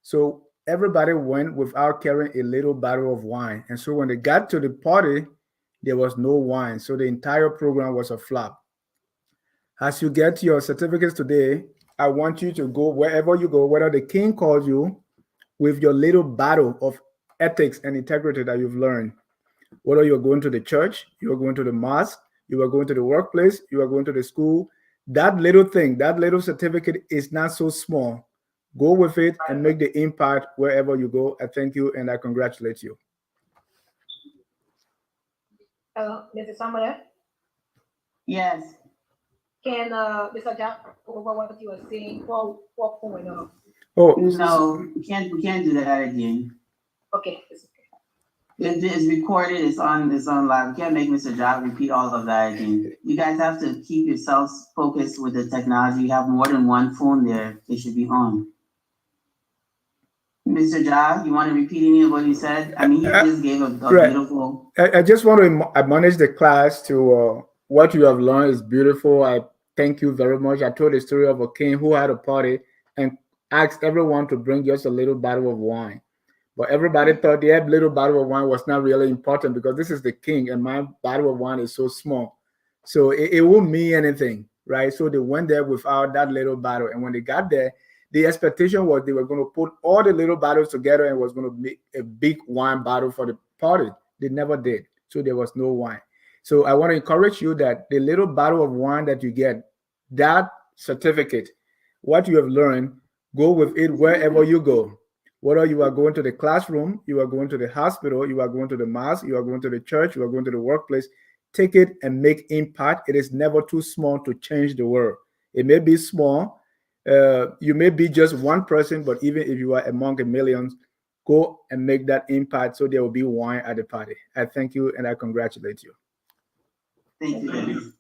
So everybody went without carrying a little bottle of wine, and so when they got to the party, there was no wine. So the entire program was a flop. As you get your certificates today, I want you to go wherever you go, whether the king calls you, with your little bottle of ethics and integrity that you've learned. Whether you're going to the church, you're going to the mosque, you are going to the workplace, you are going to the school, that little thing, that little certificate is not so small. Go with it and make the impact wherever you go. I thank you and I congratulate you. Mrs. Samuel? Yes. Can Mr. Jack over what you were saying for going on? Oh no, we can't do that again. Okay. It is recorded, it's on live. We can't make Mr. Jack repeat all of that again. You guys have to keep yourselves focused with the technology. You have more than one phone there, it should be on. Mr. Ja, you want to repeat any of what you said? I mean, he just gave a beautiful. I just want to admonish the class to what you have learned is beautiful. I thank you very much. I told the story of a king who had a party and asked everyone to bring just a little bottle of wine. But everybody thought their little bottle of wine was not really important because this is the king and my bottle of wine is so small. So it won't mean anything, right? So they went there without that little bottle. And when they got there, the expectation was they were going to put all the little bottles together and was going to make a big wine bottle for the party. They never did. So there was no wine. So I want to encourage you that the little bottle of wine that you get, that certificate, what you have learned, go with it wherever you go. Whether you are going to the classroom, you are going to the hospital, you are going to the mosque, you are going to the church, you are going to the workplace, take it and make impact. It is never too small to change the world. It may be small. You may be just one person, but even if you are among the millions, go and make that impact so there will be wine at the party. I thank you and I congratulate you. Thank you.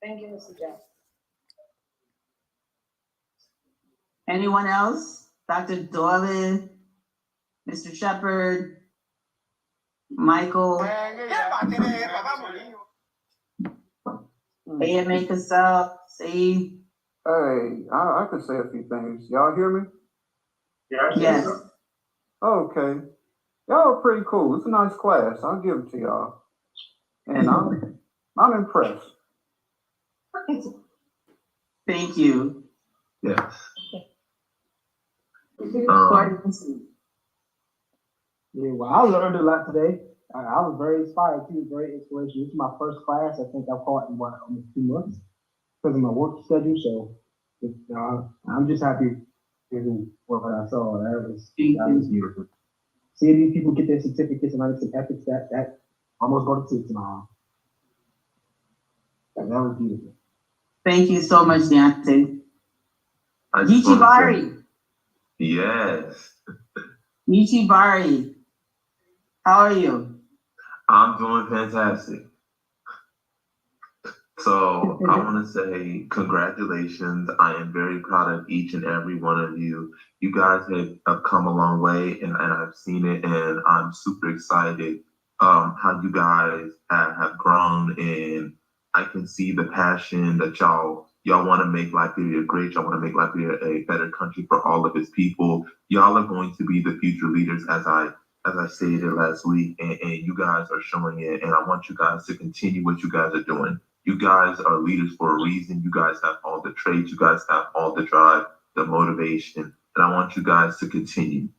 Thank you, Mr. Jack. Anyone else? Dr. Doyle, Mr. Shepherd, Michael, AMA Cassell, Saeed. Hey, I can say a few things. Y'all hear me? Yes. Okay. Y'all are pretty cool. It's a nice class. I'll give it to y'all. And I'm impressed. Thank you. Yes. Yeah, well, I learned a lot today. I was very inspired too, very inspirational. This is my first class. I think I've taught in almost 2 months because of my work schedule. So I'm just happy with what I saw. That was beautiful. Seeing these people get their certificates and some ethics, that almost go to 6 tomorrow. That was beautiful. Thank you so much, Deontay. I just wanna Bari. say- Yes. Bari. How are you? I'm doing fantastic. So I want to say congratulations. I am very proud of each and every one of you. You guys have come a long way, and I've seen it, and I'm super excited how you guys have grown, and I can see the passion that y'all want to make Liberia great. Y'all want to make Liberia a better country for all of its people. Y'all are going to be the future leaders, as I stated last week, and you guys are showing it, and I want you guys to continue what you guys are doing. You guys are leaders for a reason. You guys have all the traits. You guys have all the drive, the motivation, and I want you guys to continue.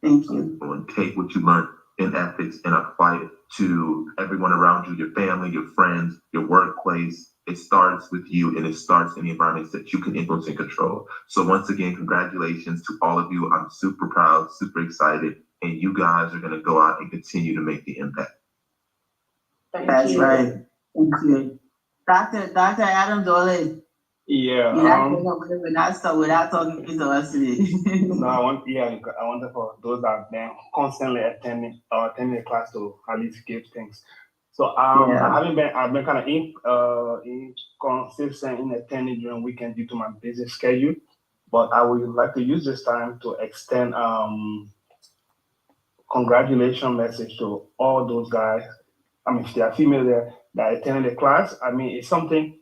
Thank you. And take what you learned in ethics and apply it to everyone around you, your family, your friends, your workplace. It starts with you, and it starts in the environments that you can influence and control. So once again, congratulations to all of you. I'm super proud, super excited, and you guys are going to go out and continue to make the impact. That's right. Thank you. Dr. Adam Dole. Yeah. We're not talking to us today. No, I wanted for those that have been constantly attending the class to at least give things. So I've been kind of inconsistent in attending during weekends due to my busy schedule, but I would like to use this time to extend congratulations message to all those guys. I mean, if they are female there that attended the class, I mean, it's something.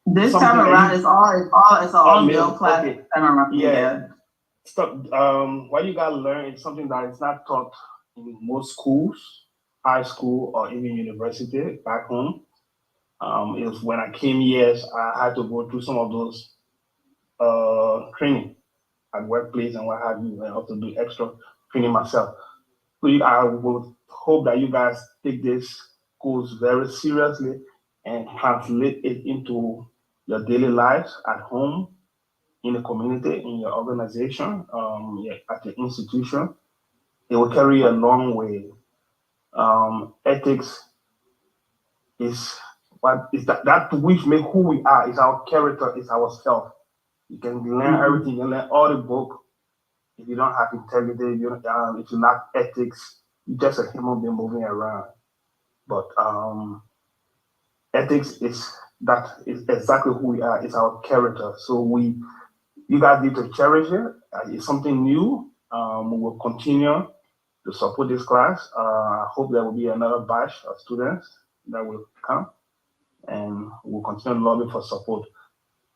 This time around, it's all male class. Okay. Time around, yeah. Stop. What you gotta learn is something that is not taught in most schools, high school, or even university back home. Is when I came here, I had to go through some of those training at workplace and what have you, and also do extra training myself. So I would hope that you guys take this course very seriously and translate it into your daily lives at home, in the community, in your organization, at the institution. It will carry you a long way. Ethics is what is that which make who we are, is our character, is our self. You can learn everything, you can learn all the book. If you don't have integrity, if you lack ethics, you're just a human being moving around. But ethics is exactly who we are. It's our character. So you guys need to cherish it. It's something new. We will continue to support this class. I hope there will be another batch of students that will come. and we'll continue lobbying for support.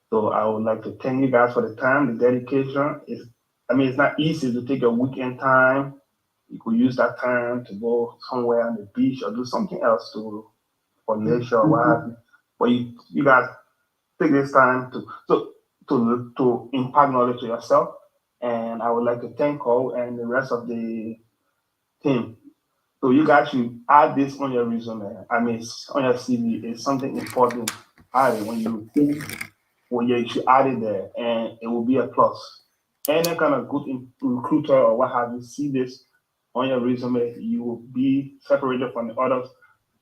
So I would like to thank you guys for the time, the dedication. It's not easy to take a weekend time. You could use that time to go somewhere on the beach or do something else for nature or what have you. But you guys take this time to impart knowledge to yourself. And I would like to thank Cole and the rest of the team. So you guys should add this on your resume. On your CV. It's something important. Add it you should add it there, and it will be a plus. Any kind of good recruiter or what have you see this on your resume, you will be separated from the others,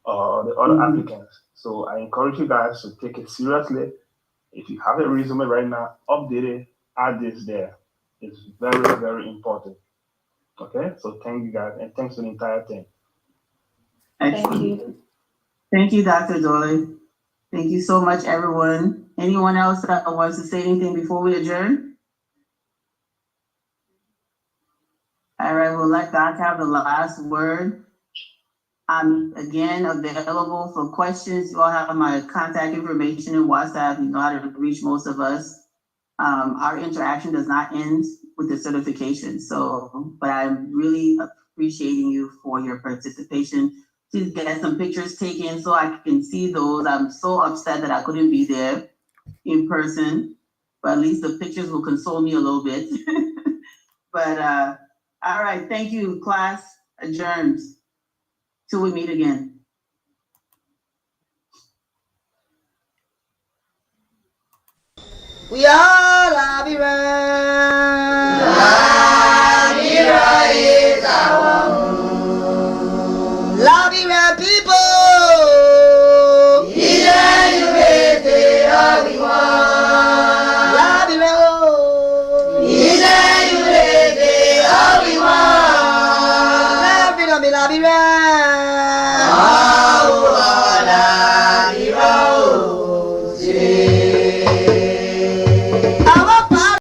the other applicants. So I encourage you guys to take it seriously. If you have a resume right now, update it, add this there. It's very, very important. Okay, so thank you guys, and thanks to the entire team. Excellent. Thank you, Dr. Dolly. Thank you so much, everyone. Anyone else that wants to say anything before we adjourn? All right, we'll let Doc have the last word. I'm again available for questions. You all have my contact information in WhatsApp. You know how to reach most of us. Our interaction does not end with the certification. But I'm really appreciating you for your participation. Please get some pictures taken so I can see those. I'm so upset that I couldn't be there in person, but at least the pictures will console me a little bit. But all right, thank you, class adjourned. Till we meet again. We are Liberia. Liberia is our home. Liberia people. Liberia.